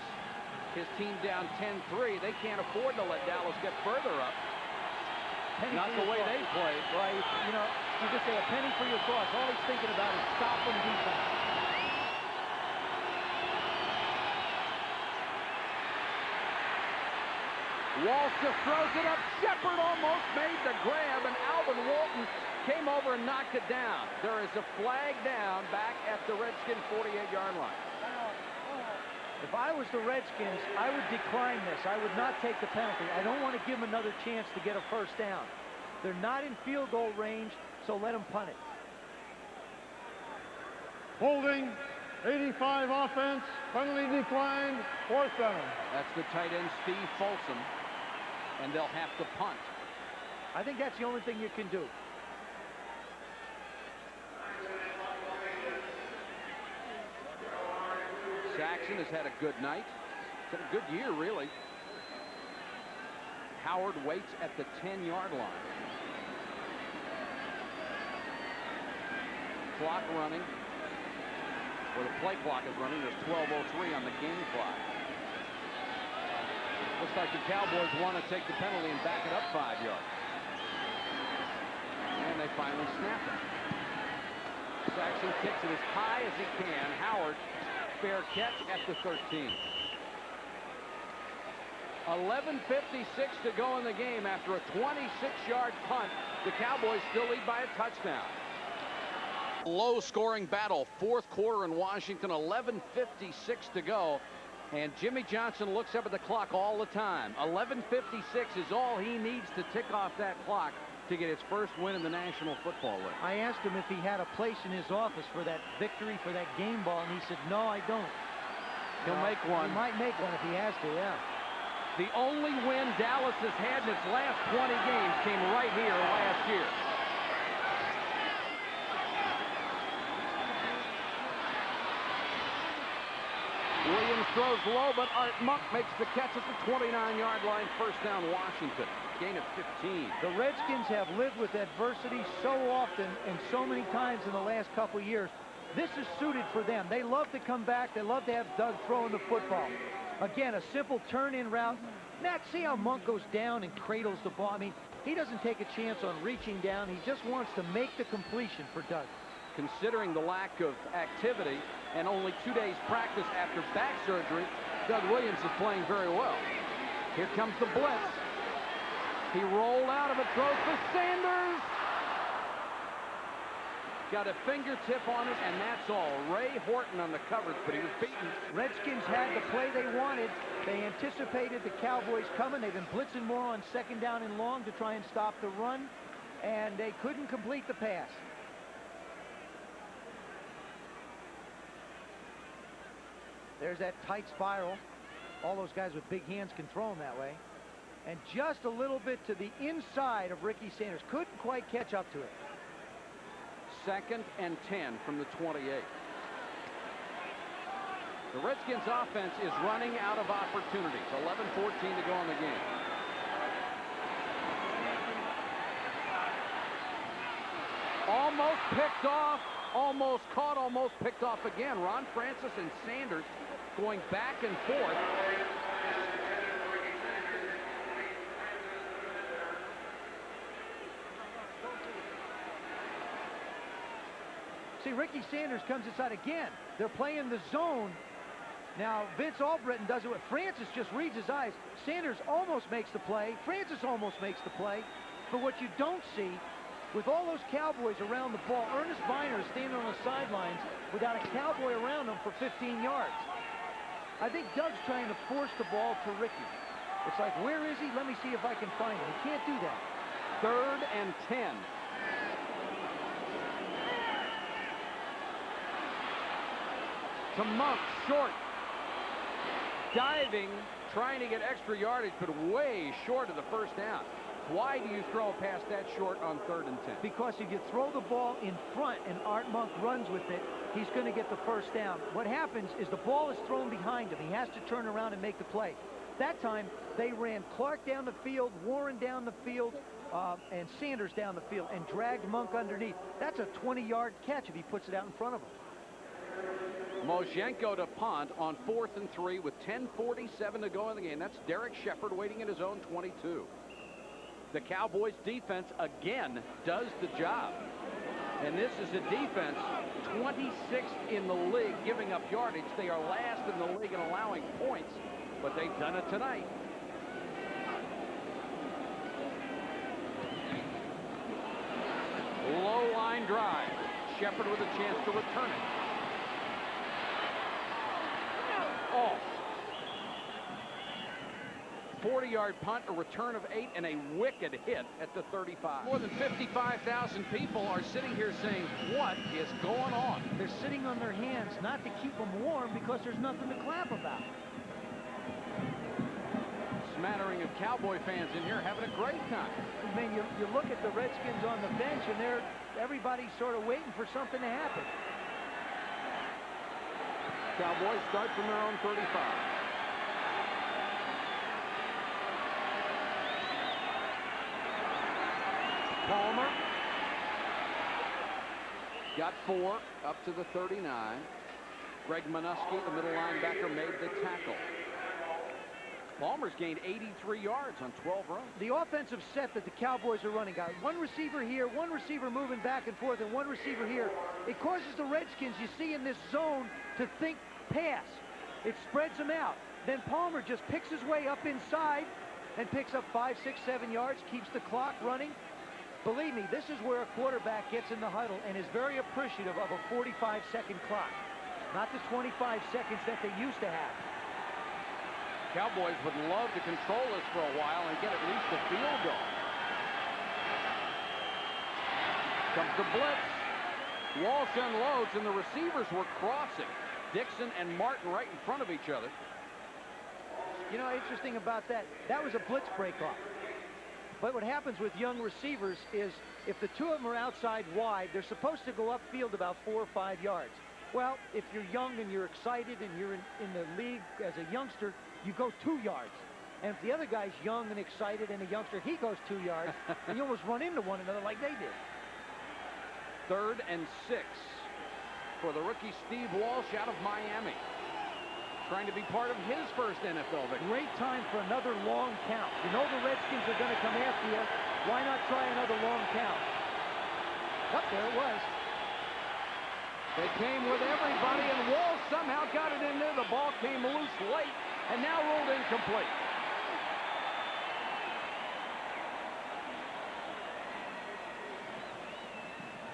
His team down 10-3. They can't afford to let Dallas get further up. Not the way they played. Well, you know, you just say a penny for your thoughts. All he's thinking about is stopping defense. Walsh just throws it up. Shepard almost made the grab, and Alvin Walton came over and knocked it down. There is a flag down back at the Redskins 48-yard line. If I was the Redskins, I would decline this. I would not take the penalty. I don't want to give them another chance to get a first down. They're not in field goal range, so let them punt it. Holding, 85 offense, penalty declined, 4th down. That's the tight end, Steve Folsom, and they'll have to punt. I think that's the only thing you can do. Saxon has had a good night. He's had a good year, really. Howard waits at the 10-yard line. Clock running. Or the play clock is running. There's 12:03 on the game clock. Looks like the Cowboys want to take the penalty and back it up 5 yards. And they finally snap it. Saxon kicks it as high as he can. Howard, fair catch at the 13. 11:56 to go in the game. After a 26-yard punt, the Cowboys still lead by a touchdown. Low-scoring battle, 4th quarter in Washington, 11:56 to go. And Jimmy Johnson looks up at the clock all the time. 11:56 is all he needs to tick off that clock to get his first win in the National Football League. I asked him if he had a place in his office for that victory, for that game ball, and he said, no, I don't. He'll make one. He might make one if he has to, yeah. The only win Dallas has had in its last 20 games came right here last year. Williams throws low, but Art Monk makes the catch at the 29-yard line. First down, Washington. Gain of 15. The Redskins have lived with adversity so often and so many times in the last couple of years. This is suited for them. They love to come back. They love to have Doug throwing the football. Again, a simple turn-in route. Matt, see how Monk goes down and cradles the ball. I mean, he doesn't take a chance on reaching down. He just wants to make the completion for Doug. Considering the lack of activity and only 2 days practice after back surgery, Doug Williams is playing very well. Here comes the blitz. He rolled out of it, throws for Sanders. Got a fingertip on it, and that's all. Ray Horton on the coverage, but he was beaten. Redskins had the play they wanted. They anticipated the Cowboys coming. They've been blitzing more on 2nd down and long to try and stop the run, and they couldn't complete the pass. There's that tight spiral. All those guys with big hands can throw them that way. And just a little bit to the inside of Ricky Sanders. Couldn't quite catch up to it. 2nd and 10 from the 28. The Redskins offense is running out of opportunities. 11:14 to go in the game. Almost picked off, almost caught, almost picked off again. Ron Francis and Sanders going back and forth. See, Ricky Sanders comes inside again. They're playing the zone. Now, Vince Albritton does it with Francis, just reads his eyes. Sanders almost makes the play. Francis almost makes the play. But what you don't see, with all those Cowboys around the ball, Ernest Viner is standing on the sidelines without a Cowboy around him for 15 yards. I think Doug's trying to force the ball to Ricky. It's like, where is he? Let me see if I can find him. He can't do that. 3rd and 10. To Monk, short. Diving, trying to get extra yardage, but way short of the first down. Why do you throw a pass that short on 3rd and 10? Because if you throw the ball in front and Art Monk runs with it, he's going to get the first down. What happens is the ball is thrown behind him. He has to turn around and make the play. That time, they ran Clark down the field, Warren down the field, and Sanders down the field, and dragged Monk underneath. That's a 20-yard catch if he puts it out in front of him. Moshenko to punt on 4th and 3 with 10:47 to go in the game. That's Derek Shepard waiting at his own 22. The Cowboys defense again does the job. And this is a defense 26th in the league giving up yardage. They are last in the league in allowing points, but they've done it tonight. Low line drive. Shepard with a chance to return it. Oh. 40-yard punt, a return of 8, and a wicked hit at the 35. More than 55,000 people are sitting here saying, what is going on? They're sitting on their hands not to keep them warm because there's nothing to clap about. Smattering of Cowboy fans in here having a great time. I mean, you look at the Redskins on the bench, and everybody's sort of waiting for something to happen. Cowboys start from their own 35. Palmer got 4 up to the 39. Greg Minuski, the middle linebacker, made the tackle. Palmer's gained 83 yards on 12 runs. The offensive set that the Cowboys are running, got one receiver here, one receiver moving back and forth, and one receiver here. It causes the Redskins, you see in this zone, to think pass. It spreads them out. Then Palmer just picks his way up inside and picks up 5, 6, 7 yards, keeps the clock running. Believe me, this is where a quarterback gets in the huddle and is very appreciative of a 45-second clock, not the 25 seconds that they used to have. Cowboys would love to control this for a while and get at least a field goal. Comes the blitz. Walsh unloads, and the receivers were crossing. Dixon and Martin right in front of each other. You know, interesting about that, that was a blitz break-off. But what happens with young receivers is if the two of them are outside wide, they're supposed to go upfield about 4 or 5 yards. Well, if you're young and you're excited and you're in the league as a youngster, you go 2 yards. And if the other guy's young and excited and a youngster, he goes 2 yards, and you almost run into one another like they did. 3rd and 6 for the rookie Steve Walsh out of Miami. Trying to be part of his first NFL victory. Great time for another long count. You know the Redskins are going to come after you. Why not try another long count? Up there it was. They came with everybody, and Walsh somehow got it in there. The ball came loose late and now rolled incomplete.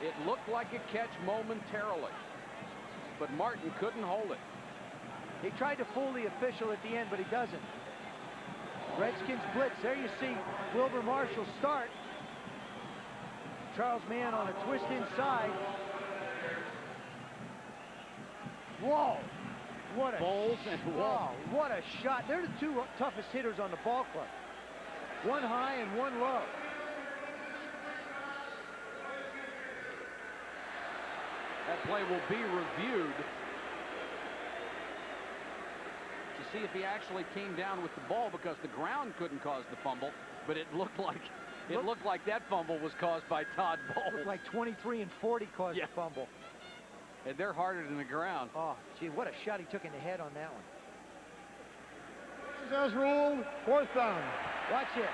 It looked like a catch momentarily, but Martin couldn't hold it. He tried to fool the official at the end, but he doesn't. Redskins blitz. There you see Wilbur Marshall start. Charles Mann on a twist inside. Whoa! What a Bowles and wow! What a shot! They're the two toughest hitters on the ball club. One high and one low. That play will be reviewed to see if he actually came down with the ball, because the ground couldn't cause the fumble, but it looked like that fumble was caused by Todd Bowles. Looked like 23 and 40 caused the fumble. And they're harder than the ground. Oh, gee, what a shot he took in the head on that one. As ruled, 4th down. Watch this.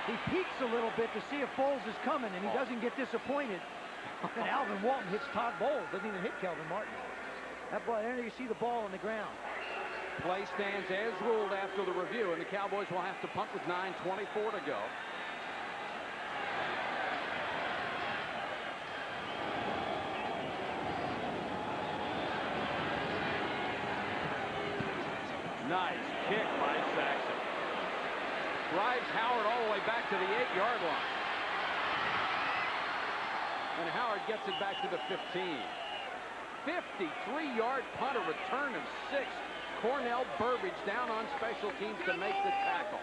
He peeks a little bit to see if Bowles is coming, and he doesn't get disappointed. And Alvin Walton hits Todd Bowles, doesn't even hit Kelvin Martin. That ball, there you see the ball on the ground. Play stands as ruled after the review, and the Cowboys will have to punt with 9:24 to go. Nice kick by Saxon. Drives Howard all the way back to the 8-yard line. And Howard gets it back to the 15. 53-yard punt, a return of 6. Cornell Burbage down on special teams to make the tackle.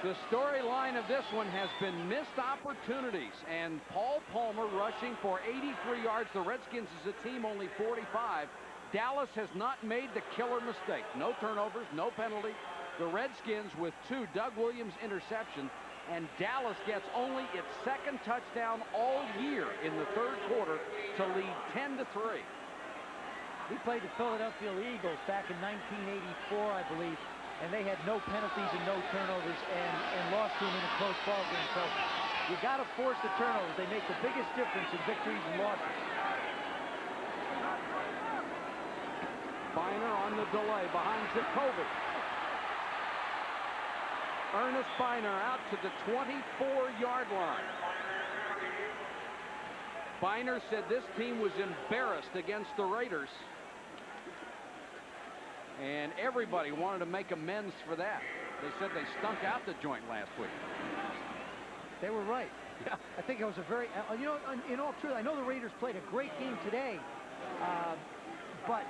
The storyline of this one has been missed opportunities, and Paul Palmer rushing for 83 yards. The Redskins as a team only 45. Dallas has not made the killer mistake. No turnovers, no penalty. The Redskins with 2 Doug Williams interceptions, and Dallas gets only its 2nd touchdown all year in the 3rd quarter to lead 10-3. He played the Philadelphia Eagles back in 1984, I believe, and they had no penalties and no turnovers and lost to him in a close ball game. So you got to force the turnovers. They make the biggest difference in victories and losses. Biner on the delay behind Jacoby. Ernest Biner out to the 24-yard line. Biner said this team was embarrassed against the Raiders. And everybody wanted to make amends for that. They said they stunk out the joint last week. They were right. Yeah. I think it was a very, you know, in all truth, I know the Raiders played a great game today, but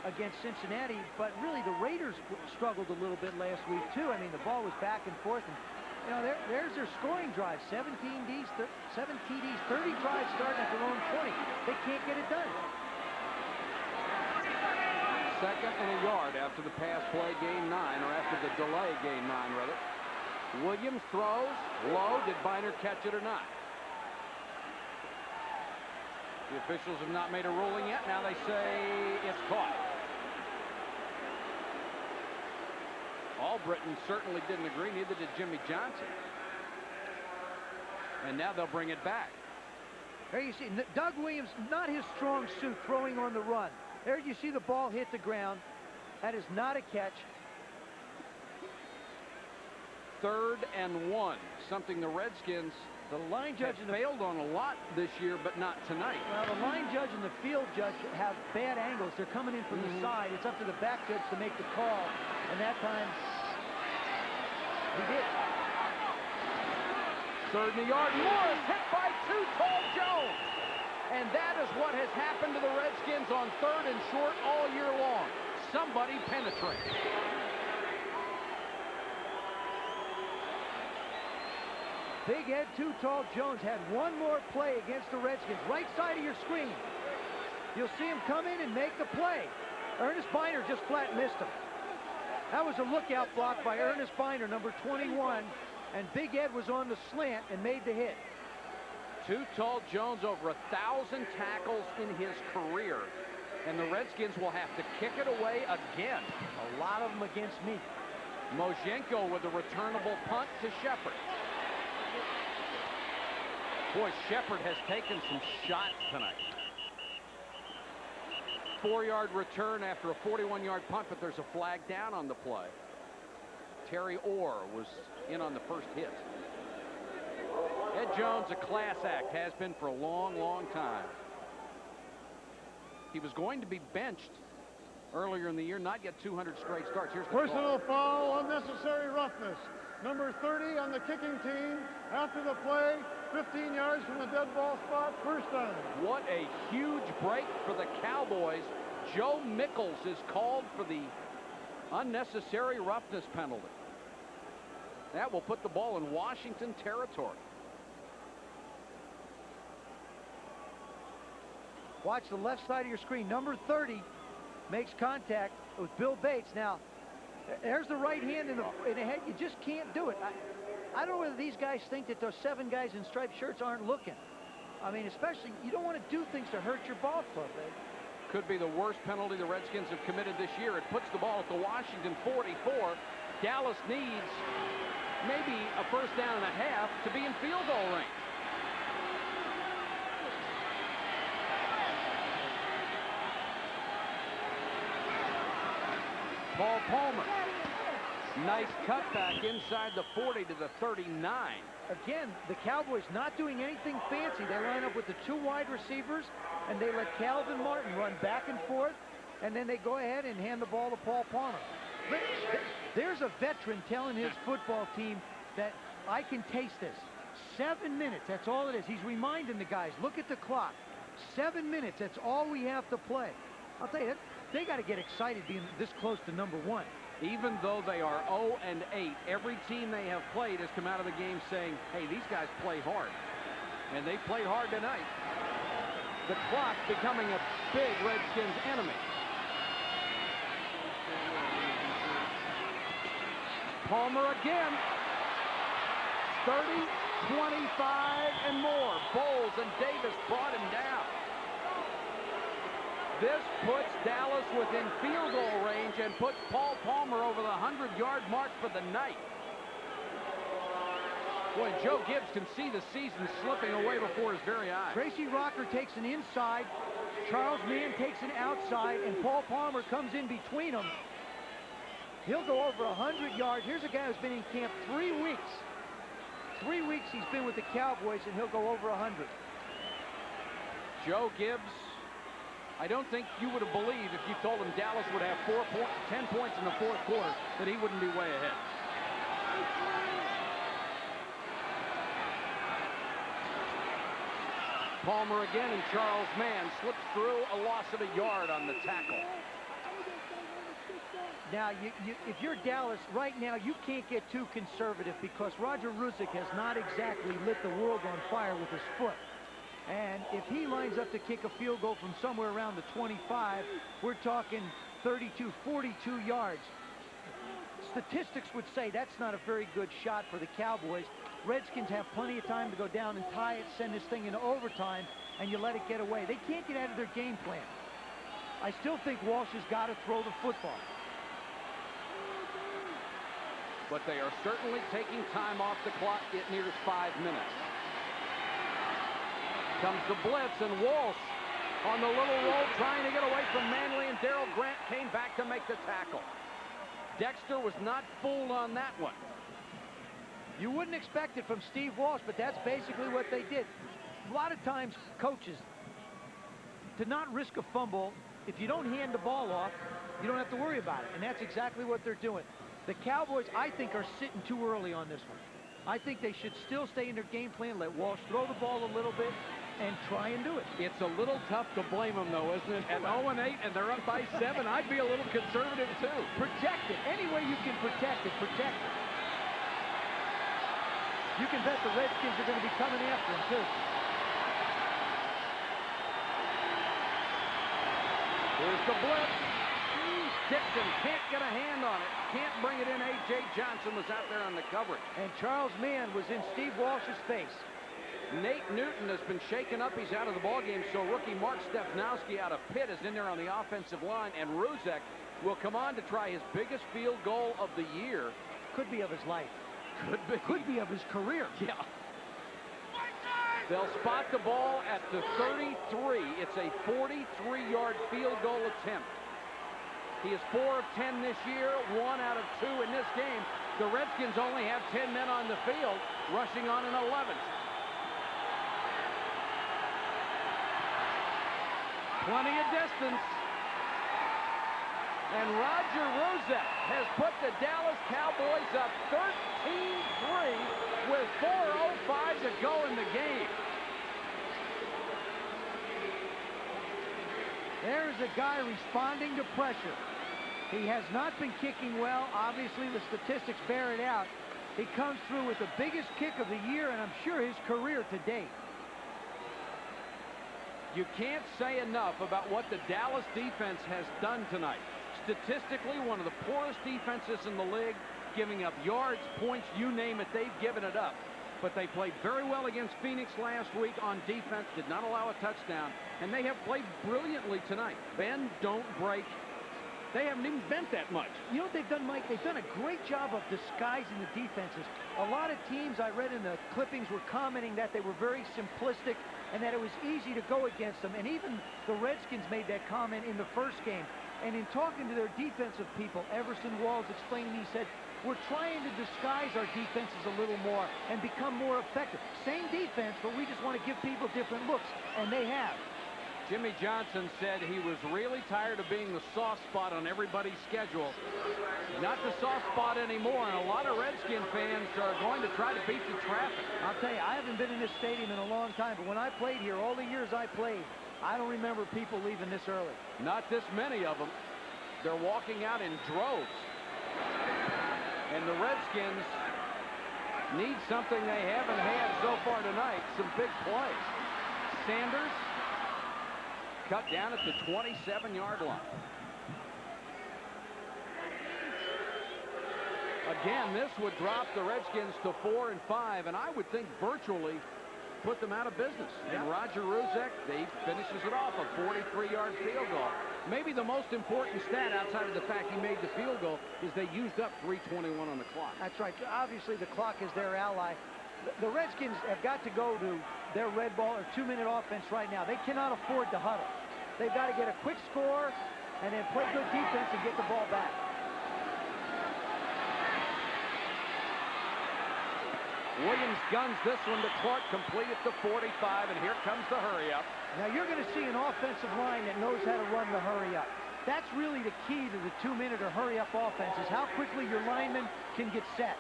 against Cincinnati, but really the Raiders struggled a little bit last week too. I mean, the ball was back and forth, and you know, there's their scoring drive. 17 TDs, 30 drives starting at their own 20. They can't get it done. Second and a yard after the pass play, game 9, or after the delay, game 9, rather. Williams throws low. Did Biner catch it or not? The officials have not made a ruling yet. Now they say it's caught. Albritton certainly didn't agree. Neither did Jimmy Johnson. And now they'll bring it back. There you see, Doug Williams, not his strong suit, throwing on the run. There you see the ball hit the ground. That is not a catch. 3rd and 1, something the Redskins The line judge have failed on a lot this year, but not tonight. Well, the line judge and the field judge have bad angles. They're coming in from the side. It's up to the back judge to make the call. And that time, he did. 3rd and a yard. Morris hit by Too Tall Jones. And that is what has happened to the Redskins on 3rd and short all year long. Somebody penetrate. Big Ed Too Tall Jones had one more play against the Redskins. Right side of your screen. You'll see him come in and make the play. Ernest Biner just flat missed him. That was a lookout block by Ernest Biner, number 21. And Big Ed was on the slant and made the hit. Too Tall Jones over 1,000 tackles in his career. And the Redskins will have to kick it away again. A lot of them against me. Moshenko with a returnable punt to Shepard. Boy, Shepard has taken some shots tonight. 4-yard return after a 41-yard punt, but there's a flag down on the play. Terry Orr was in on the first hit. Ed Jones, a class act, has been for a long, long time. He was going to be benched earlier in the year, not get 200 straight starts. Here's the Personal foul, unnecessary roughness. Number 30 on the kicking team. After the play, 15 yards from the dead ball spot, first down. What a huge break for the Cowboys. Joe Mickles is called for the unnecessary roughness penalty. That will put the ball in Washington territory. Watch the left side of your screen. Number 30 makes contact with Bill Bates. Now, there's the right hand in the head. You just can't do it. I don't know whether these guys think that those 7 guys in striped shirts aren't looking. I mean, especially, you don't want to do things to hurt your ball club, babe. Could be the worst penalty the Redskins have committed this year. It puts the ball at the Washington 44. Dallas needs maybe a first down and a half to be in field goal range. Paul Palmer. Nice cutback inside the 40 to the 39. Again, the Cowboys not doing anything fancy. They line up with the 2 wide receivers, and they let Calvin Martin run back and forth, and then they go ahead and hand the ball to Paul Palmer. There's a veteran telling his football team that I can taste this. 7 minutes, that's all it is. He's reminding the guys, look at the clock. 7 minutes, that's all we have to play. I'll tell you, they got to get excited being this close to number 1. Even though they are 0-8, every team they have played has come out of the game saying, hey, these guys play hard. And they played hard tonight. The clock becoming a big Redskins enemy. Palmer again. 30, 25, and more. Bowles and Davis brought him down. This puts Dallas within field goal range and puts Paul Palmer over the 100-yard mark for the night. Boy, Joe Gibbs can see the season slipping away before his very eyes. Tracy Rocker takes an inside, Charles Mann takes an outside, and Paul Palmer comes in between them. He'll go over 100 yards. Here's a guy who's been in camp 3 weeks. 3 weeks he's been with the Cowboys, and he'll go over 100. Joe Gibbs, I don't think you would have believed if you told him Dallas would have 10 points in the fourth quarter that he wouldn't be way ahead. Palmer again, and Charles Mann slips through a loss of a yard on the tackle. Now, if you're Dallas right now, you can't get too conservative because Roger Ruzick has not exactly lit the world on fire with his foot. And if he lines up to kick a field goal from somewhere around the 25, we're talking 32, 42 yards. Statistics would say that's not a very good shot for the Cowboys. Redskins have plenty of time to go down and tie it, send this thing into overtime, and you let it get away. They can't get out of their game plan. I still think Walsh has got to throw the football. But they are certainly taking time off the clock. It nears 5 minutes. Comes the blitz, and Walsh on the little roll trying to get away from Manley, and Darrell Grant came back to make the tackle. Dexter was not fooled on that one. You wouldn't expect it from Steve Walsh, but that's basically what they did. A lot of times, coaches, to not risk a fumble, if you don't hand the ball off, you don't have to worry about it, and that's exactly what they're doing. The Cowboys, I think, are sitting too early on this one. I think they should still stay in their game plan, let Walsh throw the ball a little bit, and try and do it. It's a little tough to blame them, though, isn't it? At 0-8, and they're up by 7, I'd be a little conservative, too. Protect it. Any way you can protect it, protect it. You can bet the Redskins are going to be coming after him, too. Here's the blitz. Dixon can't get a hand on it. Can't bring it in. A.J. Johnson was out there on the coverage. And Charles Mann was in Steve Walsh's face. Nate Newton has been shaken up. He's out of the ballgame, so rookie Mark Stepnowski out of Pitt is in there on the offensive line, and Ruzek will come on to try his biggest field goal of the year. Could be of his life. Could be of his career. Yeah. They'll spot the ball at the 33. It's a 43-yard field goal attempt. He is 4 of 10 this year, 1 out of 2 in this game. The Redskins only have 10 men on the field, rushing on an 11th. Plenty of distance. And Roger Ruzek has put the Dallas Cowboys up 13-3 with 4:05 to go in the game. There's a guy responding to pressure. He has not been kicking well. Obviously, the statistics bear it out. He comes through with the biggest kick of the year, and I'm sure his career to date. You can't say enough about what the Dallas defense has done tonight. Statistically, one of the poorest defenses in the league, giving up yards, points, you name it, they've given it up. But they played very well against Phoenix last week on defense, did not allow a touchdown, and they have played brilliantly tonight. Bend, don't break. They haven't even bent that much. You know what they've done, Mike? They've done a great job of disguising the defenses. A lot of teams I read in the clippings were commenting that they were very simplistic and that it was easy to go against them. And even the Redskins made that comment in the first game. And in talking to their defensive people, Everson Walls explained to me, he said, we're trying to disguise our defenses a little more and become more effective. Same defense, but we just want to give people different looks, and they have. Jimmy Johnson said he was really tired of being the soft spot on everybody's schedule. Not the soft spot anymore, and a lot of Redskin fans are going to try to beat the traffic. I'll tell you, I haven't been in this stadium in a long time, but when I played here, all the years I played, I don't remember people leaving this early. Not this many of them. They're walking out in droves. And the Redskins need something they haven't had so far tonight, some big plays. Sanders cut down at the 27-yard line. Again, this would drop the Redskins to 4 and 5, and I would think virtually put them out of business. Yeah. And Roger Ruzek, he finishes it off, a 43-yard field goal. Maybe the most important stat outside of the fact he made the field goal is they used up 3:21 on the clock. That's right. Obviously, the clock is their ally. The Redskins have got to go to their red ball or 2-minute offense right now. They cannot afford to huddle. They've got to get a quick score and then play good defense and get the ball back. Williams guns this one to Clark, complete at the 45, and here comes the hurry up. Now you're going to see an offensive line that knows how to run the hurry up. That's really the key to the 2-minute or hurry up offense, is how quickly your linemen can get set.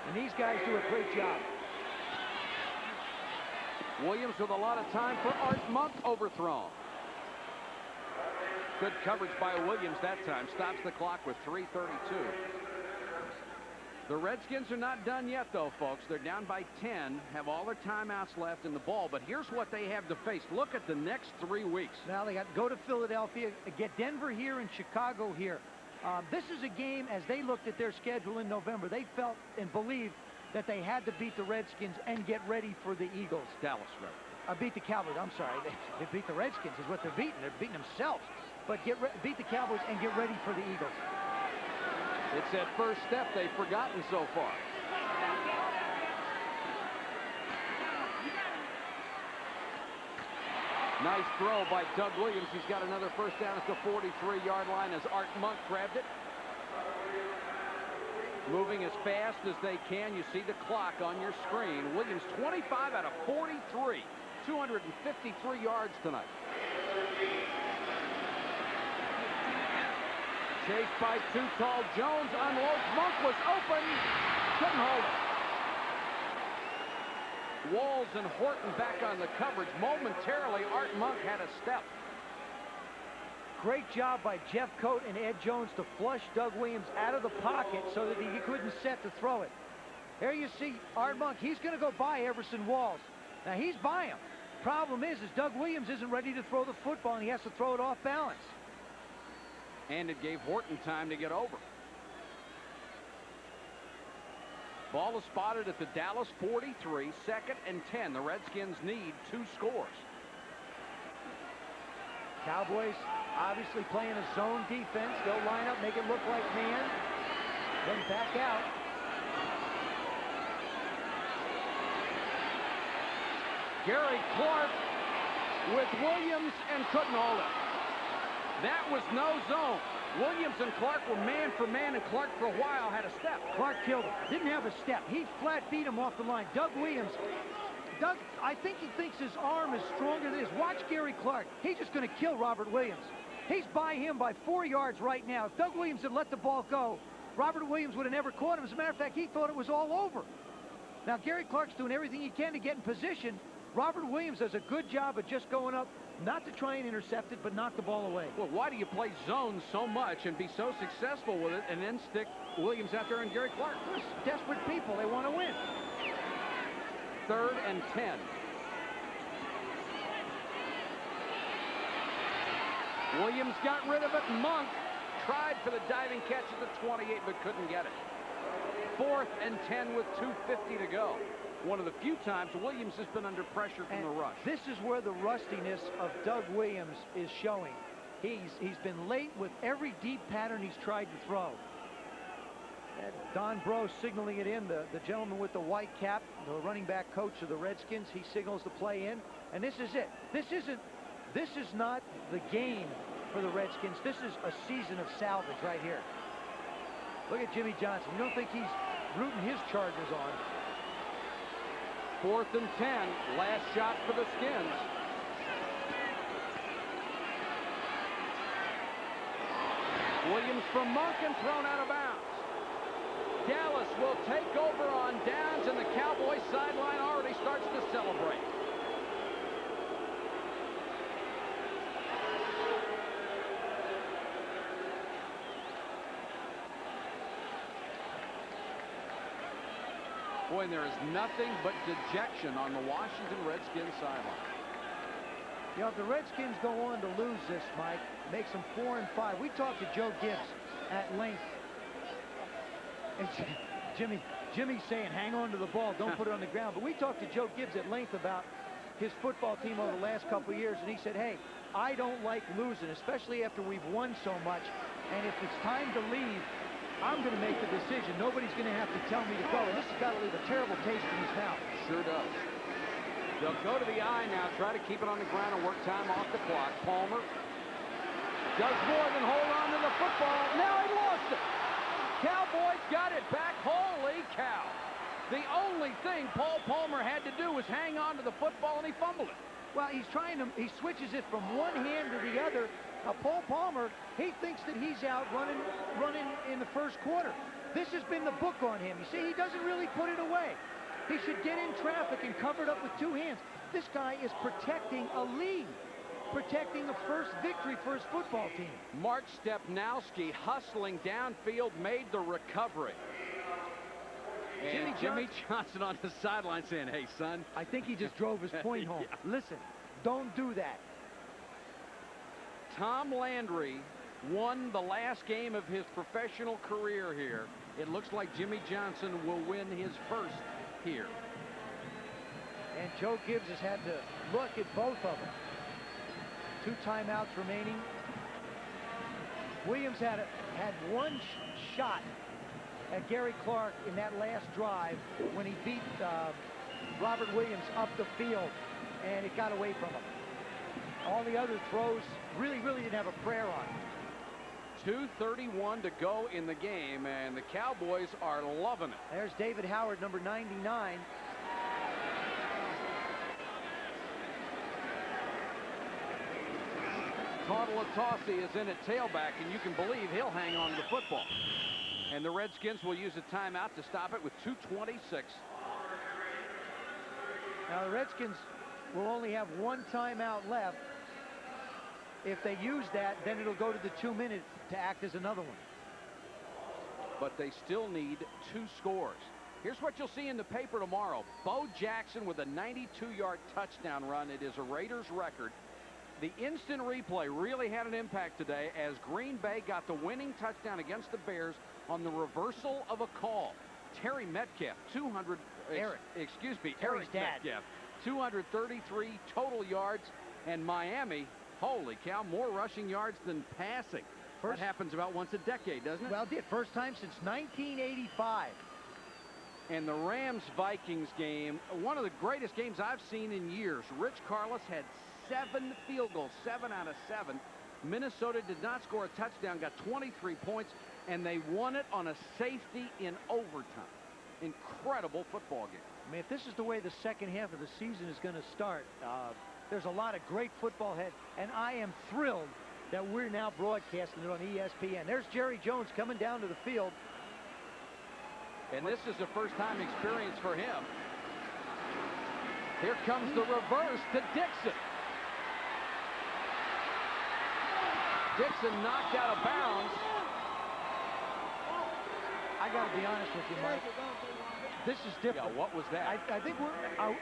And these guys do a great job. Williams with a lot of time for Art Monk, overthrown. Good coverage by Williams that time. Stops the clock with 3:32. The Redskins are not done yet, though, folks. They're down by 10, have all their timeouts left in the ball. But here's what they have to face. Look at the next 3 weeks. Now they got to go to Philadelphia, get Denver here and Chicago here. This is a game, as they looked at their schedule in November, they felt and believed that they had to beat the Redskins and get ready for the Eagles. Dallas, right? Beat the Cowboys. I'm sorry. They beat the Redskins is what they're beating. They're beating themselves. But beat the Cowboys and get ready for the Eagles. It's that first step they've forgotten so far. Nice throw by Doug Williams. He's got another first down at the 43-yard line as Art Monk grabbed it. Moving as fast as they can. You see the clock on your screen. Williams 25 out of 43. 253 yards tonight. Chased by too tall Jones. Unloads. Monk was open. Couldn't hold it. Walls and Horton back on the coverage. Momentarily, Art Monk had a step. Great job by Jeff Coat and Ed Jones to flush Doug Williams out of the pocket so that he couldn't set to throw it. There you see Art Monk. He's going to go by Everson Walls. Now he's by him. Problem is Doug Williams isn't ready to throw the football, and he has to throw it off balance. And it gave Horton time to get over. Ball is spotted at the Dallas 43, 2nd and 10. The Redskins need 2 scores. Cowboys obviously playing a zone defense. They'll line up, make it look like man, then back out. Gary Clark with Williams and couldn't hold it. That was no zone. Williams and Clark were man for man, and Clark for a while had a step. Clark killed him. Didn't have a step. He flat beat him off the line. Doug Williams, I think he thinks his arm is stronger than his. Watch Gary Clark. He's just going to kill Robert Williams. He's by him by 4 yards right now. If Doug Williams had let the ball go, Robert Williams would have never caught him. As a matter of fact, he thought it was all over. Now, Gary Clark's doing everything he can to get in position. Robert Williams does a good job of just going up, not to try and intercept it, but knock the ball away. Well, why do you play zone so much and be so successful with it and then stick Williams out there and Gary Clark? They're desperate people. They want to win. 3rd and 10. Williams got rid of it. Monk tried for the diving catch at the 28, but couldn't get it. 4th and 10 with 2:50 to go. One of the few times Williams has been under pressure from the rush. This is where the rustiness of Doug Williams is showing. He's been late with every deep pattern he's tried to throw. And Don Bro signaling it in, the gentleman with the white cap, the running back coach of the Redskins. He signals the play in, and this is it. This is not the game for the Redskins. This is a season of salvage right here. Look at Jimmy Johnson. You don't think he's rooting his Chargers on? 4th and 10. Last shot for the Skins. Williams from Monk and thrown out of bounds. Dallas will take over on downs, and the Cowboys sideline already starts to celebrate. Boy, and there is nothing but dejection on the Washington Redskins sideline. You know, if the Redskins go on to lose this, Mike, makes them 4-5. We talked to Joe Gibbs at length. And Jimmy's saying, hang on to the ball, don't put it on the ground. But we talked to Joe Gibbs at length about his football team over the last couple of years, and he said, hey, I don't like losing, especially after we've won so much. And if it's time to leave, I'm going to make the decision. Nobody's going to have to tell me to go. And this has got to leave a terrible taste in his mouth. Sure does. They'll go to the eye now, try to keep it on the ground and work time off the clock. Palmer does more than hold on to the football. Now he lost it. Cowboys got it back. Holy cow. The only thing Paul Palmer had to do was hang on to the football, and he fumbled it. Well, he switches it from one hand to the other. Now, Paul Palmer, he thinks that he's out running in the first quarter. This has been the book on him. You see, he doesn't really put it away. He should get in traffic and cover it up with two hands. This guy is protecting a lead, protecting the first victory for his football team. Mark Stepnowski hustling downfield made the recovery. And Jimmy Johnson on the sideline saying, hey, son. I think he just drove his point home. Yeah. Listen, don't do that. Tom Landry won the last game of his professional career here. It looks like Jimmy Johnson will win his first here. And Joe Gibbs has had to look at both of them. 2 timeouts remaining. Williams had one shot at Gary Clark in that last drive when he beat Robert Williams up the field, and it got away from him. All the other throws really didn't have a prayer on him. 2:31 to go in the game, and the Cowboys are loving it. There's David Howard, number 99. Tartalatossi is in at tailback, and you can believe he'll hang on to the football. And the Redskins will use a timeout to stop it with 2:26. Now the Redskins will only have 1 timeout left. If they use that, then it'll go to the 2 minutes to act as another one. But they still need 2 scores. Here's what you'll see in the paper tomorrow. Bo Jackson with a 92-yard touchdown run. It is a Raiders record. The instant replay really had an impact today as Green Bay got the winning touchdown against the Bears on the reversal of a call. Terry Metcalf, Eric Metcalf, 233 total yards, and Miami, holy cow, more rushing yards than passing. That happens about once a decade, doesn't it? Well, it did. First time since 1985. And the Rams-Vikings game, one of the greatest games I've seen in years. Rich Karlis had 7 field goals, 7 out of 7. Minnesota did not score a touchdown, got 23 points, and they won it on a safety in overtime. Incredible football game. I mean, if this is the way the second half of the season is going to start, there's a lot of great football ahead, and I am thrilled that we're now broadcasting it on ESPN. There's Jerry Jones coming down to the field. And this is a first-time experience for him. Here comes the reverse to Dixon. Dixon knocked out of bounds. I got to be honest with you, Mike. This is different. Yeah, what was that? I think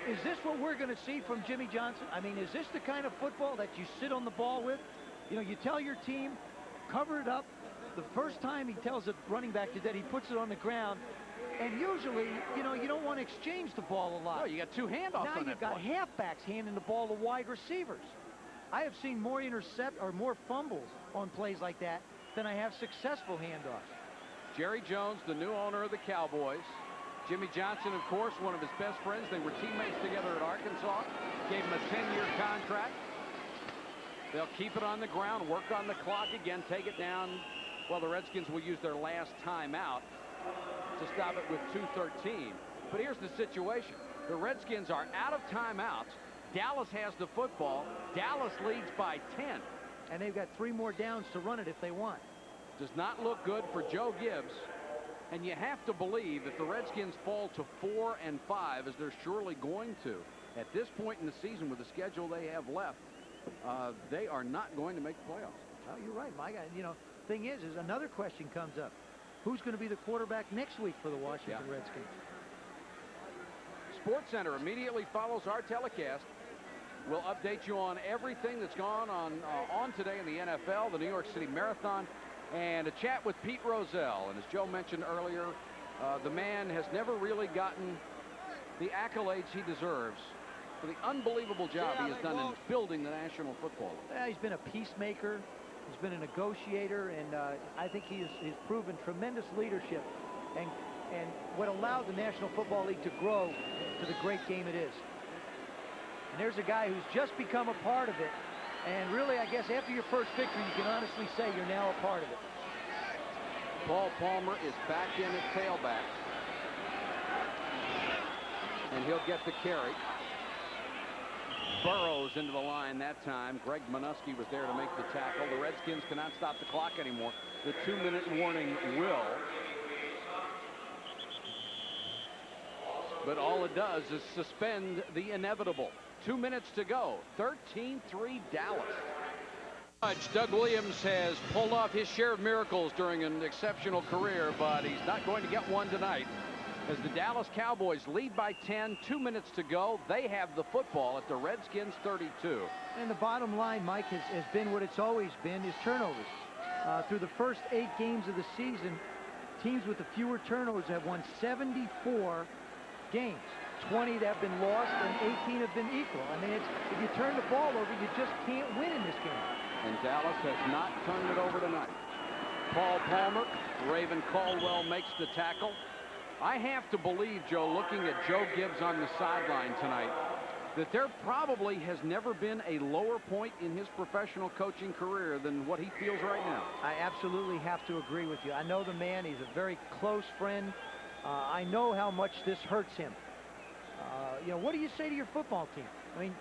is this what we're going to see from Jimmy Johnson? I mean, is this the kind of football that you sit on the ball with? You know, you tell your team, cover it up. The first time he tells a running back that he puts it on the ground, and usually, you know, you don't want to exchange the ball a lot. Oh, you got 2 handoffs now on that Now you've got halfbacks handing the ball to wide receivers. I have seen more more fumbles on plays like that than I have successful handoffs. Jerry Jones, the new owner of the Cowboys. Jimmy Johnson, of course, one of his best friends. They were teammates together at Arkansas. Gave him a 10-year contract. They'll keep it on the ground, work on the clock again, take it down. Well, the Redskins will use their last timeout to stop it with 2:13. But here's the situation. The Redskins are out of timeouts. Dallas has the football. Dallas leads by 10. And they've got 3 more downs to run it if they want. Does not look good for Joe Gibbs. And you have to believe if the Redskins fall to 4-5, as they're surely going to, at this point in the season with the schedule they have left, they are not going to make the playoffs. Oh, you're right, Mike. You know, thing is another question comes up. Who's going to be the quarterback next week for the Washington Redskins? SportsCenter immediately follows our telecast. We'll update you on everything that's gone on today in the NFL, the New York City Marathon, and a chat with Pete Rozelle. And as Joe mentioned earlier, the man has never really gotten the accolades he deserves for the unbelievable job he has done in building the National Football League. Yeah, he's been a peacemaker. He's been a negotiator, and I think he's proven tremendous leadership and what allowed the National Football League to grow to the great game it is. And there's a guy who's just become a part of it. And really, I guess after your first victory, you can honestly say you're now a part of it. Paul Palmer is back in at tailback. And he'll get the carry. Burrows into the line that time. Greg Minuski was there to make the tackle. The Redskins cannot stop the clock anymore. The 2-minute warning will. But all it does is suspend the inevitable. 2 minutes to go. 13-3 Dallas. Doug Williams has pulled off his share of miracles during an exceptional career, but he's not going to get one tonight. As the Dallas Cowboys lead by 10, 2 minutes to go. They have the football at the Redskins 32. And the bottom line, Mike, has been what it's always been, is turnovers. Through the first 8 games of the season, teams with the fewer turnovers have won 74 games. 20 that have been lost and 18 have been equal. I mean, if you turn the ball over, you just can't win in this game. And Dallas has not turned it over tonight. Paul Palmer, Raven Caldwell makes the tackle. I have to believe, Joe, looking at Joe Gibbs on the sideline tonight, that there probably has never been a lower point in his professional coaching career than what he feels right now. I absolutely have to agree with you. I know the man. He's a very close friend. I know how much this hurts him. You know, what do you say to your football team? I mean,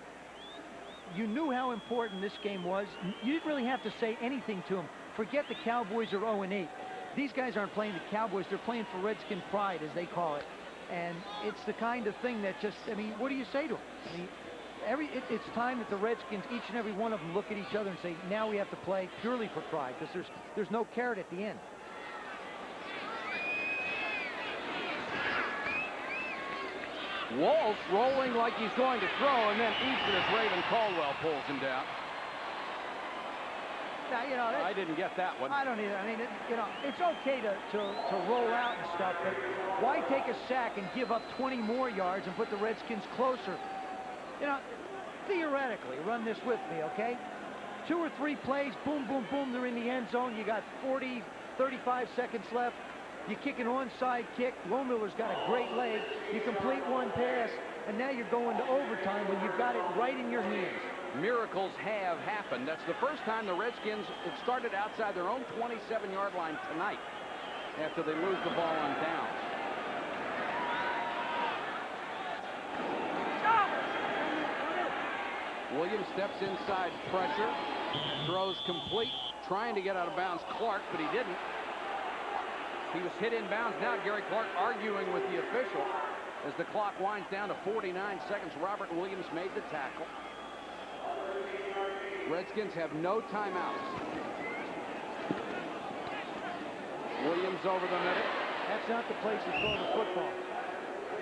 you knew how important this game was. You didn't really have to say anything to them. Forget the Cowboys are 0-8. These guys aren't playing the Cowboys. They're playing for Redskin pride, as they call it. And it's the kind of thing that just, I mean, what do you say to them? I mean, it's time that the Redskins, each and every one of them, look at each other and say, now we have to play purely for pride, because there's no carrot at the end. Walsh rolling like he's going to throw, and then eats it as Raven Caldwell pulls him down. Now, you know, I didn't get that one. I don't either. I mean, you know, it's okay to roll out and stuff, but why take a sack and give up 20 more yards and put the Redskins closer? You know, theoretically, run this with me, okay? 2 or 3 plays, boom, boom, boom, they're in the end zone. You got 40, 35 seconds left. You kick an onside kick. Lohmiller's got a great leg. You complete one pass, and now you're going to overtime when you've got it right in your hands. Miracles have happened. That's the first time the Redskins have started outside their own 27-yard line tonight after they lose the ball on downs. Williams steps inside pressure, throws complete, trying to get out of bounds Clark, but he didn't. He was hit in bounds. Now Gary Clark arguing with the official as the clock winds down to 49 seconds. Robert Williams made the tackle. Redskins have no timeouts. Williams over the middle. That's not the place to throw the football.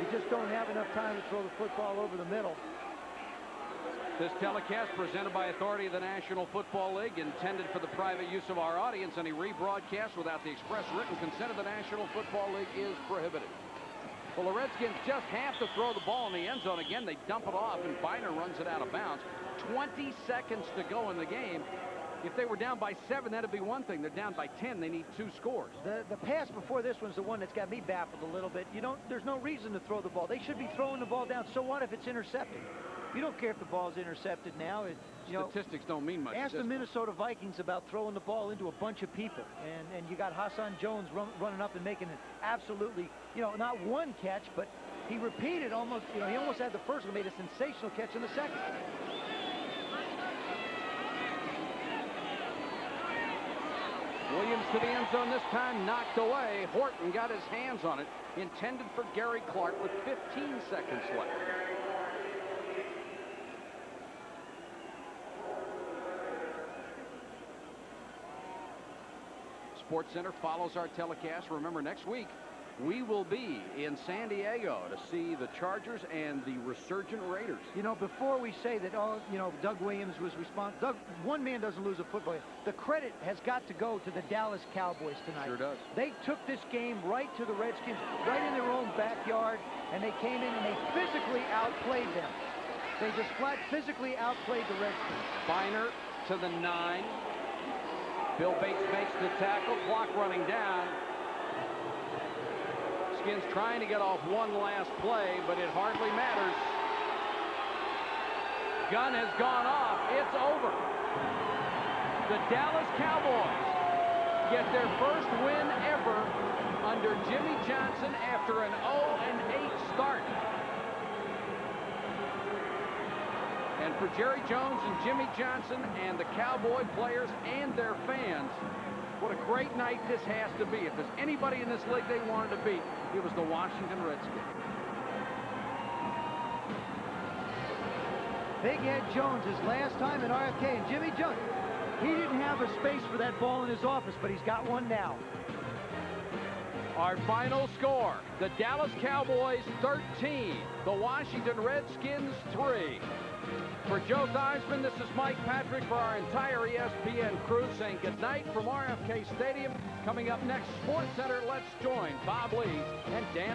You just don't have enough time to throw the football over the middle. This telecast presented by authority of the National Football League, intended for the private use of our audience. Any rebroadcast without the express written consent of the National Football League is prohibited. Well, the Redskins just have to throw the ball in the end zone. Again, they dump it off, and Biner runs it out of bounds. 20 seconds to go in the game. If they were down by 7, that'd be one thing. They're down by 10. They need 2 scores. The pass before this one's the one that's got me baffled a little bit. There's no reason to throw the ball. They should be throwing the ball down. So what if it's intercepted? You don't care if the ball's intercepted now. Statistics don't mean much. Ask the Minnesota Vikings about throwing the ball into a bunch of people. And you got Hassan Jones running up and making an absolutely, not one catch, but he repeated almost, he almost had the first one, made a sensational catch in the second. Williams to the end zone this time, knocked away. Horton got his hands on it, intended for Gary Clark with 15 seconds left. Sports Center follows our telecast. Remember, next week we will be in San Diego to see the Chargers and the resurgent Raiders. Before we say that, Doug Williams was responsible. One man doesn't lose a football game. The credit has got to go to the Dallas Cowboys tonight. Sure does. They took this game right to the Redskins, right in their own backyard, and they came in and they physically outplayed them. They just flat physically outplayed the Redskins. Biner to the 9. Bill Bates makes the tackle, clock running down. Skins trying to get off one last play, but it hardly matters. Gun has gone off. It's over. The Dallas Cowboys get their first win ever under Jimmy Johnson after an 0-8 start. And for Jerry Jones and Jimmy Johnson and the Cowboy players and their fans, what a great night this has to be. If there's anybody in this league they wanted to beat, it was the Washington Redskins. Big Ed Jones, his last time in RFK, and Jimmy Jones, he didn't have a space for that ball in his office, but he's got one now. Our final score, the Dallas Cowboys 13, the Washington Redskins 3. For Joe Theismann, this is Mike Patrick for our entire ESPN crew saying goodnight from RFK Stadium. Coming up next, Sports Center, let's join Bob Lee and Dan